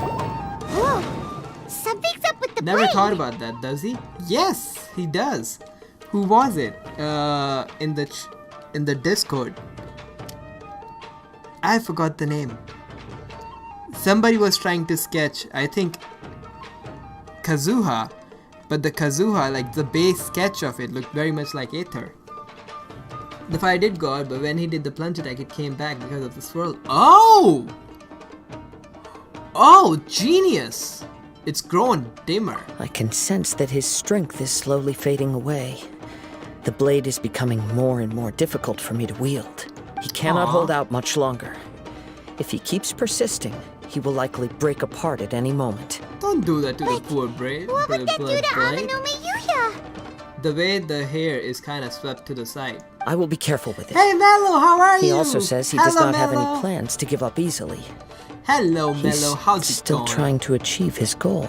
Whoa! Something's up with the Never blade. thought about that, does he? Yes, he does. Who was it? In the Discord. I forgot the name. Somebody was trying to sketch, I think, Kazuha. But the Kazuha, like the base sketch of it, looked very much like Aether. The fire did go out, but when he did the plunge attack, it came back because of the swirl. Oh! Oh, genius! It's grown dimmer. I can sense that his strength is slowly fading away. The blade is becoming more and more difficult for me to wield. He cannot hold out much longer. If he keeps persisting, he will likely break apart at any moment. Don't do that to the poor blade. What would that do to Amanome Yuya? The way the hair is kind of swept to the side. I will be careful with it. Hey Mello, how are you? He also says he does not have any plans to give up easily. Hello He's Mello, how's it still going? trying to achieve his goal.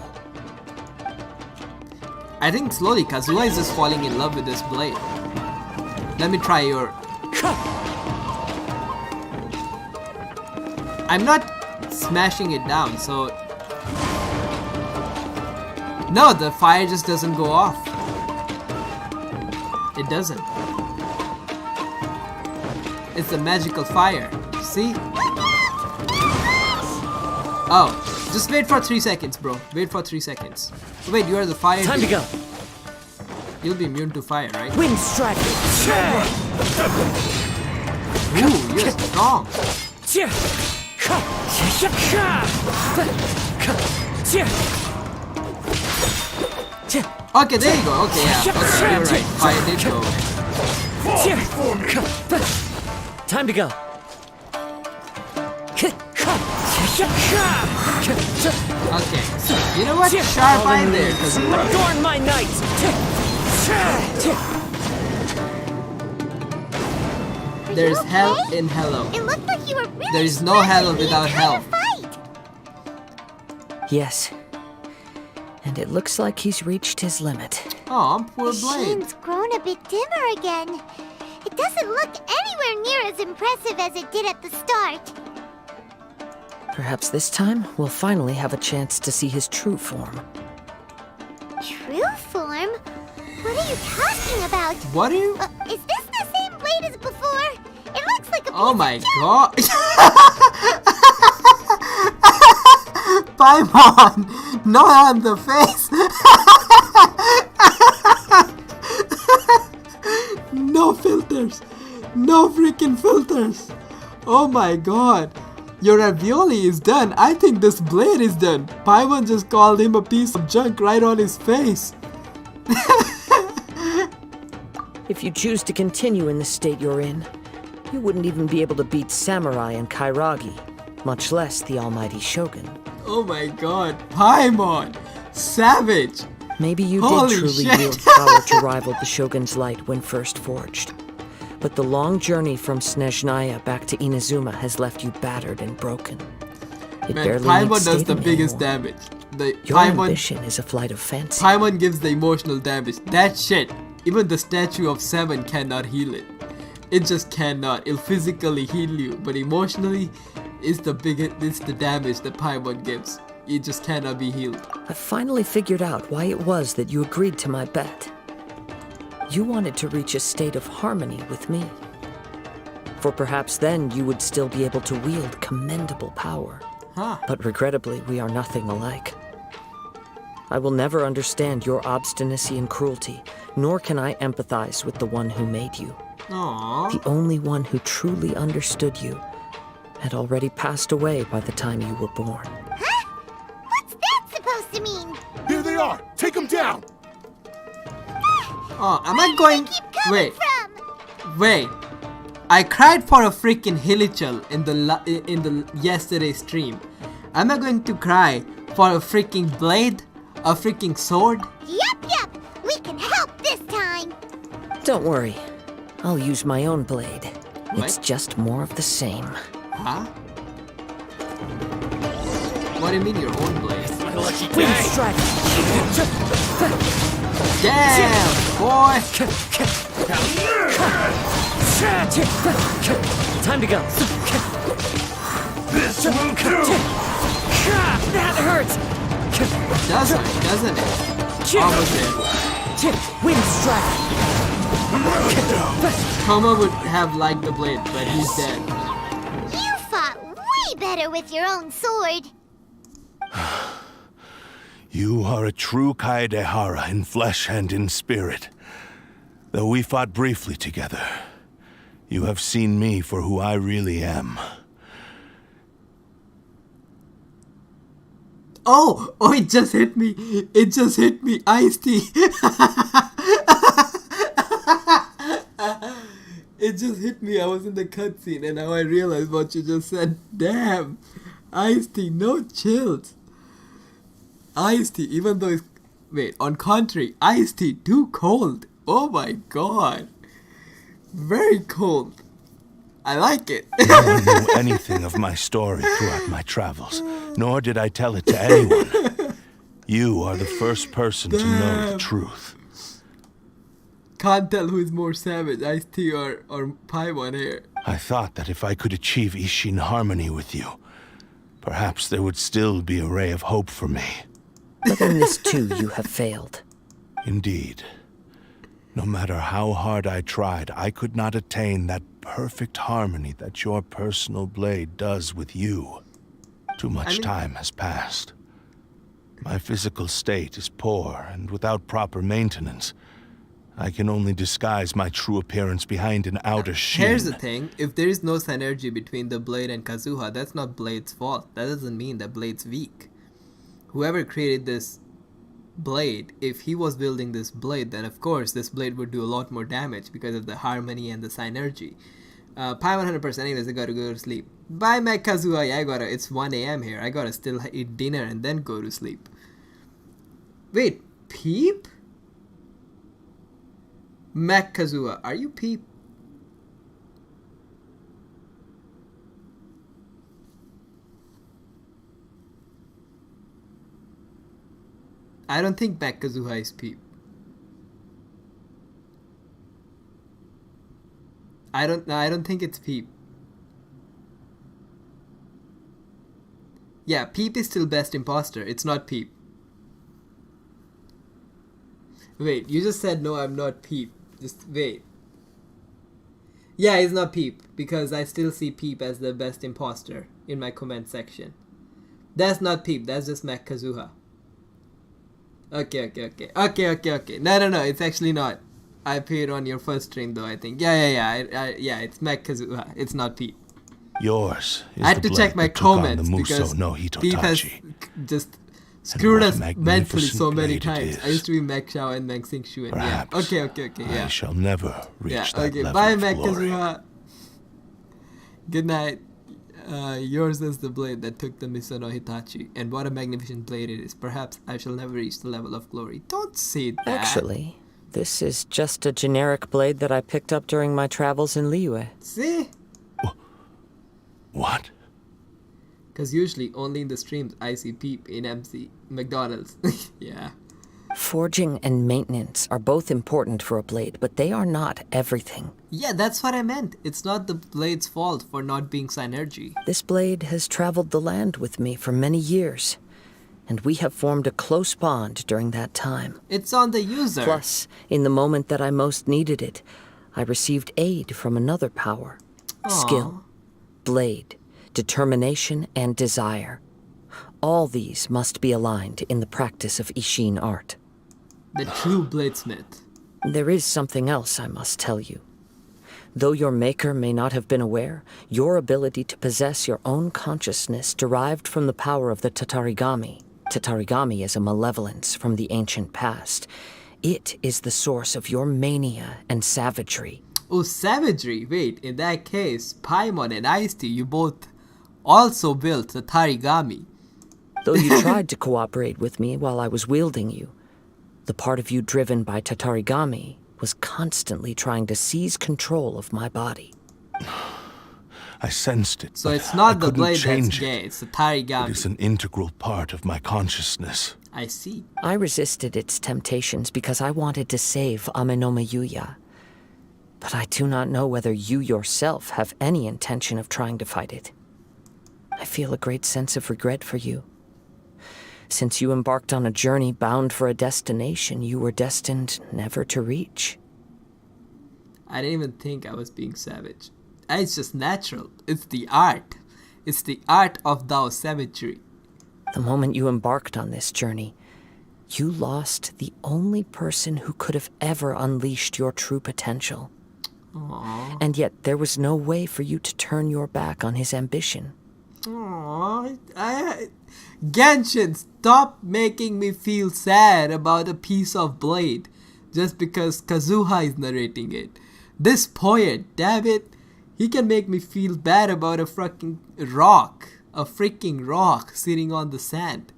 I think slowly Kazuha is just falling in love with this blade. Let me try your... I'm not smashing it down, so... No, the fire just doesn't go off. It doesn't. It's a magical fire. See? Oh, just wait for 3 seconds, bro. Wait for 3 seconds. Wait, you are the fire. Time to go. You'll be immune to fire, right? Wind strike. Ooh, you're strong. Okay, there you go. Okay, yeah. Okay, you're right. Fire did go away. Time to go. Okay, you know what? Sharp eye there. Adorn my night. There's hell in hello. It looked like you were really There is no hell without hell. Yes. And it looks like he's reached his limit. Oh, poor The Blade. shine's grown a bit dimmer again. It doesn't look anywhere near as impressive as it did at the start. Perhaps this time we'll finally have a chance to see his true form. True form? What are you talking about? What are you? Is this the same blade as before? It looks like a piece Oh my of junk. god. Paimon! Not on the face! No filters! No freaking filters! Oh my god! Your ravioli is done. I think this blade is done. Paimon just called him a piece of junk right on his face. If you choose to continue in the state you're in, you wouldn't even be able to beat Samurai and Kairagi, much less the almighty Shogun. Oh my god, Paimon! Savage! Maybe you Holy did truly shit. wield power to rival the Shogun's light when first forged. But the long journey from Snezhnaya back to Inazuma has left you battered and broken. It Man, barely Paimon needs does the stating biggest anymore. damage. Your ambition is a flight of fancy. Paimon gives the emotional damage. That shit, even the statue of 7 cannot heal it. It just cannot. It'll physically heal you, but emotionally, it's the damage that Paimon gives. It just cannot be healed. I finally figured out why it was that you agreed to my bet. You wanted to reach a state of harmony with me. For perhaps then you would still be able to wield commendable power. Huh. But regrettably, we are nothing alike. I will never understand your obstinacy and cruelty, nor can I empathize with the one who made you. Aww. The only one who truly understood you had already passed away by the time you were born. Huh? What's that supposed to mean? Here they are! Take them down! Oh, am I going? Keep coming Wait, from? wait. I cried for a freaking Hilichurl in the yesterday stream. Am I going to cry for a freaking blade? A freaking sword? Yep. We can help this time. Don't worry. I'll use my own blade. What? It's just more of the same. Huh? What do you mean your own blade? Wind strike. Damn, boy! Time to go. This will do! That hurts. Doesn't it? Almost there. Wind strike. Koma would have liked the blade, but he's dead. You fought way better with your own sword. You are a true Kaedehara in flesh and in spirit. Though we fought briefly together, you have seen me for who I really am. Oh, it just hit me. It just hit me. Ice-T. It just hit me. I was in the cutscene and now I realized what you just said. Damn. Ice-T, no chills. Ice-T, even though it's... Wait, on contrary, Ice-T, too cold. Oh my god. Very cold. I like it. No one knew anything of my story throughout my travels, nor did I tell it to anyone. You are the first person to know the truth. Can't tell who is more savage, Ice-T or Paimon here. I thought that if I could achieve Ishin harmony with you, perhaps there would still be a ray of hope for me. But in this too, you have failed. Indeed. No matter how hard I tried, I could not attain that perfect harmony that your personal blade does with you. Too much time has passed. My physical state is poor, and without proper maintenance, I can only disguise my true appearance behind an outer sheen. Here's the thing, if there is no synergy between the blade and Kazuha, that's not Blade's fault. That doesn't mean that Blade's weak. Whoever created this blade, if he was building this blade, then of course this blade would do a lot more damage because of the harmony and the synergy. Pi 100%. Anyways, I gotta go to sleep. Bye, Mac Kazuha. Yeah, it's 1 a.m. here. I gotta still eat dinner and then go to sleep. Wait, Peep? Mac Kazuha, are you Peep? I don't think Mac Kazuha is Peep. I don't think it's Peep. Yeah, Peep is still best imposter. It's not Peep. Wait, you just said no, I'm not Peep. Just wait. Yeah, he's not Peep because I still see Peep as the best imposter in my comment section. That's not Peep. That's just Mac Kazuha. Okay. No, it's actually not. I appeared on your first stream though, I think. Yeah, it's Mac Kazuha. It's not Peep. Yours is I had the to check blade my that took on comments the because Muso no Peep has Hitotachi. just screwed what a us mentally magnificent so many blade it times. I is. used to be Mac Shao and Mac Sing Shu. Yeah. Perhaps Okay, yeah. I shall never reach that Okay. level Bye, of Mac glory. Kazuha. Good night. Yours is the blade that took the Miso no Hitachi, and what a magnificent blade it is. Perhaps I shall never reach the level of glory. Don't say that. Actually, this is just a generic blade that I picked up during my travels in Liyue. See? What? Because usually only in the streams I see Peep in MC McDonald's. Yeah. Forging and maintenance are both important for a blade, but they are not everything. Yeah, that's what I meant. It's not the blade's fault for not being synergy. This blade has traveled the land with me for many years, and we have formed a close bond during that time. It's on the user. Plus, in the moment that I most needed it, I received aid from another power. Skill, blade, determination, and desire. All these must be aligned in the practice of Ishin art. The true bladesmith. There is something else I must tell you. Though your maker may not have been aware, your ability to possess your own consciousness derived from the power of the Tatarigami. Tatarigami is a malevolence from the ancient past. It is the source of your mania and savagery. Oh, savagery? Wait, in that case, Paimon and Ice-T, you both also built the Tatarigami. Though you tried to cooperate with me while I was wielding you, the part of you driven by Tatarigami was constantly trying to seize control of my body. I sensed it. So but it's not I the couldn't blade that's change gay, it. it's the Tatarigami. It is an integral part of my consciousness. I see. I resisted its temptations because I wanted to save Amenoma Yuya. But I do not know whether you yourself have any intention of trying to fight it. I feel a great sense of regret for you. Since you embarked on a journey bound for a destination you were destined never to reach. I didn't even think I was being savage. It's just natural. It's the art. It's the art of thou savagery. The moment you embarked on this journey, you lost the only person who could have ever unleashed your true potential. Aww. And yet there was no way for you to turn your back on his ambition. Aww. Genshin, stop making me feel sad about a piece of blade just because Kazuha is narrating it. This poet, damn it, he can make me feel bad about a freaking rock sitting on the sand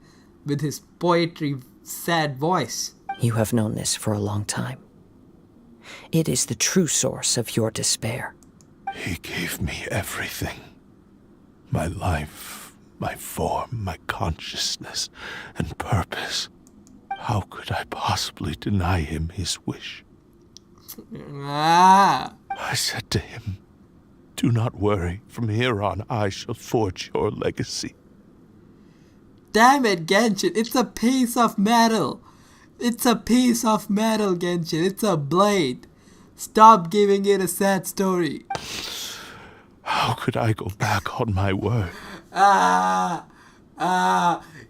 with his poetry sad voice. You have known this for a long time. It is the true source of your despair. He gave me everything. My life, my form, my consciousness, and purpose. How could I possibly deny him his wish? I said to him, "Do not worry. From here on, I shall forge your legacy." Damn it, Genshin. It's a piece of metal. It's a piece of metal, Genshin. It's a blade. Stop giving it a sad story. How could I go back on my word?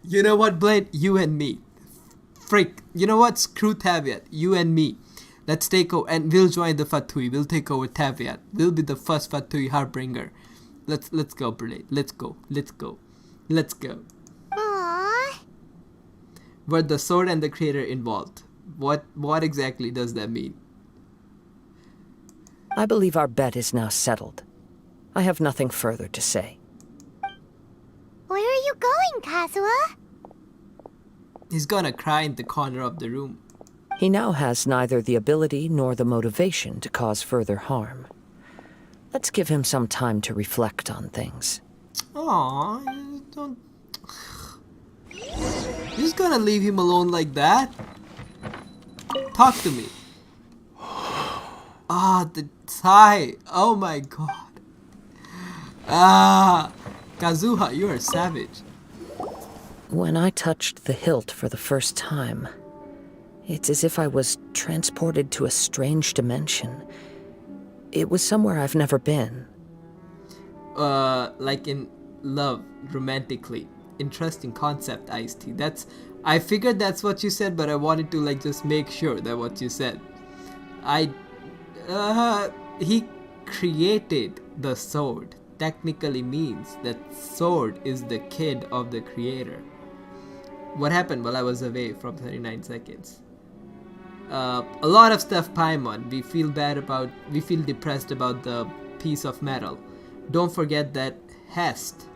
You know what, Blade? You and me. Freak. You know what? Screw Taviat. You and me. Let's take over, and we'll join the Fatui. We'll take over Taviat. We'll be the first Fatui Harbinger. Let's go, Blade. Let's go. Aww. Were the sword and the creator involved? What exactly does that mean? I believe our bet is now settled. I have nothing further to say. Where are you going, Kazuha? He's gonna cry in the corner of the room. He now has neither the ability nor the motivation to cause further harm. Let's give him some time to reflect on things. Aww, don't... You're just gonna leave him alone like that? Talk to me. Ah, the sigh. Oh my god. Ah, Kazuha, you are savage. When I touched the hilt for the first time, it's as if I was transported to a strange dimension. It was somewhere I've never been. Like in love, romantically. Interesting concept, Ice-T. I figured that's what you said, but I wanted to like just make sure that what you said. He created the sword. Technically means that sword is the kid of the creator. What happened while I was away from 39 seconds? A lot of stuff, Paimon. We feel depressed about the piece of metal. Don't forget that Hest.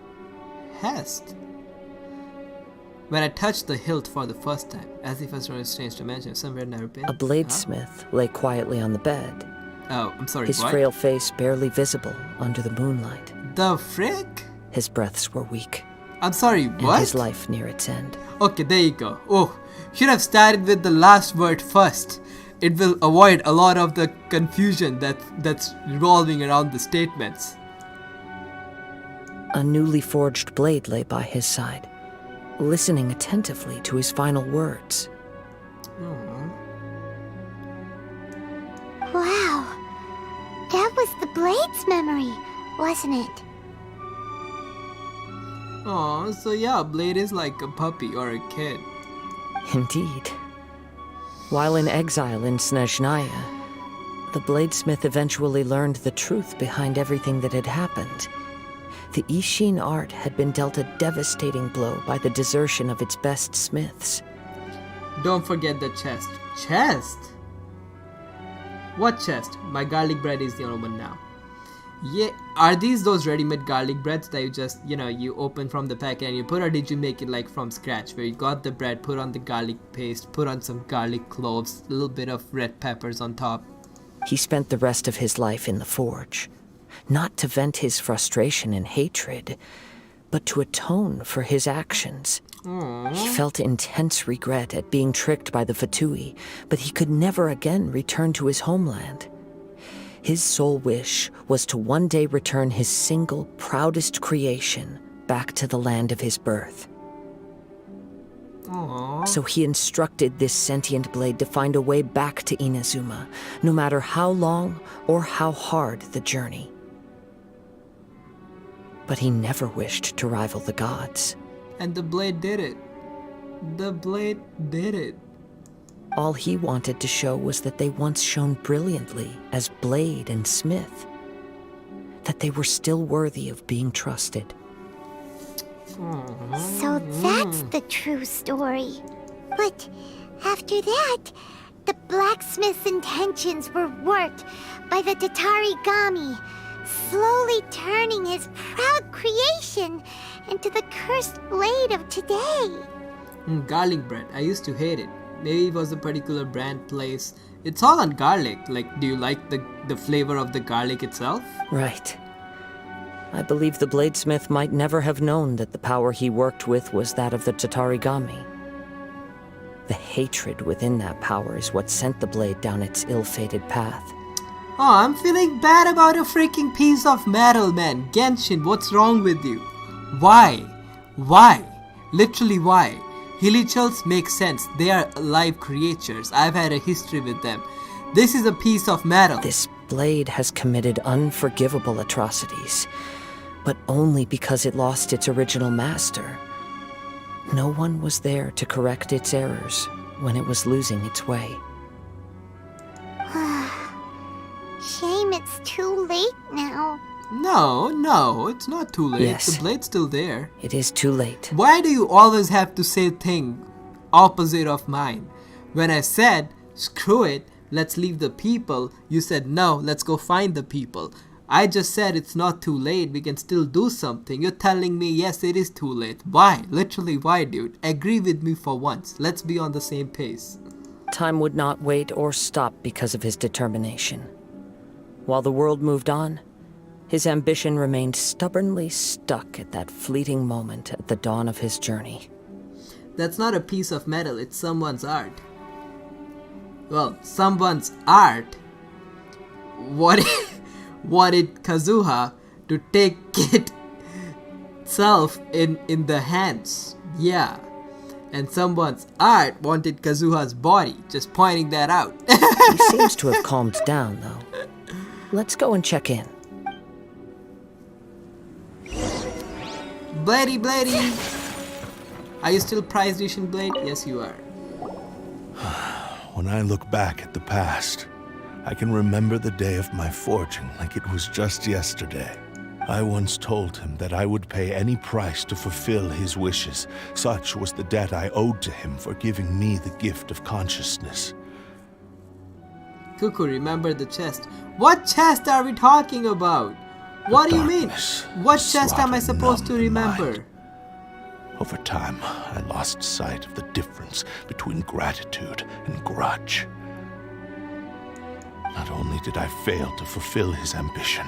When I touched the hilt for the first time, as if I was from a strange dimension, somewhere I'd never been. A bladesmith lay quietly on the bed. Oh, I'm sorry, His what? frail face barely visible under the moonlight. The frick? His breaths were weak. I'm sorry, what? And his life near its end. Okay, there you go. Oh, should have started with the last word first. It will avoid a lot of the confusion that's revolving around the statements. A newly forged blade lay by his side, listening attentively to his final words. Wow. That was the Blade's memory, wasn't it? Oh, so yeah, Blade is like a puppy or a kid. Indeed. While in exile in Snezhnaya, the bladesmith eventually learned the truth behind everything that had happened. The Ishin art had been dealt a devastating blow by the desertion of its best smiths. Don't forget the chest. Chest? What chest? My garlic bread is the only one now. Yeah, are these those ready-made garlic breads that you just, you open from the packet and you put, or did you make it like from scratch, where you got the bread, put on the garlic paste, put on some garlic cloves, a little bit of red peppers on top? He spent the rest of his life in the forge, not to vent his frustration and hatred, but to atone for his actions. Aww. He felt intense regret at being tricked by the Fatui, but he could never again return to his homeland. His sole wish was to one day return his single, proudest creation back to the land of his birth. Aww. So he instructed this sentient blade to find a way back to Inazuma, no matter how long or how hard the journey. But he never wished to rival the gods. And the blade did it. The blade did it. All he wanted to show was that they once shone brilliantly as blade and smith. That they were still worthy of being trusted. So that's the true story. But after that, the blacksmith's intentions were worked by the Tatarigami, slowly turning his proud creation into the cursed blade of today. Garlic bread. I used to hate it. Maybe it was a particular brand place. It's all on garlic. Like, do you like the flavor of the garlic itself? Right. I believe the bladesmith might never have known that the power he worked with was that of the Tatarigami. The hatred within that power is what sent the blade down its ill-fated path. Oh, I'm feeling bad about a freaking piece of metal, man. Genshin, what's wrong with you? Why? Why? Literally why? Hilichurls make sense. They are alive creatures. I've had a history with them. This is a piece of metal. This blade has committed unforgivable atrocities, but only because it lost its original master. No one was there to correct its errors when it was losing its way. Shame it's too late now. No, it's not too late. Yes. The blade's still there. It is too late. Why do you always have to say thing opposite of mine. When I said, screw it, let's leave the people, you said, no, let's go find the people. I just said it's not too late, we can still do something. You're telling me, yes, it is too late. Why? Literally, why, dude? Agree with me for once. Let's be on the same pace. Time would not wait or stop because of his determination. While the world moved on, his ambition remained stubbornly stuck at that fleeting moment at the dawn of his journey. That's not a piece of metal, it's someone's art. Well, someone's art wanted Kazuha to take it itself in the hands. Yeah. And someone's art wanted Kazuha's body. Just pointing that out. He seems to have calmed down, though. Let's go and check in. Bladey! Are you still prize edition Blade? Yes, you are. When I look back at the past, I can remember the day of my forging like it was just yesterday. I once told him that I would pay any price to fulfill his wishes. Such was the debt I owed to him for giving me the gift of consciousness. Cuckoo, remember the chest. What chest are we talking about? What do you mean? What chest am I supposed to remember? Over time, I lost sight of the difference between gratitude and grudge. Not only did I fail to fulfill his ambition,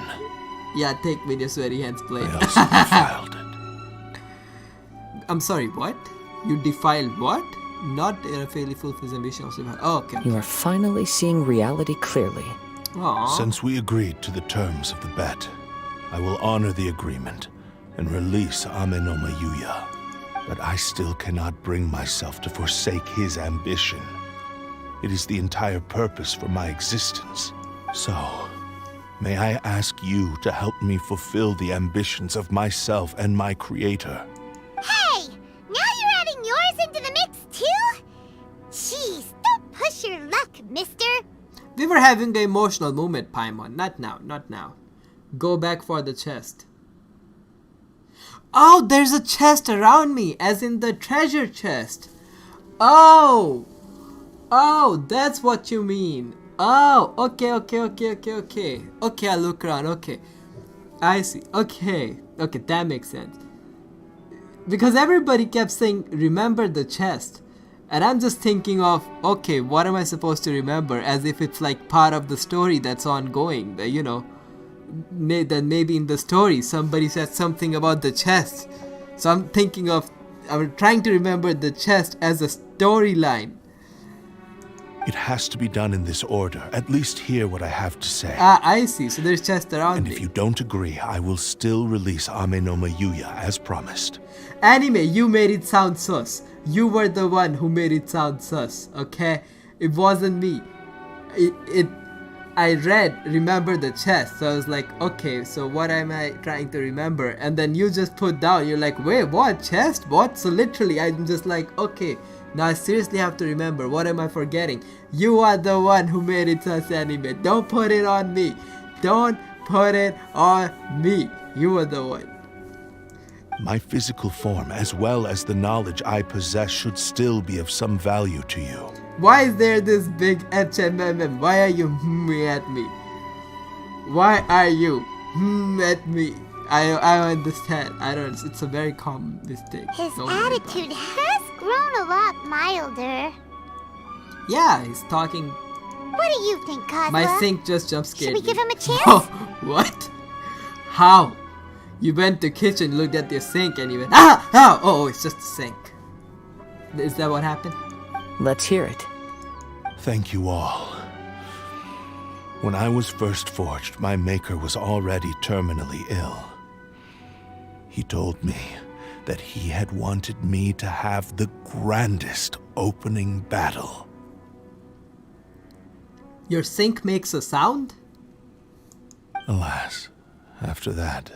yeah, take with your sweaty hands, Blade. I also defiled it. I'm sorry, what? You defiled what? Not fairly fulfill his ambition. Oh, okay. You are finally seeing reality clearly. Aww. Since we agreed to the terms of the bet, I will honor the agreement and release Ame no Mayuya. But I still cannot bring myself to forsake his ambition. It is the entire purpose for my existence. So, may I ask you to help me fulfill the ambitions of myself and my creator? Hey! Now you're adding yours into the mix, too? Jeez, don't push your luck, mister. We were having the emotional moment, Paimon. Not now, not now. Go back for the chest. Oh, there's a chest around me, as in the treasure chest. Oh! Oh, that's what you mean. Oh, okay. Okay, I'll look around, okay. I see, okay, that makes sense. Because everybody kept saying, remember the chest. And I'm just thinking of, okay, what am I supposed to remember? As if it's like part of the story that's ongoing, you know. That maybe in the story somebody said something about the chest. So I'm trying to remember the chest as a storyline. It has to be done in this order. At least hear what I have to say. Ah, I see. So there's chest around and me. if you don't agree, I will still release Ame no Mayuya as promised. Anime, you made it sound sus. You were the one who made it sound sus, okay? It wasn't me. I read, remember the chest, so I was like, okay, so what am I trying to remember? And then you just put down, you're like, wait, what, chest, what? So literally, I'm just like, okay, now I seriously have to remember, what am I forgetting? You are the one who made it sus, anime, don't put it on me, don't put it on me, you were the one. My physical form, as well as the knowledge I possess, should still be of some value to you. Why is there this big HMMM? Why are you at me? Why are you at me? I understand. I don't. It's a very common mistake. His attitude has grown a lot milder. Yeah, he's talking. What do you think, Kazuha? My sink just jump scared. Should we give him a chance? Oh, what? How? You went to kitchen, looked at your sink, and you went, ah! Oh, it's just a sink. Is that what happened? Let's hear it. Thank you all. When I was first forged, my maker was already terminally ill. He told me that he had wanted me to have the grandest opening battle. Your sink makes a sound? Alas, after that,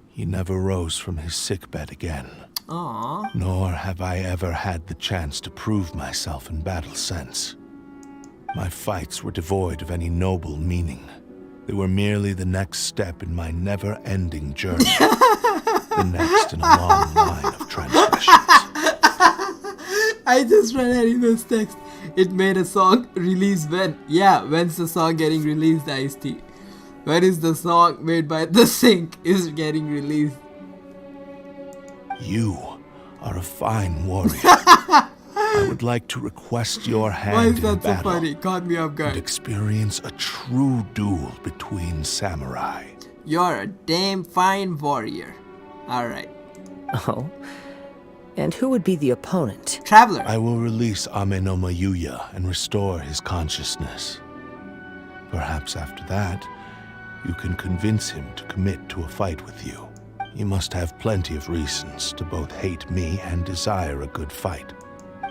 he never rose from his sickbed again. Aww. Nor have I ever had the chance to prove myself in battle since. My fights were devoid of any noble meaning. They were merely the next step in my never-ending journey. The next in a long line of transgressions. I just read Anime's text. It made a song released when? Yeah, when's the song getting released, Ice-T? When is the song made by The Sync is getting released? You are a fine warrior. I would like to request your hand Why is in that so battle funny? Caught me off and guard. experience a true duel between samurai. You're a damn fine warrior. Alright. Oh? And who would be the opponent? Traveler. I will release Ame no Mayuya and restore his consciousness. Perhaps after that, you can convince him to commit to a fight with you. You must have plenty of reasons to both hate me and desire a good fight.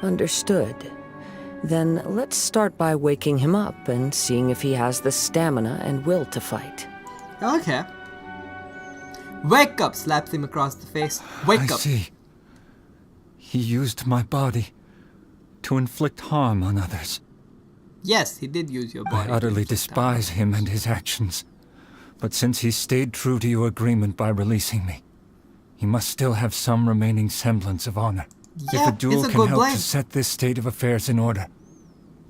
Understood. Then let's start by waking him up and seeing if he has the stamina and will to fight. Okay. Wake up! Slaps him across the face. Wake up! I see. He used my body to inflict harm on others. Yes, he did use your body. I utterly despise him and his actions. But since he stayed true to your agreement by releasing me, he must still have some remaining semblance of honor. Yeah, if a duel it's a can good help blame. to set this state of affairs in order,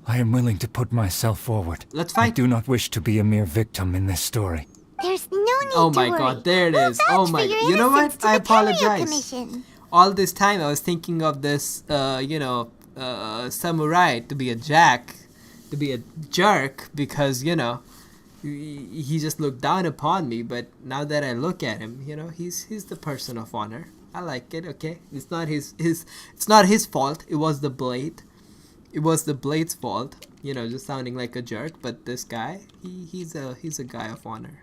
I am willing to put myself forward. Let's I fight. do not wish to be a mere victim in this story. There's no need Oh to my worry. god, there it We'll is. Oh vouch my for your god. You know innocence what? to I the Curio apologize. Commission. All this time I was thinking of this, samurai to be a jack, to be a jerk, because, he just looked down upon me, but now that I look at him, he's the person of honor. I like it, okay? It's not it's not his fault. It was the blade. It was the blade's fault. Just sounding like a jerk, but this guy, he's a guy of honor.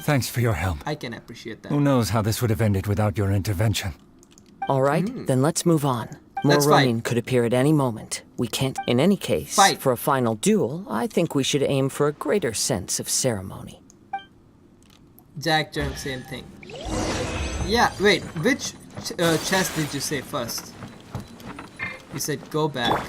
Thanks for your help. I can appreciate that. Who knows how this would have ended without your intervention? All right, then let's move on. More Let's fight. Ronin could appear at any moment. We can't. In any case, Fight. for a final duel, I think we should aim for a greater sense of ceremony. Jack Junk, same thing. Yeah, wait, which chest did you say first? You said go back.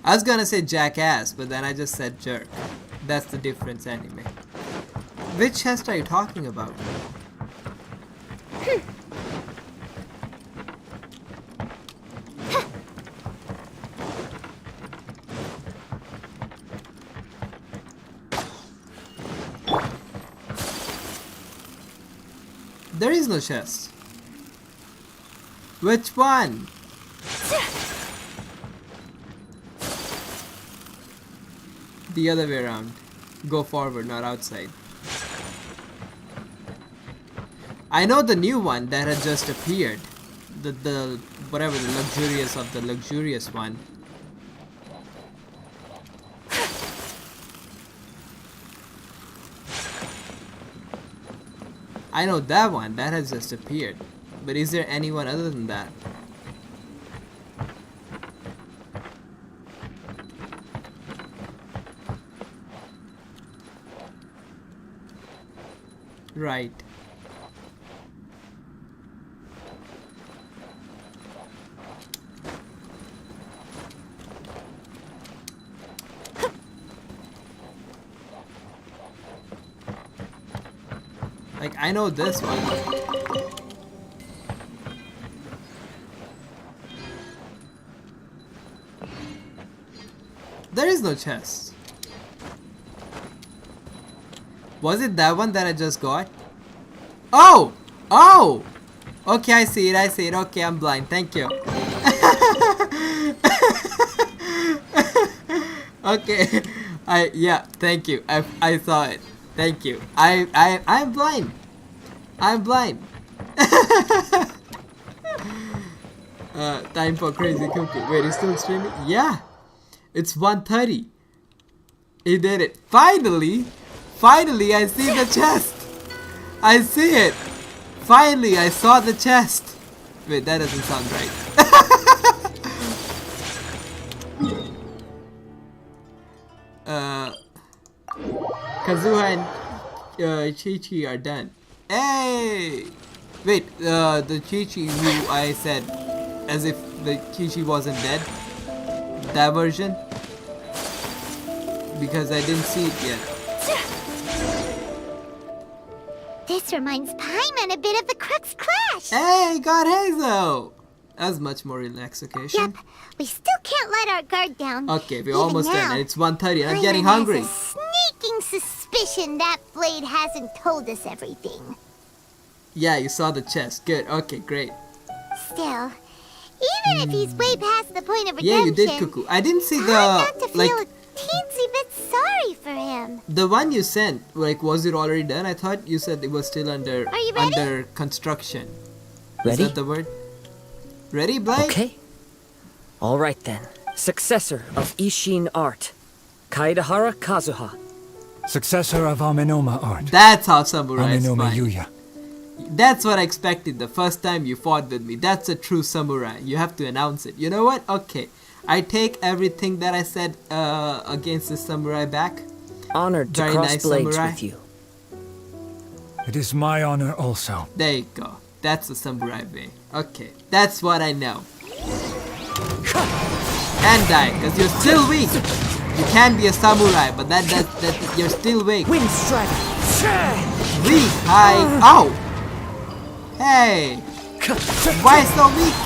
I was gonna say jackass, but then I just said jerk. That's the difference anyway. Which chest are you talking about? There is no chest. Which one? The other way around. Go forward, not outside. I know the new one that had just appeared. The whatever, the luxurious of the luxurious one. I know that one, that has just appeared. But is there anyone other than that? Right. Like, I know this one. There is no chest. Was it that one that I just got? Oh! Oh! Okay, I see it. Okay, I'm blind. Thank you. Okay. Yeah, thank you. I saw it. Thank you. I'm blind. I'm blind. Time for crazy cookie. Wait, it's still streaming? Yeah. It's 1:30. He did it. Finally! Finally, I see the chest. I see it. Finally, I saw the chest. Wait, that doesn't sound right. Kazuha and Chi-Chi are done. Hey! Wait, the Chi-Chi who I said as if the Chi-Chi wasn't dead. That version? Because I didn't see it yet. This This reminds Paimon a bit of the Crux Clash. Hey, got Hazel! That's much more relaxation. Yep, we still can't let our guard down. Okay, we're Even almost now, done and it's 1:30 and I'm Paimon getting has hungry. a sneaking suspicion that Blade hasn't told us everything. Yeah, you saw the chest. Good. Okay, great. Still, even if he's way past the point of redemption, Yeah, you did, Cuckoo. I didn't see hard the not to like feel a teensy bit sorry for him. the one you sent. Like, was it already done? I thought you said it was still under Are you ready? under construction. Ready? Is that the word? Ready, Blade? Okay. All right then. Successor of Ishin art, Kaedahara Kazuha. Successor of Amenoma art, That's how samurai is Amenoma fight. Yuya. That's what I expected the first time you fought with me. That's a true samurai. You have to announce it. You know what? Okay. I take everything that I said against the samurai back. Honored to Very cross nice, blades samurai. with you. It is my honor also. There you go. That's the samurai way. Okay. That's what I know. And die, because you're still weak. You can be a samurai, but that you're still weak. Wind strike. Weak, high. Ow! Hey! Why so weak?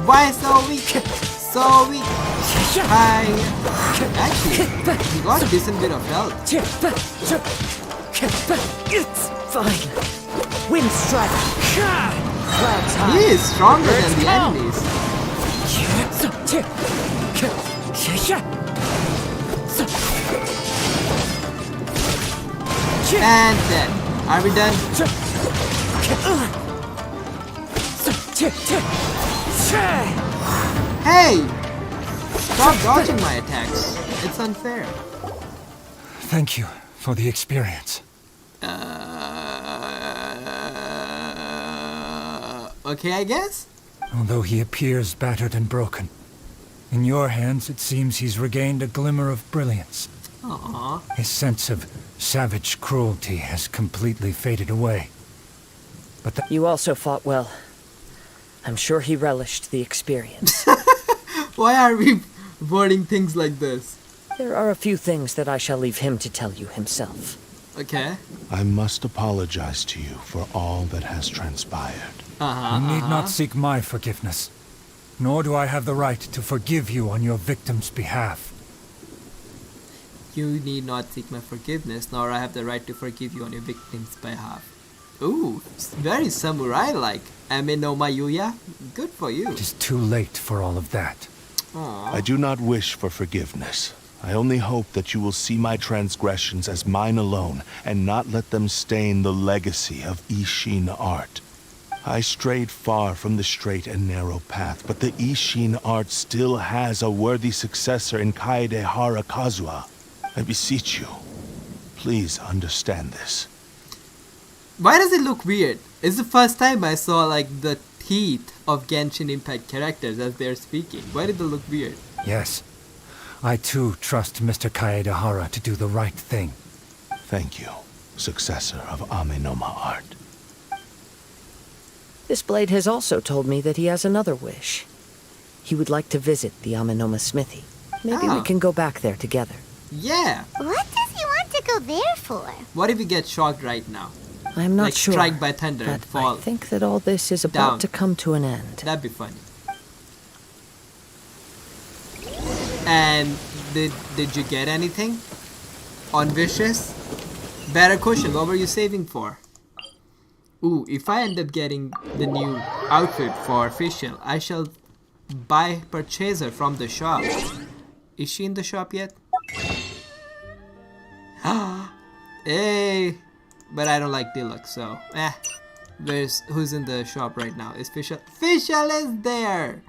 Why so weak? So weak. High. Actually, you got a decent bit of health. It's fine. Wind strike. Clouds high. He is stronger than the enemies. And then, are we done? Hey! Stop dodging my attacks. It's unfair. Thank you for the experience. Okay, I guess? Although he appears battered and broken, in your hands it seems he's regained a glimmer of brilliance. Aww. His sense of savage cruelty has completely faded away. But You also fought well. I'm sure he relished the experience. Why are we wording things like this? There are a few things that I shall leave him to tell you himself. Okay. I must apologize to you for all that has transpired. you need not seek my forgiveness, nor do I have the right to forgive you on your victim's behalf. You need not seek my forgiveness, nor I have the right to forgive you on your victim's behalf. Ooh, very samurai-like. Ame no Mayuya. Good for you. It is too late for all of that. Aww. I do not wish for forgiveness. I only hope that you will see my transgressions as mine alone and not let them stain the legacy of Ishin art. I strayed far from the straight and narrow path, but the Ishin art still has a worthy successor in Kaedahara Kazuha. I beseech you, please understand this. Why does it look weird? It's the first time I saw like the teeth of Genshin Impact characters as they're speaking. Why did they look weird? Yes, I too trust Mr. Kaedahara to do the right thing. Thank you, successor of Amenoma art. This blade has also told me that he has another wish. He would like to visit the Amenoma smithy. Maybe we can go back there together. Yeah. What does he want to go there for? What if we get shocked right now? I'm not Like sure, strike by thunder and but fall. I think that all this is about down. to come to an end. That'd be funny. And did you get anything on wishes? Better question. What were you saving for? Ooh, if I end up getting the new outfit for fischl, I shall buy purchaser from the shop. Is she in the shop yet? Hey, but I don't like deluxe, so who's in the shop right now? Is fischl? Fischl is there.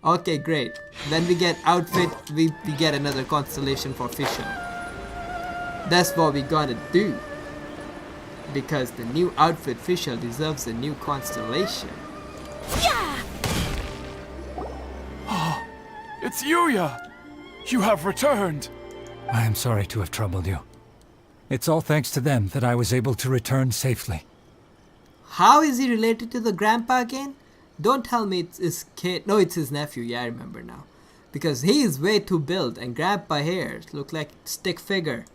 Okay, great. Then we get outfit. We get another constellation for fischl. That's what we gotta do. Because the new outfit fischl deserves a new constellation. Yeah! Oh, it's Yuya! You have returned! I am sorry to have troubled you. It's all thanks to them that I was able to return safely. How is he related to the grandpa again? Don't tell me it's his kid. No, it's his nephew. Yeah, I remember now. Because he is way too built and grandpa hairs look like stick figure.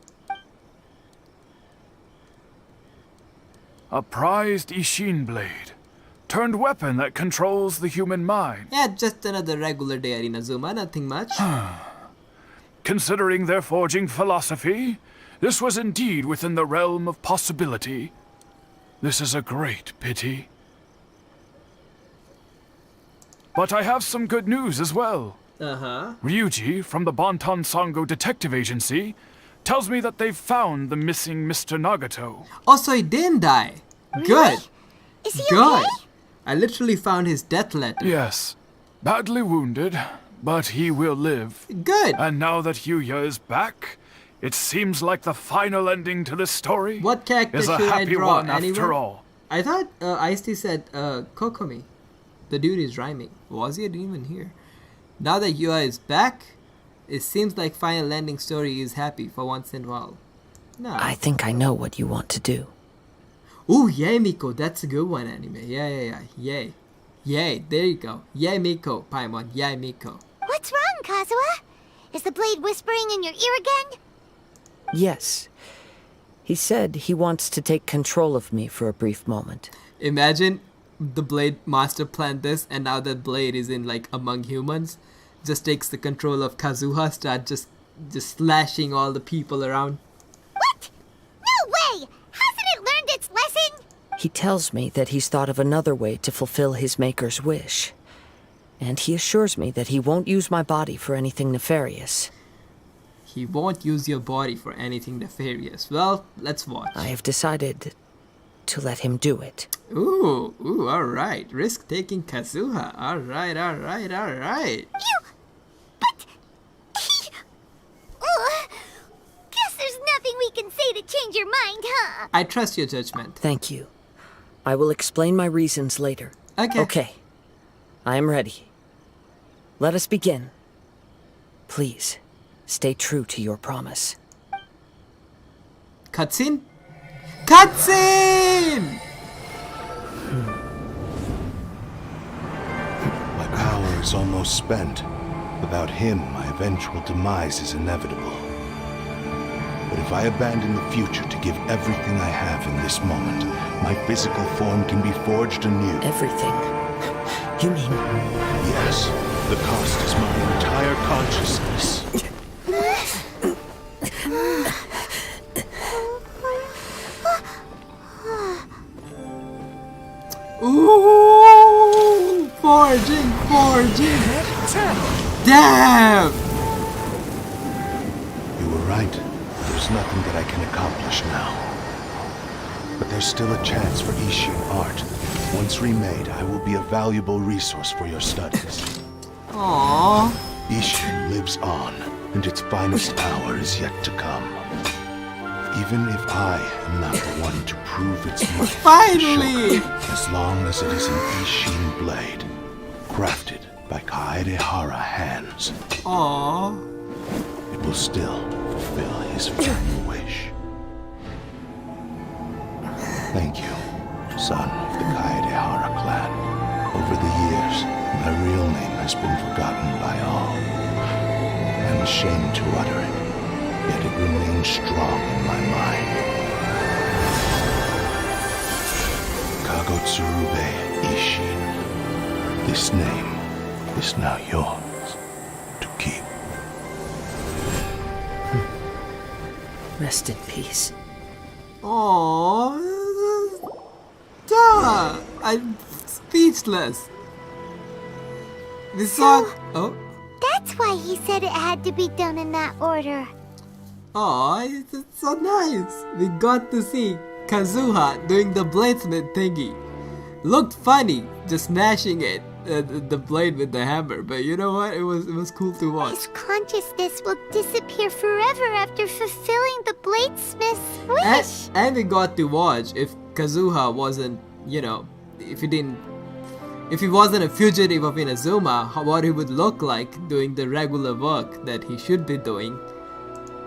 A prized Ishin blade. Turned weapon that controls the human mind. Yeah, just another regular day at Inazuma, nothing much. Considering their forging philosophy, this was indeed within the realm of possibility. This is a great pity. But I have some good news as well. Ryuji, from the Bantan Sango Detective Agency, tells me that they've found the missing Mr. Nagato. Also, he didn't die. Good. Is he Good. okay? I literally found his death letter. Yes. Badly wounded, but he will live. Good. And now that Yuya is back, it seems like the final ending to this story What character is a should I happy draw one anywhere? after all. I thought Ice-T said Kokomi. The dude is rhyming. Was he even here? Now that Yuya is back, it seems like final ending story is happy for once in a while. No. I think I know what you want to do. Ooh, yay Miko, that's a good one, anime. Yeah. Yay. Yay, there you go. Yay Miko, Paimon. Yay Miko. What's wrong, Kazuha? Is the blade whispering in your ear again? Yes. He said he wants to take control of me for a brief moment. Imagine the Blade master planned this, and now that Blade is in like among humans, just takes the control of Kazuha, start just slashing all the people around. What? No way! Hasn't it learned its lesson? He tells me that he's thought of another way to fulfill his maker's wish. And he assures me that he won't use my body for anything nefarious. He won't use your body for anything nefarious. Well, let's watch. I have decided to let him do it. Ooh, alright. Risk-taking Kazuha. Alright. But... Guess there's nothing we can say to change your mind, huh? I trust your judgment. Thank you. I will explain my reasons later. Okay. I am ready. Let us begin. Please, stay true to your promise. Cutscene? Cutscene! My power is almost spent. Without him, my eventual demise is inevitable. But if I abandon the future to give everything I have in this moment, my physical form can be forged anew. Everything? You mean... Yes. The cost is my entire consciousness. Ooh! Forging! Damn! You were right. There's nothing that I can accomplish now. But there's still a chance for Ishin art. Once remade, I will be a valuable resource for your studies. Aww. Ishin lives on, and its finest hour is yet to come. Even if I am not the one to prove its might, Finally! as long as it is an Ishin blade, crafted by Kaedehara hands, Aww. it will still fulfill his final wish. Thank you, son of the Kaedehara clan. Over the years, my real name has been forgotten by all. I'm ashamed to utter it, yet it remains strong in my mind. Kagotsurube Ishin. This name is now yours to keep. Rest in peace. Aww. Duh! I'm speechless. This song... Oh? That's why he said it had to be done in that order. Aw, it's so nice. We got to see Kazuha doing the bladesmith thingy. Looked funny, just smashing it, the blade with the hammer. But you know what? It was cool to watch. His consciousness will disappear forever after fulfilling the bladesmith's wish. And we got to watch if Kazuha wasn't, you know, if he wasn't a fugitive of Inazuma, what he would look like doing the regular work that he should be doing.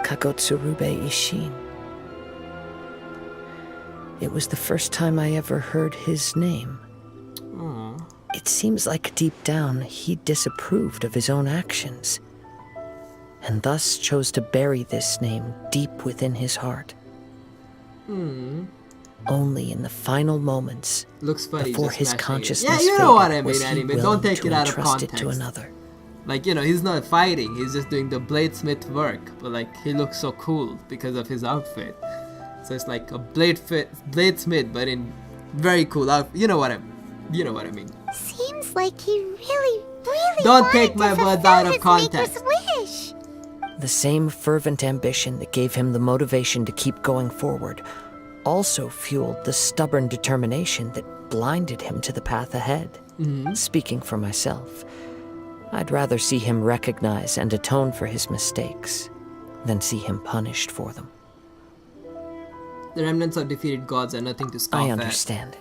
Kagotsurube Ishin. It was the first time I ever heard his name. Aww. It seems like deep down he disapproved of his own actions, and thus chose to bury this name deep within his heart. Only in the final moments, Looks funny. before just his smashing it. consciousness Yeah, you know what I faded, was mean, he anime. Don't willing take to it out of entrust it context. to another. Like, you know, he's not fighting. He's just doing the bladesmith work. But like, he looks so cool because of his outfit. So it's like a bladesmith, but in very cool outfit. You know what I mean. Seems like he really Don't wanted take to my words fulfill out of his context. maker's wish. The same fervent ambition that gave him the motivation to keep going forward also fueled the stubborn determination that blinded him to the path ahead. Speaking for myself, I'd rather see him recognize and atone for his mistakes than see him punished for them. The remnants of defeated gods are nothing to scoff at. I understand.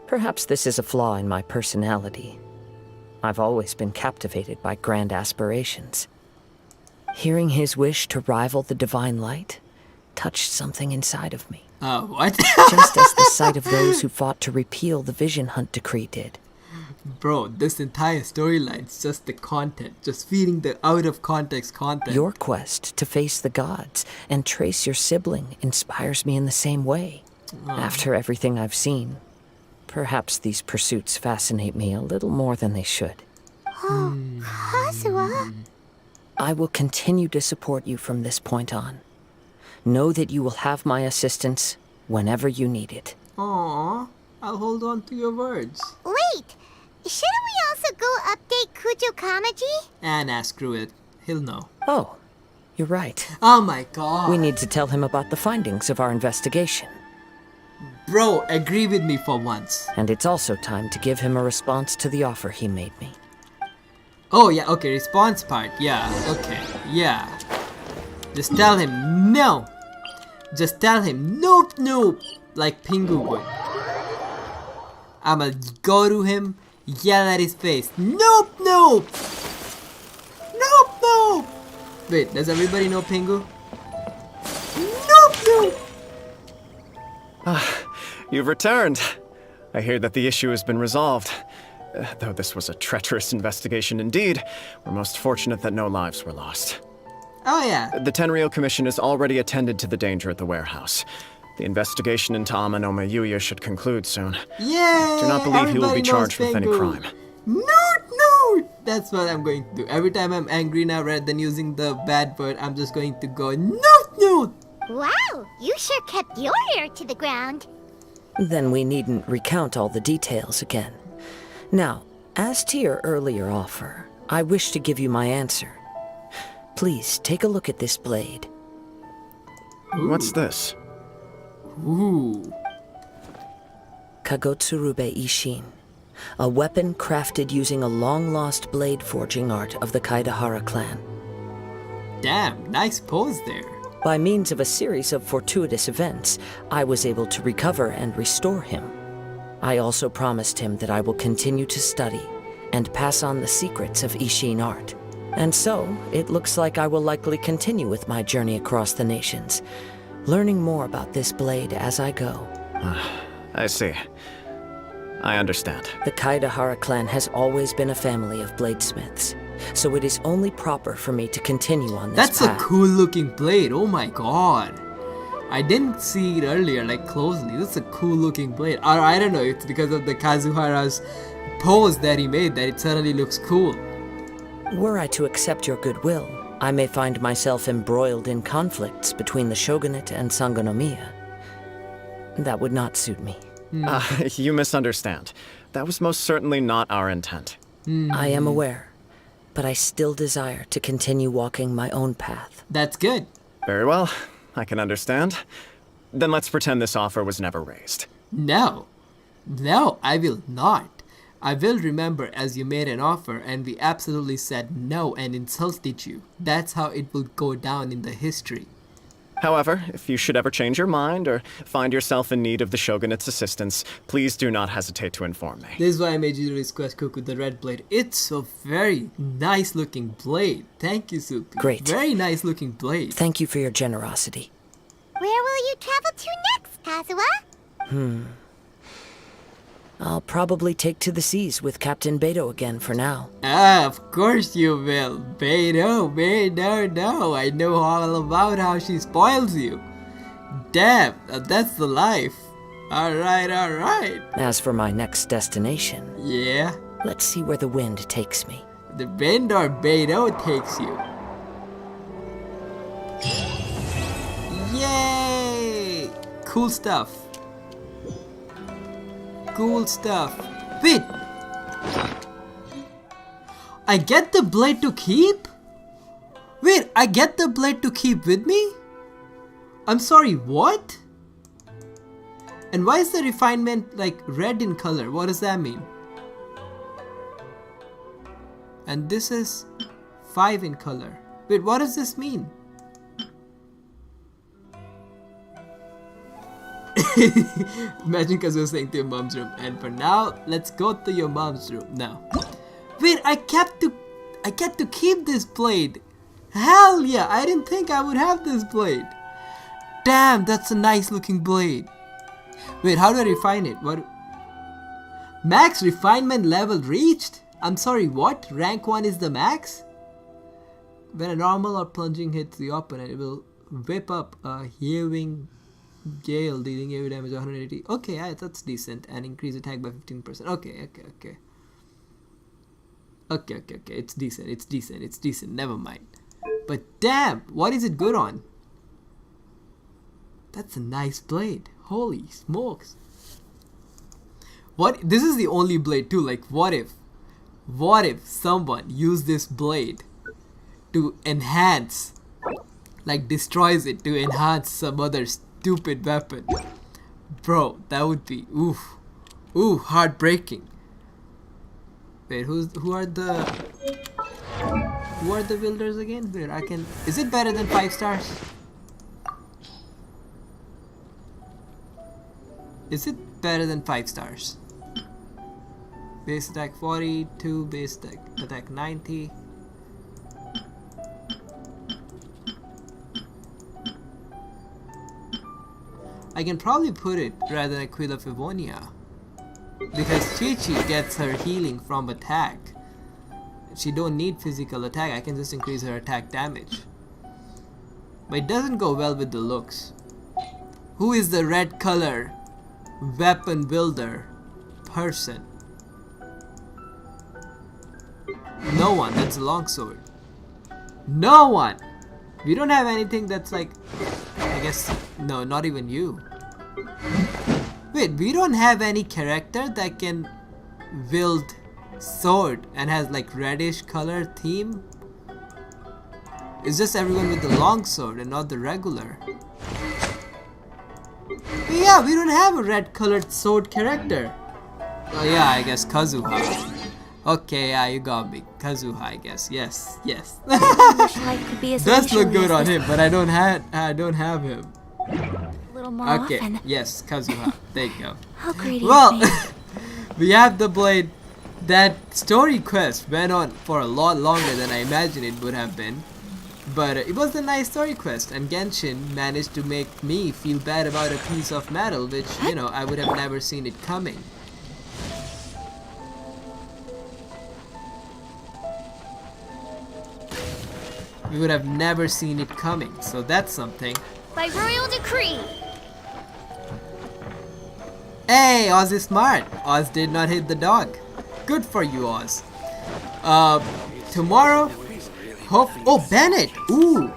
Perhaps this is a flaw in my personality. I've always been captivated by grand aspirations. Hearing his wish to rival the divine light touched something inside of me. Oh, what? Just as the sight of those who fought to repeal the Vision Hunt decree did. Bro, this entire storyline's just the content. Just feeding the out-of-context content. Your quest to face the gods and trace your sibling inspires me in the same way. After everything I've seen, perhaps these pursuits fascinate me a little more than they should. Oh, Kazuha. I will continue to support you from this point on. Know that you will have my assistance whenever you need it. Aww, I'll hold on to your words. Wait, shouldn't we also go update Kujo Kamaji? Nah, screw it. He'll know. Oh, you're right. Oh my god. We need to tell him about the findings of our investigation. Bro, agree with me for once. And it's also time to give him a response to the offer he made me. Oh yeah, okay, response part. Yeah, okay, yeah. Just tell him no. Just tell him nope, nope, like Pingu would. I'ma go to him, yell at his face, nope, nope, nope, nope. Wait, does everybody know Pingu? Nope, nope. You've returned. I hear that the issue has been resolved. Though this was a treacherous investigation indeed, we're most fortunate that no lives were lost. Oh yeah. The Tenryou Commission has already attended to the danger at the warehouse. The investigation into Amanoma Yuya should conclude soon. Yeah. Do not believe he will be charged with any crime. No. That's what I'm going to do. Every time I'm angry now, rather than using the bad word, I'm just going to go no. Wow, you sure kept your ear to the ground. Then we needn't recount all the details again. Now, as to your earlier offer, I wish to give you my answer. Please take a look at this blade. What's this? Ooh. Kagotsurube Ishin, a weapon crafted using a long-lost blade forging art of the Kaidahara clan. Damn, nice pose there. By means of a series of fortuitous events, I was able to recover and restore him. I also promised him that I will continue to study and pass on the secrets of Ishin art. And so, it looks like I will likely continue with my journey across the nations, learning more about this blade as I go. I see. I understand. The Kaidahara clan has always been a family of bladesmiths, so it is only proper for me to continue on this That's path. a cool looking blade, oh my god. I didn't see it earlier, like closely. That's a cool looking blade. Or I don't know, it's because of the Kazuhara's pose that he made that it suddenly looks cool. Were I to accept your goodwill, I may find myself embroiled in conflicts between the shogunate and Sangonomiya. That would not suit me. You misunderstand. That was most certainly not our intent. I am aware, but I still desire to continue walking my own path. That's good. Very well. I can understand. Then let's pretend this offer was never raised. No, I will not. I will remember as you made an offer and we absolutely said no and insulted you. That's how it will go down in the history. However, if you should ever change your mind or find yourself in need of the shogunate's assistance, please do not hesitate to inform me. This is why I made you request Kuku the red blade. It's a very nice looking blade. Thank you, Supi. Great. Very nice looking blade. Thank you for your generosity. Where will you travel to next, Kazuha? I'll probably take to the seas with Captain Beto again for now. Ah, of course you will. Beto, no. I know all about how she spoils you. Damn, that's the life. Alright, alright. As for my next destination, Yeah. let's see where the wind takes me. The wind or Beto takes you. Yay! Cool stuff. Cool stuff. Wait! I get the blade to keep? Wait, I get the blade to keep with me? I'm sorry, what? And why is the refinement like red in color? What does that mean? And this is 5 in color. Wait, what does this mean? Imagine Kazuo saying to your mom's room, and for now, let's go to your mom's room now. Wait, I get to keep this blade. Hell yeah, I didn't think I would have this blade. Damn, that's a nice looking blade. Wait, how do I refine it? What? Max refinement level reached? I'm sorry, what? Rank 1 is the max? When a normal or plunging hits the opponent, it will whip up a heaving gale, dealing AoE damage 180. Okay, yeah, that's decent. And increase attack by 15%. Okay. Okay, it's decent. Never mind. But damn, what is it good on? That's a nice blade. Holy smokes. What? This is the only blade too. Like, what if someone used this blade to enhance, like destroys it to enhance some other stupid weapon? Bro, that would be ooh, heartbreaking. Wait, who are the builders again? Wait, is it better than 5 stars? Is it better than 5 stars? Base attack 42, base attack 90. I can probably put it rather than Aquila Fivonia, because Chi-Chi gets her healing from attack. She don't need physical attack, I can just increase her attack damage. But it doesn't go well with the looks. Who is the red color weapon builder person? No one, that's a longsword. No one! We don't have anything that's like, I guess, no, not even you. Wait, we don't have any character that can wield sword and has like reddish color theme? It's just everyone with the longsword and not the regular. But yeah, we don't have a red colored sword character. Oh yeah, I guess Kazuha. Okay, yeah, you got me. Kazuha, I guess. Yes. Does look good on him, but I don't have him. A little more Okay, often. yes, Kazuha. There you go. How greedy Well, of me. we have the blade. That story quest went on for a lot longer than I imagined it would have been. But it was a nice story quest, and Genshin managed to make me feel bad about a piece of metal, which, you know, I would have never seen it coming. We would have never seen it coming, so that's something. By royal decree. Hey, Oz is smart. Oz did not hit the dog. Good for you, Oz. Tomorrow, oh, Bennett. Ooh.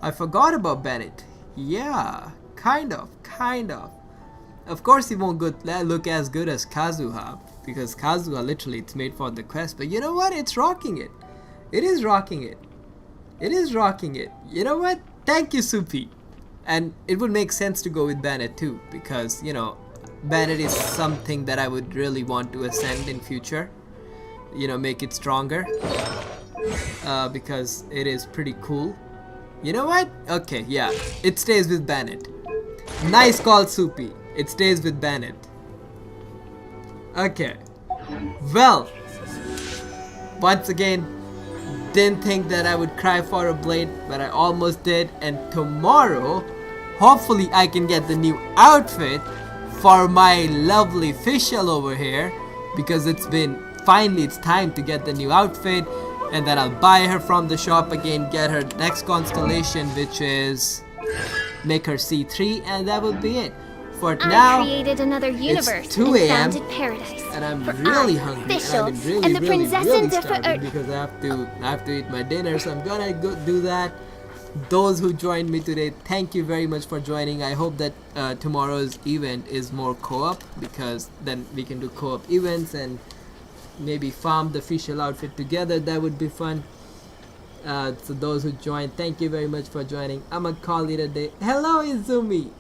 I forgot about Bennett. Yeah, kind of. Of course he won't look as good as Kazuha, because Kazuha literally it's made for the quest, but you know what? It's rocking it. It is rocking it. You know what? Thank you, Supi. And it would make sense to go with Bennett too, because, you know, Bennett is something that I would really want to ascend in future. You know, make it stronger. Because it is pretty cool. You know what? Okay, yeah. It stays with Bennett. Nice call, Soupy. It stays with Bennett. Okay. Well, once again, didn't think that I would cry for a blade, but I almost did. And tomorrow, hopefully I can get the new outfit for my lovely fischl over here, because finally it's time to get the new outfit, and then I'll buy her from the shop again, get her next constellation, which is make her C3, and that will be it. For now, I created another universe it's 2 a.m. and founded paradise. and I'm really hungry, and I've been really, and the really, princess really and the starving because I have to eat my dinner, so I'm gonna go do that. Those who joined me today, thank you very much for joining. I hope that tomorrow's event is more co-op, because then we can do co-op events and maybe farm the fischl outfit together. That would be fun. So those who joined, thank you very much for joining. I'm gonna call it a day. Hello, Izumi.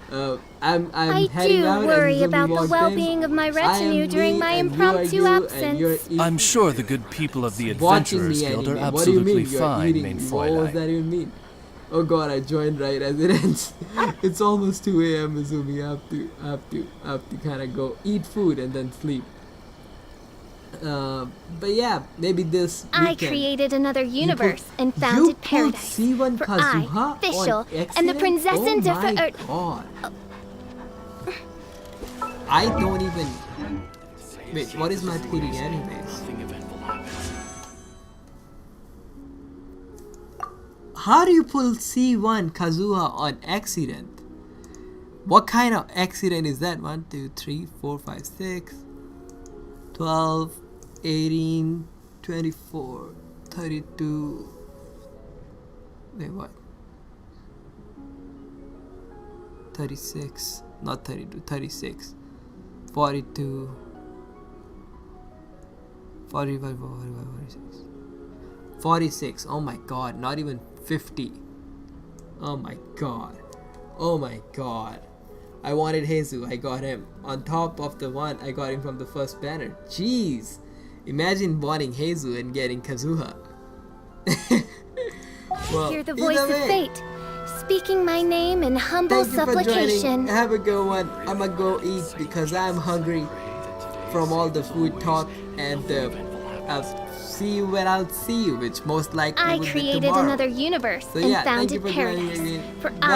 I'm heading out. I do worry Izumi about the walked well-being in. of my I retinue am during me, my and you are impromptu you, and absence. you're I'm sure the good people of the watching Adventurers the Guild are anime. What do you absolutely mean? You're fine, eating? mein What was Fräulein. that even mean? Oh god, I joined right as it ends. It's almost 2 a.m. Izumi. I have to kind of go eat food and then sleep. But yeah, maybe this weekend. I created another universe and founded paradise. C1 For Kazuha fischl, on and the accident? princess Oh and my different. god. I don't even. Wait, what is my putting anyways? How do you pull C1 Kazuha on accident? What kind of accident is that? 1, 2, 3, 4, 5, 6, 12, 18, 24, 32. Wait, what? 36, not 32, 36, 42, 45, 46. 46. Oh my god, not even 50. Oh my god. Oh my god. I wanted Jesus, I got him. On top of the one I got him from the first banner. Jeez. Imagine wanting Jesus and getting Kazuha. Well, Hear the voice of way, fate, speaking my name in humble thank you for joining. supplication. Have a good one. I'ma go eat because I'm hungry from all the food talk, and I'll see you when I'll see you, which most likely I will be created tomorrow. another universe So and yeah, thank you founded for joining paradise. again. For Bye.